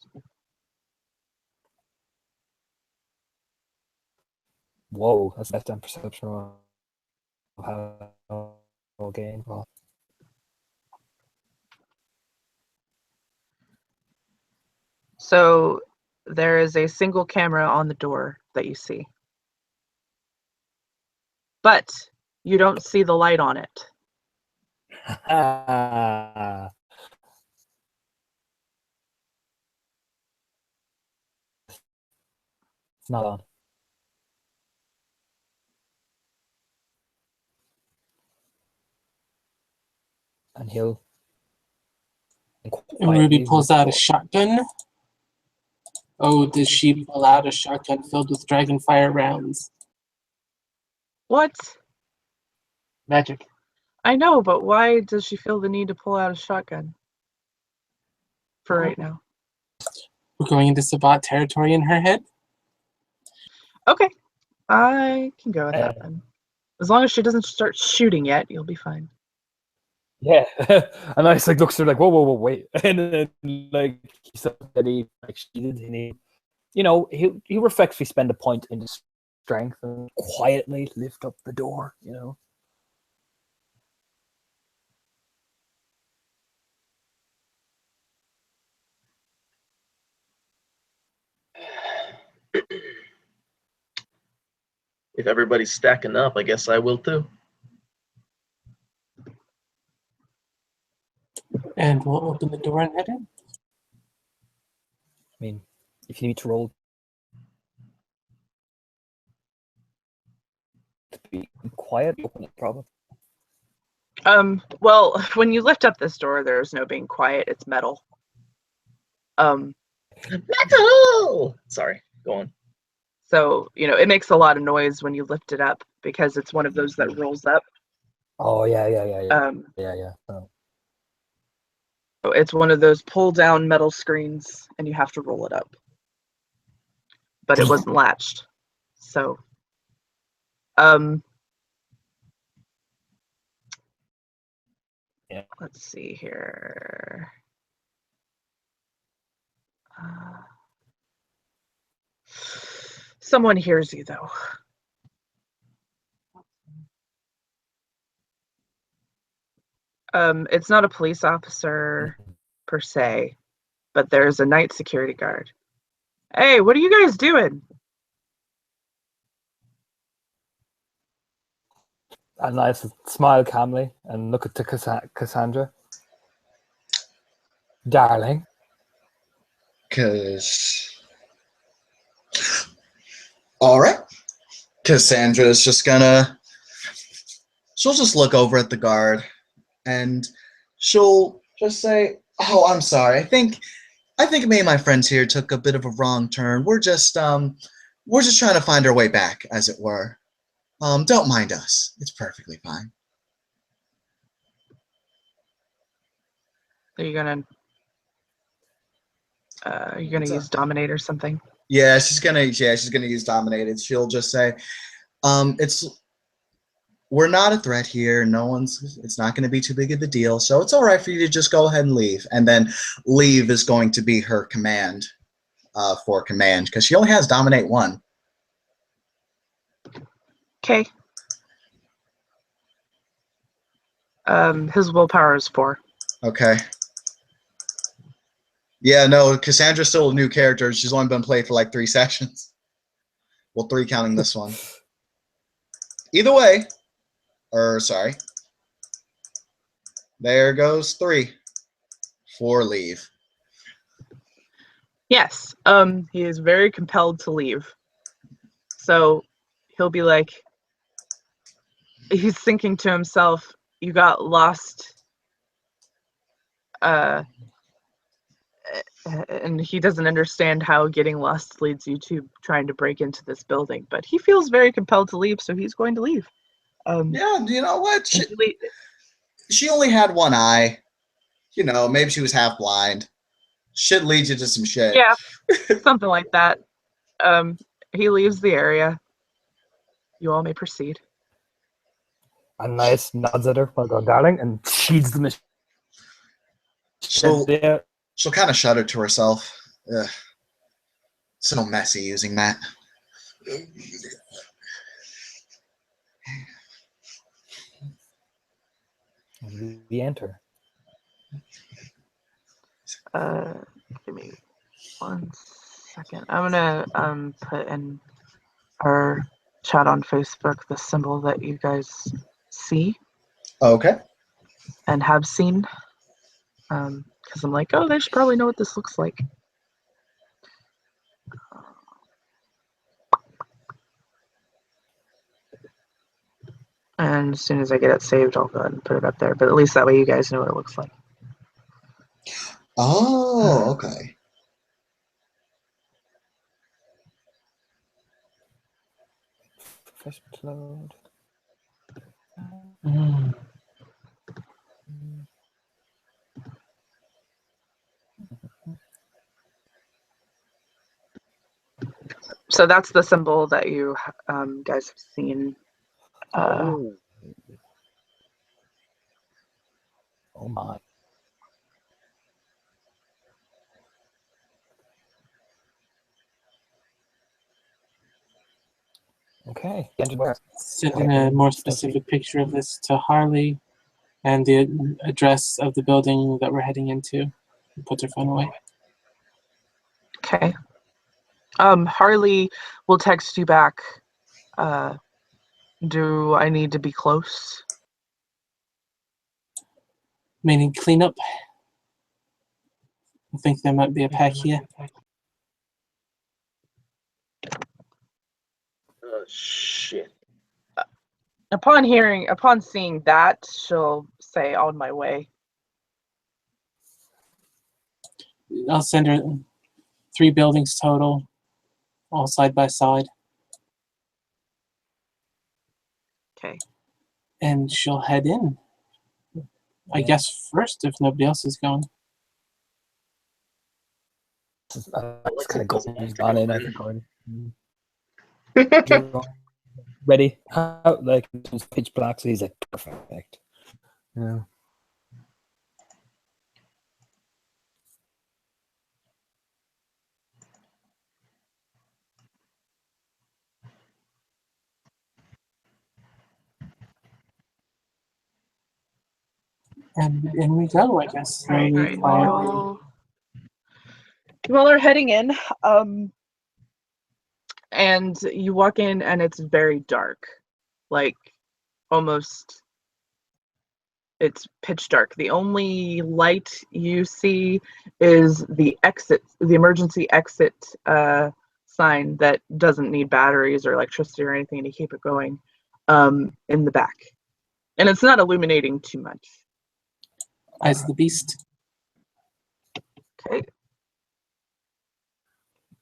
Whoa, that's left on perception of how game. Well, so there is a single camera on the door that you see. But you don't see the light on it. It's not on. And Ruby pulls out a shotgun Oh, does she pull out a shotgun filled with dragonfire rounds? What? Magic. I know, but why does she feel the need to pull out a shotgun? For right now. We're going into Sabat territory in her head? Okay. I can go with that then. As long as she doesn't start shooting yet, you'll be fine. Yeah, and I just like looks at her like, whoa, wait, and then like he said that he like she did, and he respectfully spend a point in his strength and quietly lift up the door, If everybody's stacking up, I guess I will too. And we'll open the door and head in. I mean, if you need to roll to be quiet, open it, problem. Well, when you lift up this door, there's no being quiet. It's metal. Metal! Sorry, go on. So, it makes a lot of noise when you lift it up because it's one of those that rolls up. Oh yeah. So it's one of those pull down metal screens and you have to roll it up. But it wasn't latched. So, yeah. Let's see here. Someone hears you though. It's not a police officer per se, but there's a night security guard. Hey, what are you guys doing? And I smile calmly and look at Cassandra. Darling. All right. Cassandra is just she'll just look over at the guard and she'll just say, "Oh, I'm sorry. I think me and my friends here took a bit of a wrong turn. We're just trying to find our way back, as it were. Don't mind us. It's perfectly fine." Are you gonna use Dominate or something? Yeah, she's gonna use Dominated. She'll just say, we're not a threat here. It's not gonna be too big of a deal. So it's all right for you to just go ahead and leave. And then leave is going to be her command for command, because she only has Dominate 1. Okay. His willpower is 4. Okay. Yeah, no, Cassandra's still a new character. She's only been played for like 3 sessions. Well, 3 counting this one. Either way, sorry. There goes 3 for leave. Yes. He is very compelled to leave. So he'll be like, he's thinking to himself, you got lost. And he doesn't understand how getting lost leads you to trying to break into this building. But he feels very compelled to leave, so he's going to leave. Yeah, you know what? She only had 1 eye. Maybe she was half blind. Shit leads you to some shit. Yeah, something like that. He leaves the area. You all may proceed. And Nice nods at her, well done, darling, and sheathes the machine. She'll kind of shudder to herself. Ugh. So messy using that. We enter. Give me 1 second. I'm gonna put in our chat on Facebook the symbol that you guys see Okay. and have seen. Because I'm like, oh, they should probably know what this looks like. And as soon as I get it saved, I'll go ahead and put it up there. But at least that way you guys know what it looks like. Oh, okay. Fish load. Mm. So that's the symbol that you guys have seen. Oh. Oh my. Okay. Sending a more specific picture of this to Harley and the address of the building that we're heading into. And puts her phone away. Okay. Harley will text you back. Do I need to be close? Meaning cleanup. I think there might be a pack here. Shit. Upon seeing that, she'll say, "On my way." I'll send her 3 buildings total, all side by side. Okay. And she'll head in. I guess first, if nobody else is going. It's kind of gone in, I think, already. Ready? Like, it's pitch black, so he's like, perfect. Yeah. And in we go, I guess. Right. Slowly, quietly. You all are heading in, and you walk in, and it's very dark, like almost. It's pitch dark. The only light you see is the exit, the emergency exit sign that doesn't need batteries or electricity or anything to keep it going, in the back, and it's not illuminating too much. Eyes of the beast. Okay.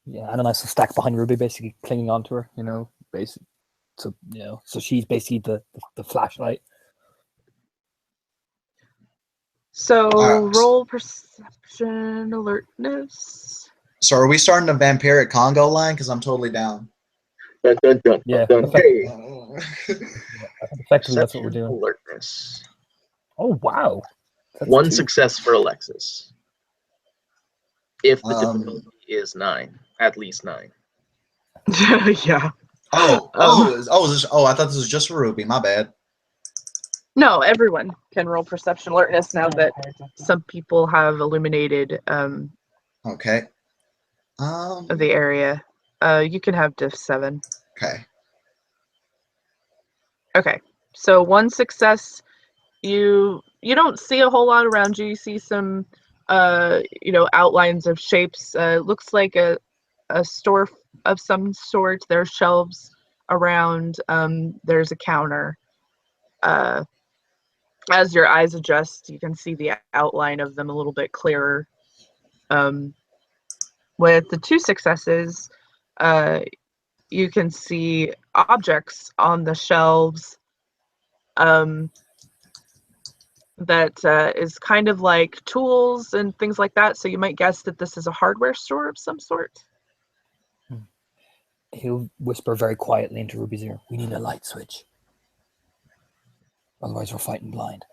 Yeah, and a nice stack behind Ruby, basically clinging onto her, basically. So, so she's basically the flashlight. So roll perception alertness. So are we starting a vampiric Congo line? Because I'm totally down. Dun, dun, dun, Yeah, dun, hey. Effectively, that's what we're Perception doing. alertness. Oh, wow. That's 1 2. success for Alexis. If the difficulty is 9, at least 9. Yeah. I thought this was just for Ruby. My bad. No, everyone can roll perception alertness now that some people have illuminated Okay. the area. You can have diff 7. Okay. Okay. So 1 success. You don't see a whole lot around you. You see some outlines of shapes. Looks like a store of some sort. There's shelves around. There's a counter. As your eyes adjust, you can see the outline of them a little bit clearer. With the 2 successes, you can see objects on the shelves that is kind of like tools and things like that. So you might guess that this is a hardware store of some sort. He'll whisper very quietly into Ruby's ear, "We need a light switch. Otherwise, we're fighting blind."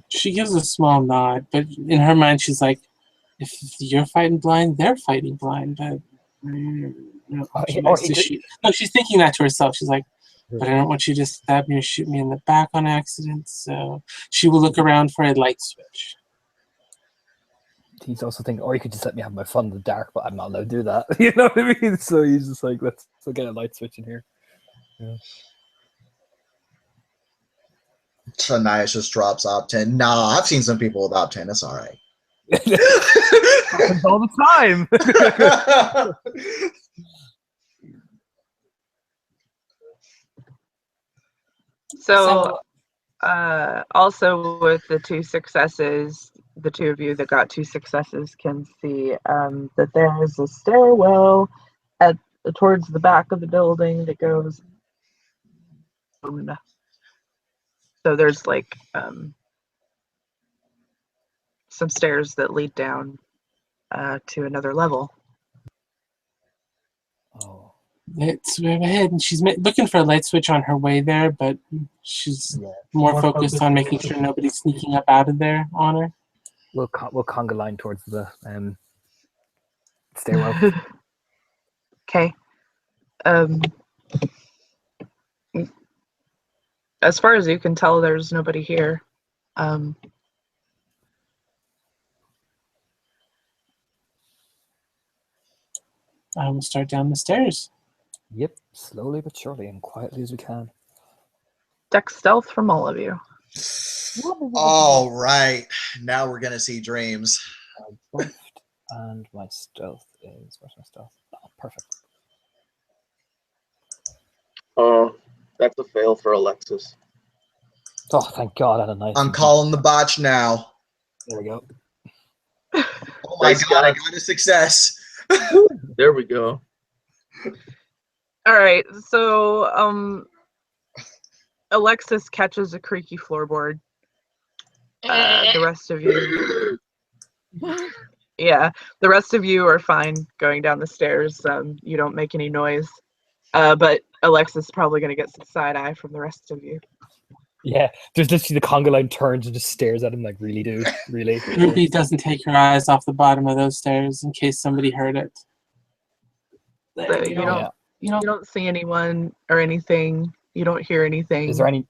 She gives a small nod, but in her mind, she's like, if you're fighting blind, they're fighting blind. But she's thinking that to herself. She's like, but I don't want you to stab me or shoot me in the back on accident. So she will look around for a light switch. He's also thinking, or you could just let me have my fun in the dark, but I'm not allowed to do that. You know what I mean? So he's just like, let's get a light switch in here. Yeah. So Nias just drops Op10. Nah, I've seen some people with Op10. It's all right. Happens all the time. So also with the 2 successes, the two of you that got 2 successes can see that there is a stairwell at towards the back of the building that goes down. So there's like some stairs that lead down to another level. Oh, Let's move ahead. And she's looking for a light switch on her way there, but she's yeah. more focused on making sure nobody's sneaking up out of there on her. We'll conga line towards the stairwell. Okay. As far as you can tell, there's nobody here. I will start down the stairs. Yep, slowly but surely and quietly as we can. Deck stealth from all of you. All right. Now we're gonna see dreams. I buffed, and my stealth is where's my stealth? Oh, perfect. That's a fail for Alexis. Oh, thank God! I had a nice. I'm calling the botch now. There we go. Oh my Nice God! I guy. got a success. There we go. All right, so Alexis catches a creaky floorboard. The rest of you, yeah, the rest of you are fine going down the stairs. You don't make any noise, but Alexis is probably going to get some side eye from the rest of you. Yeah, there's literally the conga line turns and just stares at him like, really, dude, really. Ruby doesn't take her eyes off the bottom of those stairs in case somebody heard it. So you don't, you don't see anyone or anything. You don't hear anything. Is there any?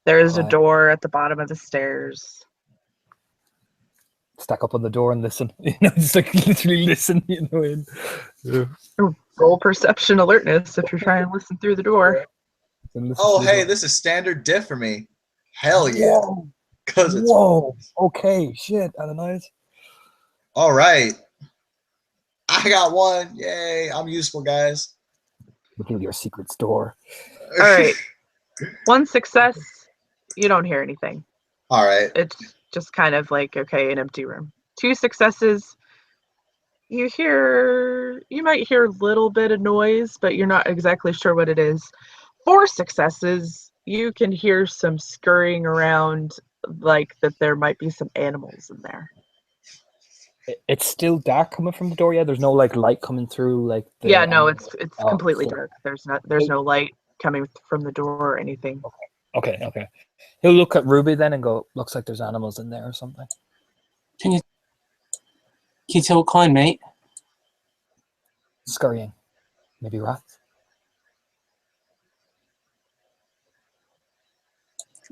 There is a Quiet. door at the bottom of the stairs. Stack up on the door and listen. You know, just like literally listen. You know. Yeah. Roll perception alertness if you're trying to listen through the door. And listen Oh, to the hey, door. this is standard diff for me. Hell yeah. Whoa. Because it's Whoa. Okay. Shit. Ananias. all right. I got one. Yay. I'm useful, guys. Reveal your secret store. All right. 1 success. You don't hear anything. All right. It's just kind of like, okay, an empty room. 2 successes. You might hear a little bit of noise, but you're not exactly sure what it is. 4 successes. You can hear some scurrying around, like that there might be some animals in there. It's still dark coming from the door. Yeah, there's no like light coming through. Like the, Yeah, no, it's Oh, completely so- dark. There's no light coming from the door or anything. Okay. He'll look at Ruby then and go, "Looks like there's animals in there or something." Can you tell what kind, mate? Scurrying, maybe rats.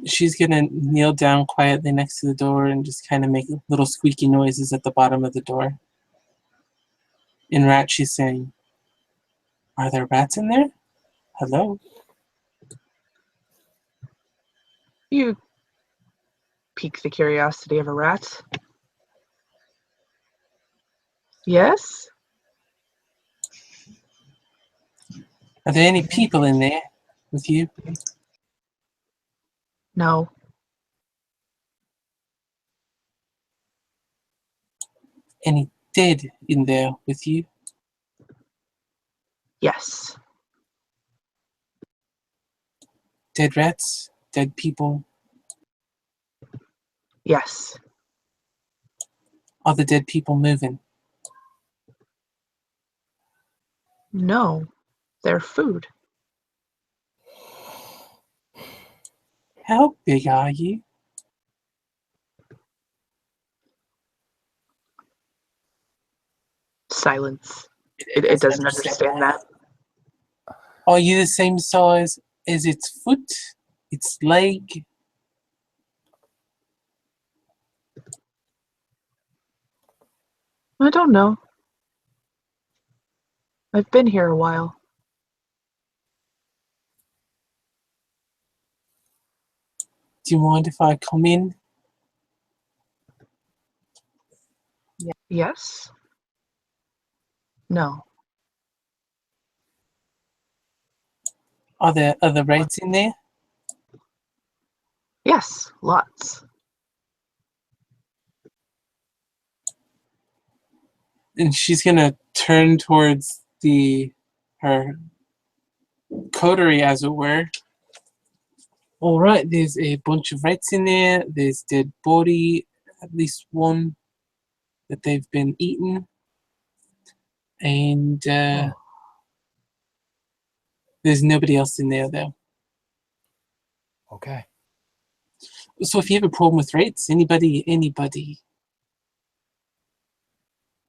She's gonna kneel down quietly next to the door and just kind of make little squeaky noises at the bottom of the door. In rat, she's saying, "Are there rats in there? Hello?" You pique the curiosity of a rat. Yes? Are there any people in there with you? No. Any dead in there with you? Yes. Dead rats? Dead people? Yes. Are the dead people moving? No. They're food. How big are you? Silence. It doesn't understand that. Are you the same size as its foot? Its leg? I don't know. I've been here a while. Do you mind if I come in? Yes? No. Are there other rats in there? Yes, lots. And she's gonna turn towards her coterie, as it were. All right, there's a bunch of rats in there. There's dead body, at least one that they've been eaten, and there's nobody else in there though. Okay. So if you have a problem with rats, anybody,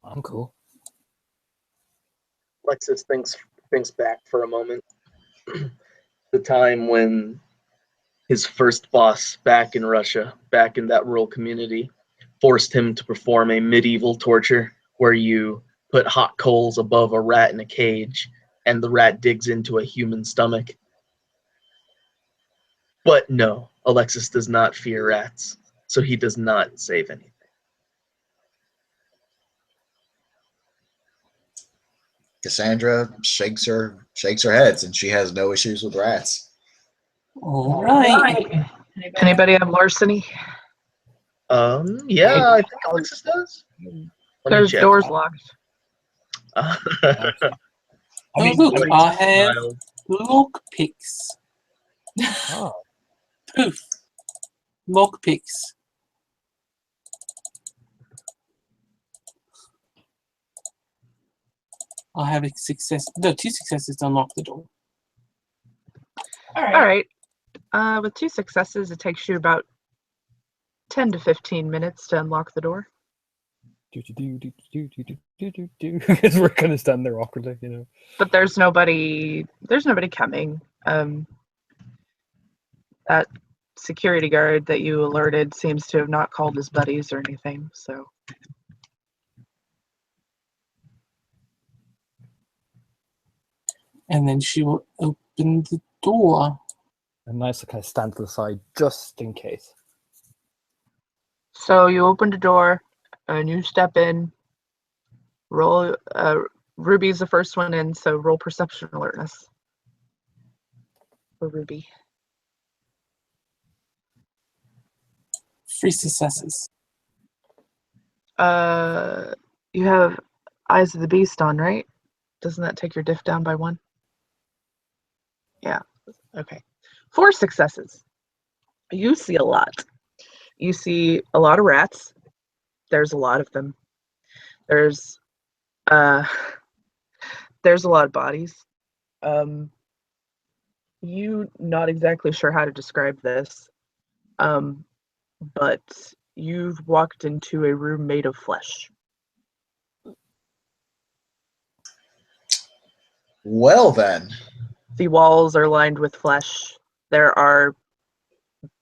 I'm cool. Alexis thinks back for a moment. The time when his first boss back in Russia, back in that rural community, forced him to perform a medieval torture where you put hot coals above a rat in a cage and the rat digs into a human stomach. But no, Alexis does not fear rats, so he does not save anything. Cassandra shakes her head, and she has no issues with rats. all right. Anybody have larceny? Yeah, I think Alexis does. Let me There's check. doors locked. Oh, look, I have lockpicks. Oh, Poof. Lockpicks. I have a success. No, 2 successes to unlock the door. All right. With 2 successes, it takes you about 10 to 15 minutes to unlock the door. Because we're kind of standing there awkwardly, you know. But there's nobody coming. That security guard that you alerted seems to have not called his buddies or anything, so. And then she will open the door. And nice to kind of stand to the side just in case. So you open the door and you step in. Roll. Ruby's the first one in, so roll perception alertness for Ruby. 3 successes. You have Eyes of the Beast on, right? Doesn't that take your diff down by 1? Yeah. Okay. 4 successes. You see a lot. You see a lot of rats. There's a lot of them. There's a lot of bodies. You not exactly sure how to describe this, but you've walked into a room made of flesh. Well then, The walls are lined with flesh. There are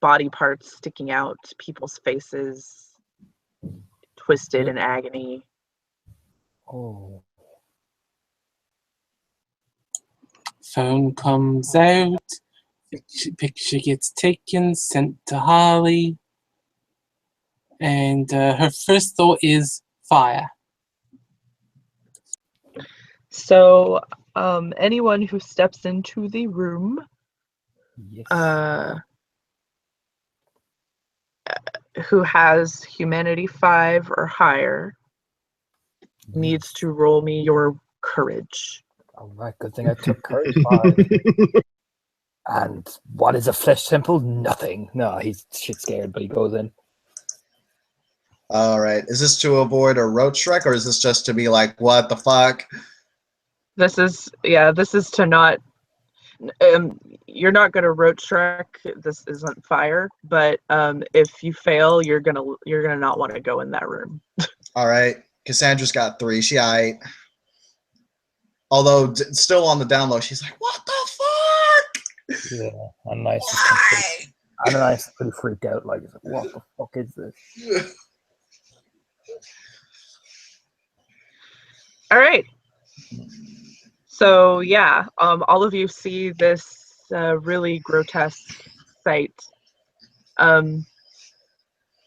body parts sticking out, people's faces twisted in agony. Oh. Phone comes out. Picture gets taken, sent to Harley. And her first thought is fire. So, anyone who steps into the room Yes. who has humanity 5 or higher needs to roll me your courage. All right, good thing I took courage 5. And what is a flesh temple? Nothing. No, he's shit scared, but he goes in. all right. Is this to avoid a roach wreck, or is this just to be like, what the fuck? This is to not. You're not gonna roach wreck. This isn't fire, but if you fail, you're gonna not want to go in that room. All right. Cassandra's got 3. She aight. Although still on the down low, she's like, what the fuck? Yeah, and nice. Why? And nice, pretty freaked out. Like, what the fuck is this? All right. So yeah, all of you see this really grotesque sight.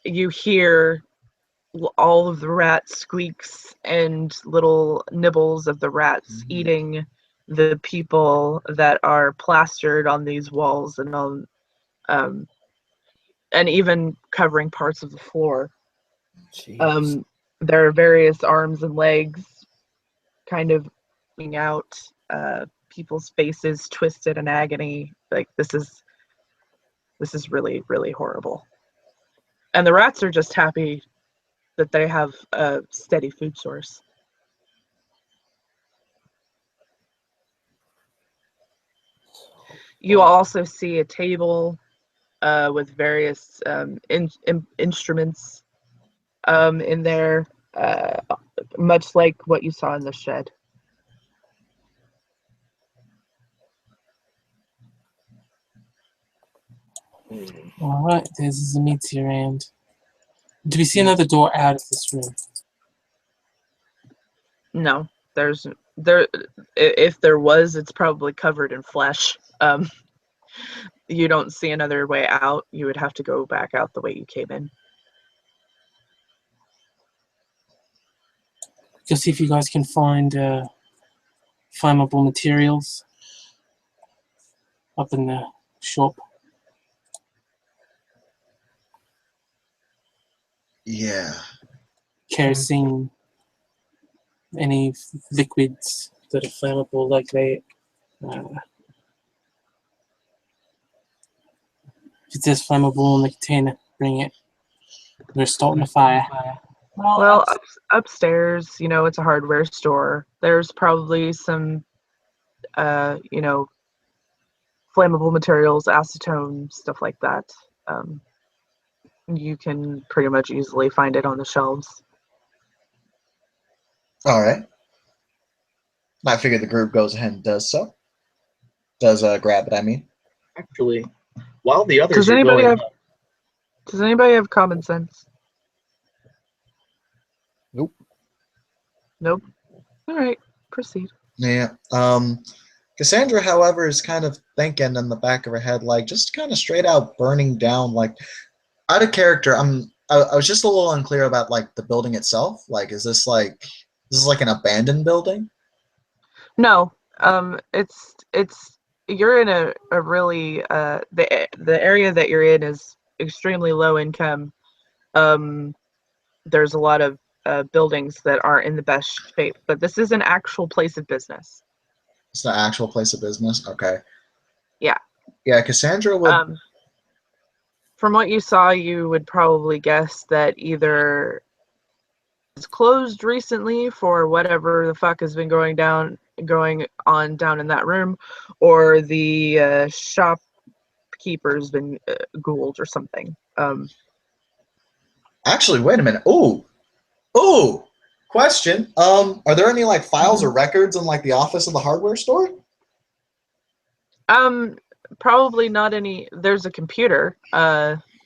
You hear all of the rat squeaks and little nibbles of the rats eating the people that are plastered on these walls and on, and even covering parts of the floor. Jeez. there are various arms and legs kind of coming out, people's faces twisted in agony. Like this is really, really horrible. And the rats are just happy that they have a steady food source. You also see a table with various instruments in there, much like what you saw in the shed. Alright, there's Zamiti around. Do we see another door out of this room? No, if there was, it's probably covered in flesh. You don't see another way out. You would have to go back out the way you came in. Go see if you guys can find flammable materials up in the shop. Yeah. Kerosene, any liquids that are flammable like that. If it says flammable in the container, bring it. We're starting a fire. Well, upstairs, it's a hardware store. There's probably some, flammable materials, acetone, stuff like that. You can pretty much easily find it on the shelves. All right. I figure the group goes ahead and does so. Does grab it, I mean. Actually, while the others Does are anybody going, have common sense? Nope. Nope. All right, proceed. Yeah. Cassandra, however, is kind of thinking in the back of her head, like just kind of straight out burning down, like out of character. I was just a little unclear about like the building itself. Like, is this like an abandoned building? No. It's you're in a really the area that you're in is extremely low income. There's a lot of buildings that aren't in the best shape, but this is an actual place of business. It's an actual place of business. Okay. Yeah. Yeah, Cassandra would. From what you saw, you would probably guess that either it's closed recently for whatever the fuck has been going on down in that room, or the shopkeeper's been ghouled or something. Actually, wait a minute. Ooh. Question. Are there any like files or records in like the office of the hardware store? Probably not any. There's a computer.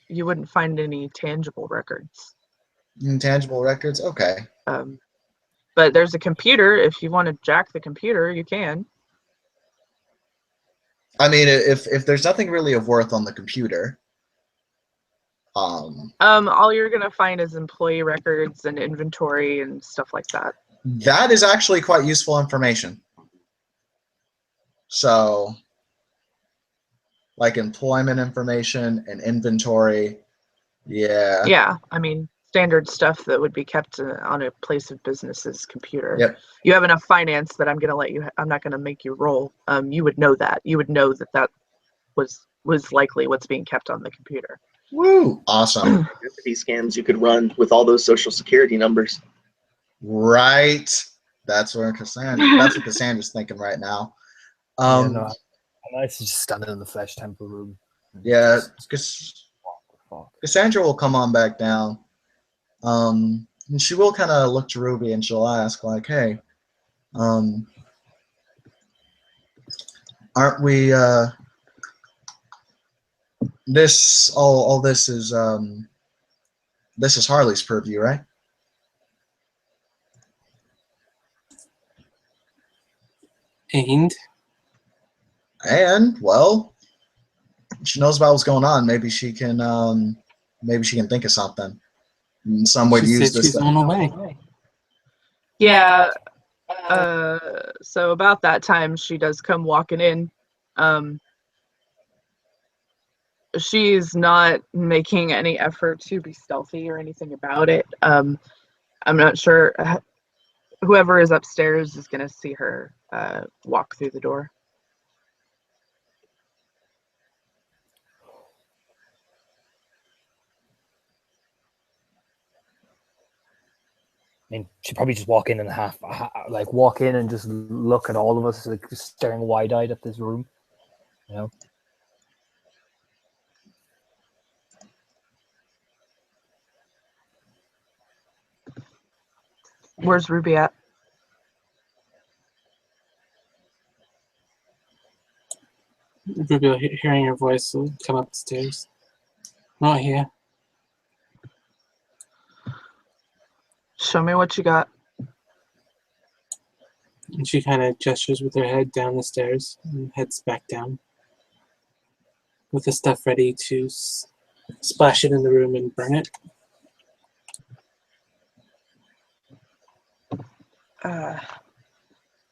You wouldn't find any tangible records. Intangible records? Okay. But there's a computer. If you want to jack the computer, you can. I mean, if there's nothing really of worth on the computer, all you're gonna find is employee records and inventory and stuff like that. that is actually quite useful information. So, like employment information and inventory, yeah. Yeah, I mean standard stuff that would be kept on a place of business's computer. Yep. You have enough finance that I'm not gonna make you roll. You would know that. You would know that was likely what's being kept on the computer. Woo! Awesome. identity scans you could run with all those social security numbers. Right. That's what Cassandra's thinking right now. Yeah, no, Nice is just standing in the flesh temple room. Yeah, Cassandra will come on back down. And she will kind of look to Ruby and she'll ask, like, hey, aren't we, this is Harley's purview, right? And well, she knows about what's going on. Maybe she can think of something, some way to use this She's on her way. Yeah. So about that time, she does come walking in. She's not making any effort to be stealthy or anything about it. I'm not sure. Whoever is upstairs is going to see her walk through the door. I mean, she'd probably just walk in and walk in and just look at all of us, like just staring wide-eyed at this room. You know. Where's Ruby at? Ruby will hearing your voice will come up the stairs. Not here. Show me what you got. And she kind of gestures with her head down the stairs and heads back down. With the stuff ready to splash it in the room and burn it.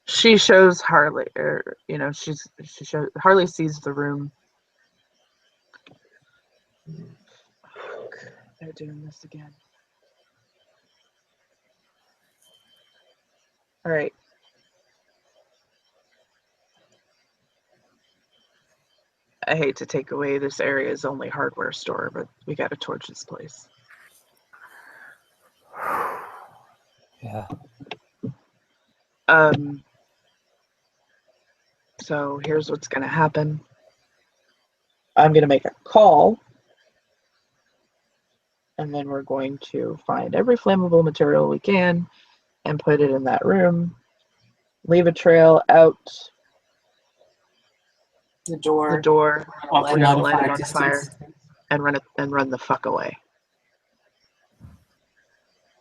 She shows Harley, Harley sees the room. They're doing this again. All right. I hate to take away this area's only hardware store, but we got to torch this place. Yeah. So here's what's going to happen. I'm going to make a call, and then we're going to find every flammable material we can and put it in that room. Leave a trail out The door. light it on distance. fire, and run the fuck away.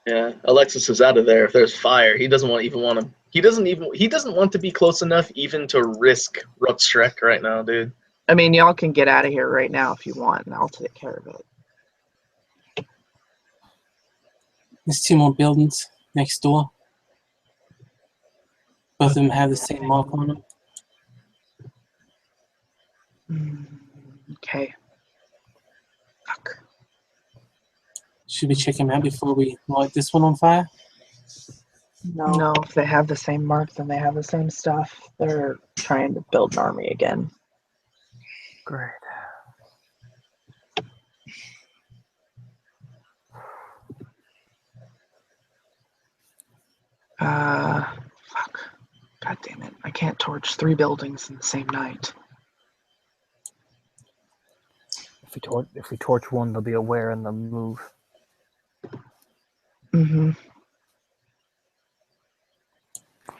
Yeah, Alexis is out of there. If there's fire, he doesn't want to be close enough even to risk Rutschreck right now, dude. I mean, y'all can get out of here right now if you want, and I'll take care of it. There's 2 more buildings next door. Both of them have the same mark on them. Okay. Fuck. Should we check them out before we light this one on fire? No, if they have the same mark, then they have the same stuff. They're trying to build an army again. Great. Fuck. God damn it. I can't torch 3 buildings in the same night. If we torch one, they'll be aware and they'll move. Mm-hmm.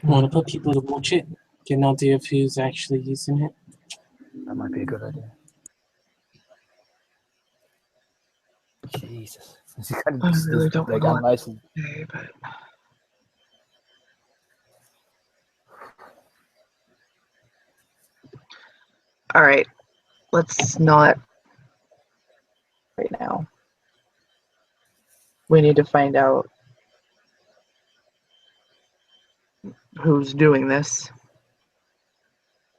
I want to put people to watch it, get an idea of who's actually using it. That might be a good idea. Jesus. He kind I of really don't like want nice. to, but... All right. Let's not right now. We need to find out who's doing this.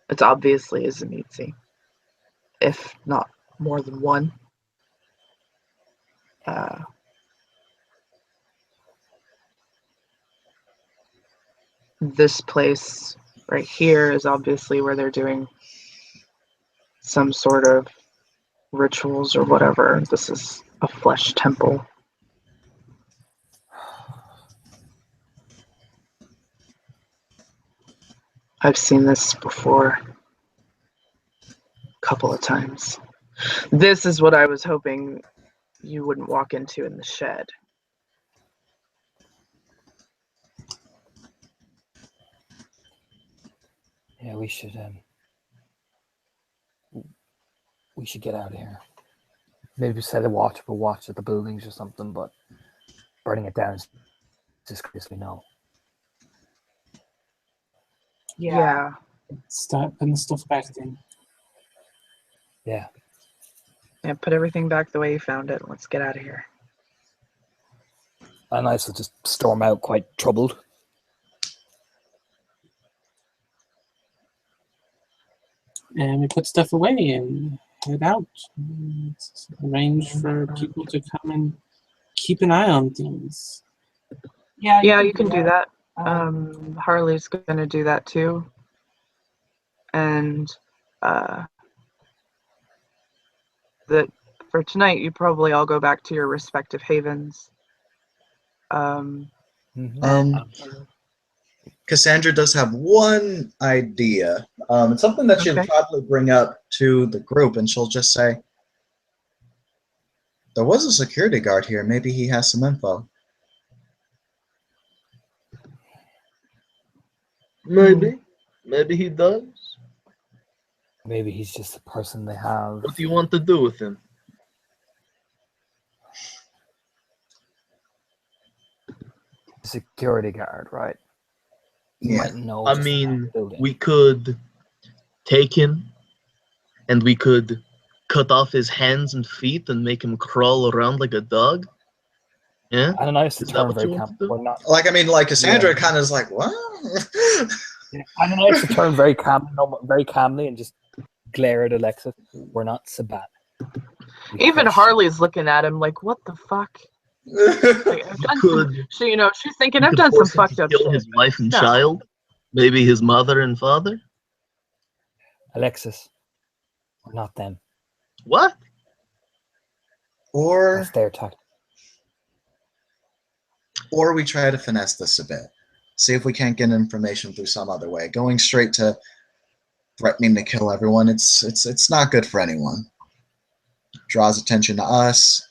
It's obviously a Zenitsi, if not more than one. This place right here is obviously where they're doing some sort of rituals or whatever. This is a flesh temple. I've seen this before a couple of times. This is what I was hoping you wouldn't walk into in the shed. Yeah, we should get out of here. Maybe set a watch at the buildings or something, but burning it down is disgracefully no. Yeah. Start putting the stuff back in. Yeah. Yeah, put everything back the way you found it. Let's get out of here. And I will just storm out quite troubled. And we put stuff away and head out. Arrange for people to come and keep an eye on things. Yeah, you can do that. Harley's gonna do that too. And that for tonight, you probably all go back to your respective havens. Mhm. Cassandra does have one idea. It's something that she'll Okay. probably bring up to the group, and she'll just say, "There was a security guard here. Maybe he has some info." Maybe. Maybe he does. Maybe he's just the person they have. What do you want to do with him? Security guard, right? You Yeah. might know. I just mean, about the building. we could take him and we could cut off his hands and feet and make him crawl around like a dog. Yeah? Ananias Is that turned what very you want calm. to do? We're not. Like Cassandra kind of is like, "What?" Ananias turned very calmly, and just glare at Alexis. We're not Sabat. Even Harley's looking at him like, "What the fuck?" Like, I've done some, Could she's thinking, you "I've could done some force him fucked to up kill shit." his wife and No. child? Maybe his mother and father? Alexis, we're not them. What? or That's their tactic. or we try to finesse this a bit. See if we can't get information through some other way. Going straight to threatening to kill everyone, it's not good for anyone. Draws attention to us,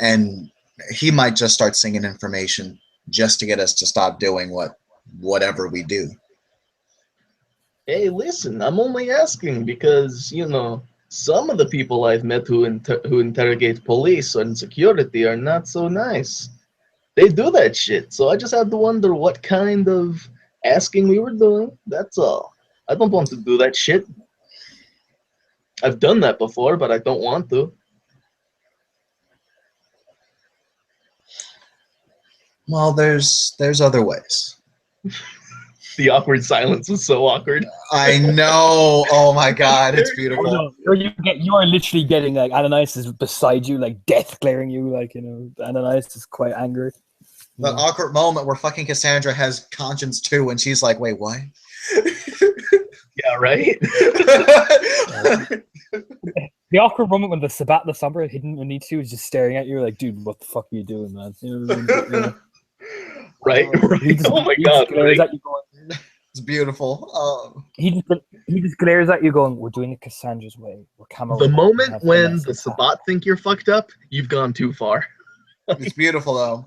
and he might just start singing information just to get us to stop doing whatever we do. Hey, listen, I'm only asking because, some of the people I've met who interrogate police and security are not so nice. They do that shit, so I just have to wonder what kind of asking we were doing. That's all. I don't want to do that shit. I've done that before, but I don't want to. Well, there's other ways. The awkward silence was so awkward. I know. Oh my god, it's beautiful. You are literally getting like Ananias is beside you, like death glaring you, like Ananias is quite angry. That awkward moment where fucking Cassandra has conscience too, and she's like, "Wait, what?" Yeah, right? The awkward moment when the Sabat the Sombra hidden beneath you is just staring at you, like, dude, what the fuck are you doing, man? You know what I mean? Right, He right. just, Oh my he god, just glares right? at you going, It's beautiful. he just glares at you going, we're doing it Cassandra's way. We're camera The robot, we moment have when finesse the and tact." Sabat think you're fucked up, you've gone too far. It's beautiful though.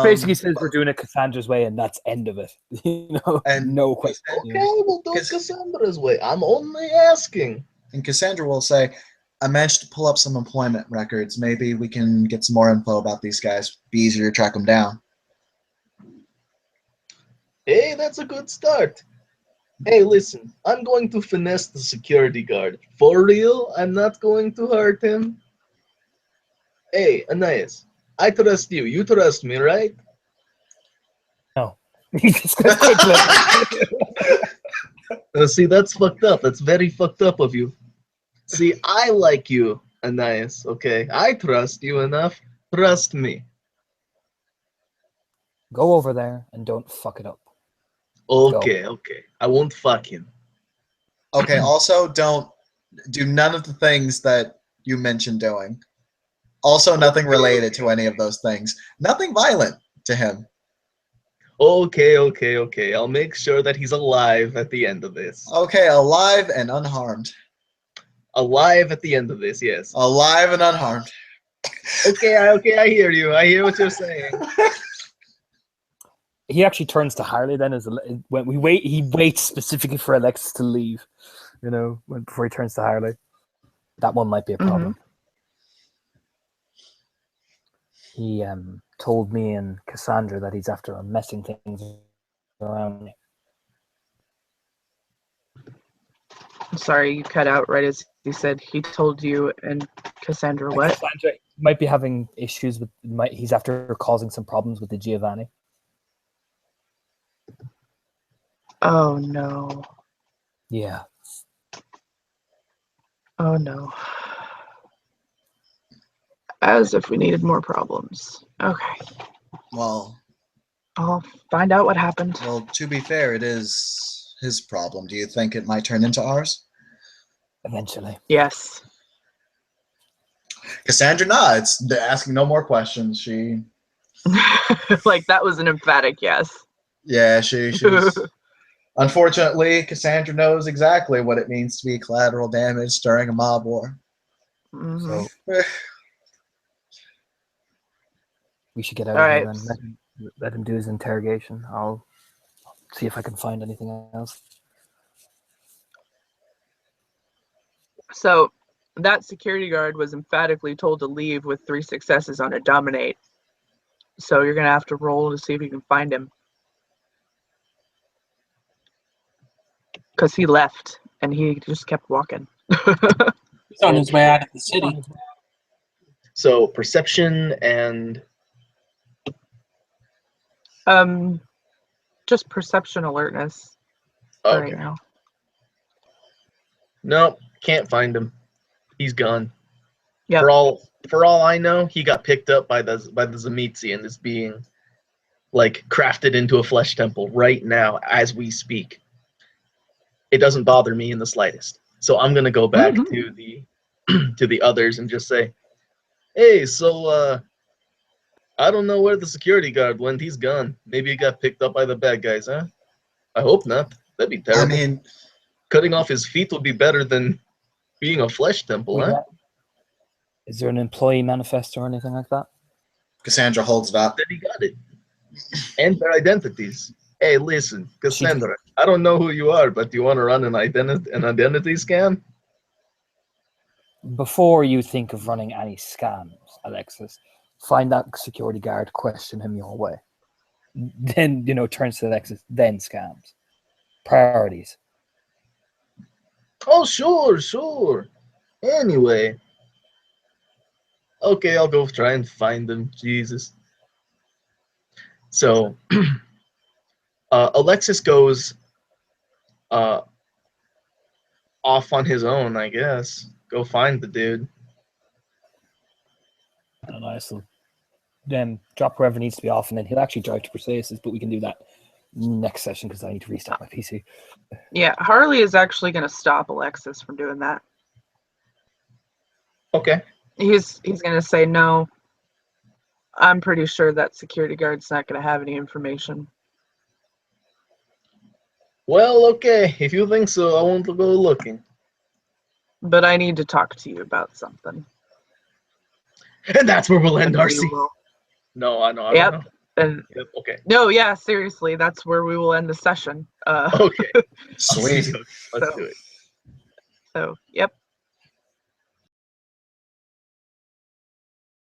Basically says we're doing it Cassandra's way, and that's end of it. And no question. Okay, we'll do it Cassandra's way. I'm only asking. And Cassandra will say, "I managed to pull up some employment records. Maybe we can get some more info about these guys. Be easier to track them down." Hey, that's a good start. Hey, listen, I'm going to finesse the security guard. For real, I'm not going to hurt him. Hey, Anais, I trust you. You trust me, right? No. He just goes quickly. See, that's fucked up. That's very fucked up of you. See, I like you, Anais, okay? I trust you enough. Trust me. Go over there and don't fuck it up. Okay, okay. I won't fuck him. Okay, also don't do none of the things that you mentioned doing. Also, nothing related to any of those things. Nothing violent to him. Okay, okay, okay. I'll make sure that he's alive at the end of this. Okay, alive and unharmed. Alive at the end of this, yes. Alive and unharmed. Okay, I hear you. I hear what you're saying. He actually turns to Harley then when he waits specifically for Alexis to leave, before he turns to Harley. That one might be a problem. He told me and Cassandra that he's after messing things around. I'm sorry, you cut out right as you said he told you and Cassandra what? Cassandra might be having issues with. He's after causing some problems with the Giovanni. Oh no. Yeah. Oh no. As if we needed more problems. Okay. Well, I'll find out what happened. Well, to be fair, it is his problem. Do you think it might turn into ours? Eventually. Yes. Cassandra nods, asking no more questions. She, Like, that was an emphatic yes. yeah, she's. Unfortunately, Cassandra knows exactly what it means to be collateral damage during a mob war. Mhm. So we should get out All of here right. then. Let him do his interrogation. I'll see if I can find anything else. So that security guard was emphatically told to leave with 3 successes on a dominate. So you're going to have to roll to see if you can find him. Because he left and he just kept walking. He's on his way out of the city. So perception and Just perception alertness okay. right now. Nope, can't find him. He's gone. Yep. For all I know, he got picked up by the Tzimisce and is being like crafted into a flesh temple right now as we speak. It doesn't bother me in the slightest. So I'm gonna go back to the to the others and just say, hey, so I don't know where the security guard went. He's gone. Maybe he got picked up by the bad guys, huh? I hope not. That'd be terrible. I mean, Cutting off his feet would be better than being a flesh temple, huh? Is there an employee manifesto or anything like that? Cassandra holds it up. Then he got it. And their identities. Hey, listen, Cassandra, I don't know who you are, but do you want to run an identity scan? Before you think of running any scams, Alexis, find that security guard, question him your way. Then, turns to Alexis, then scams. Priorities. Oh, sure. Anyway. Okay, I'll go try and find them. Jesus. So, Alexis goes off on his own, I guess. Go find the dude. I don't know, so then drop wherever needs to be off, and then he'll actually drive to Perseus, but we can do that next session because I need to restart my PC. Yeah, Harley is actually going to stop Alexis from doing that. Okay. He's going to say, no, I'm pretty sure that security guard's not going to have any information. Well, okay. If you think so, I won't go looking. But I need to talk to you about something. And that's where we'll end And our we scene. will- No, I know. Yep. I know. And Yep. Okay. no, yeah, seriously, that's where we will end the session. Okay. Sweet. Let's do it. So, yep.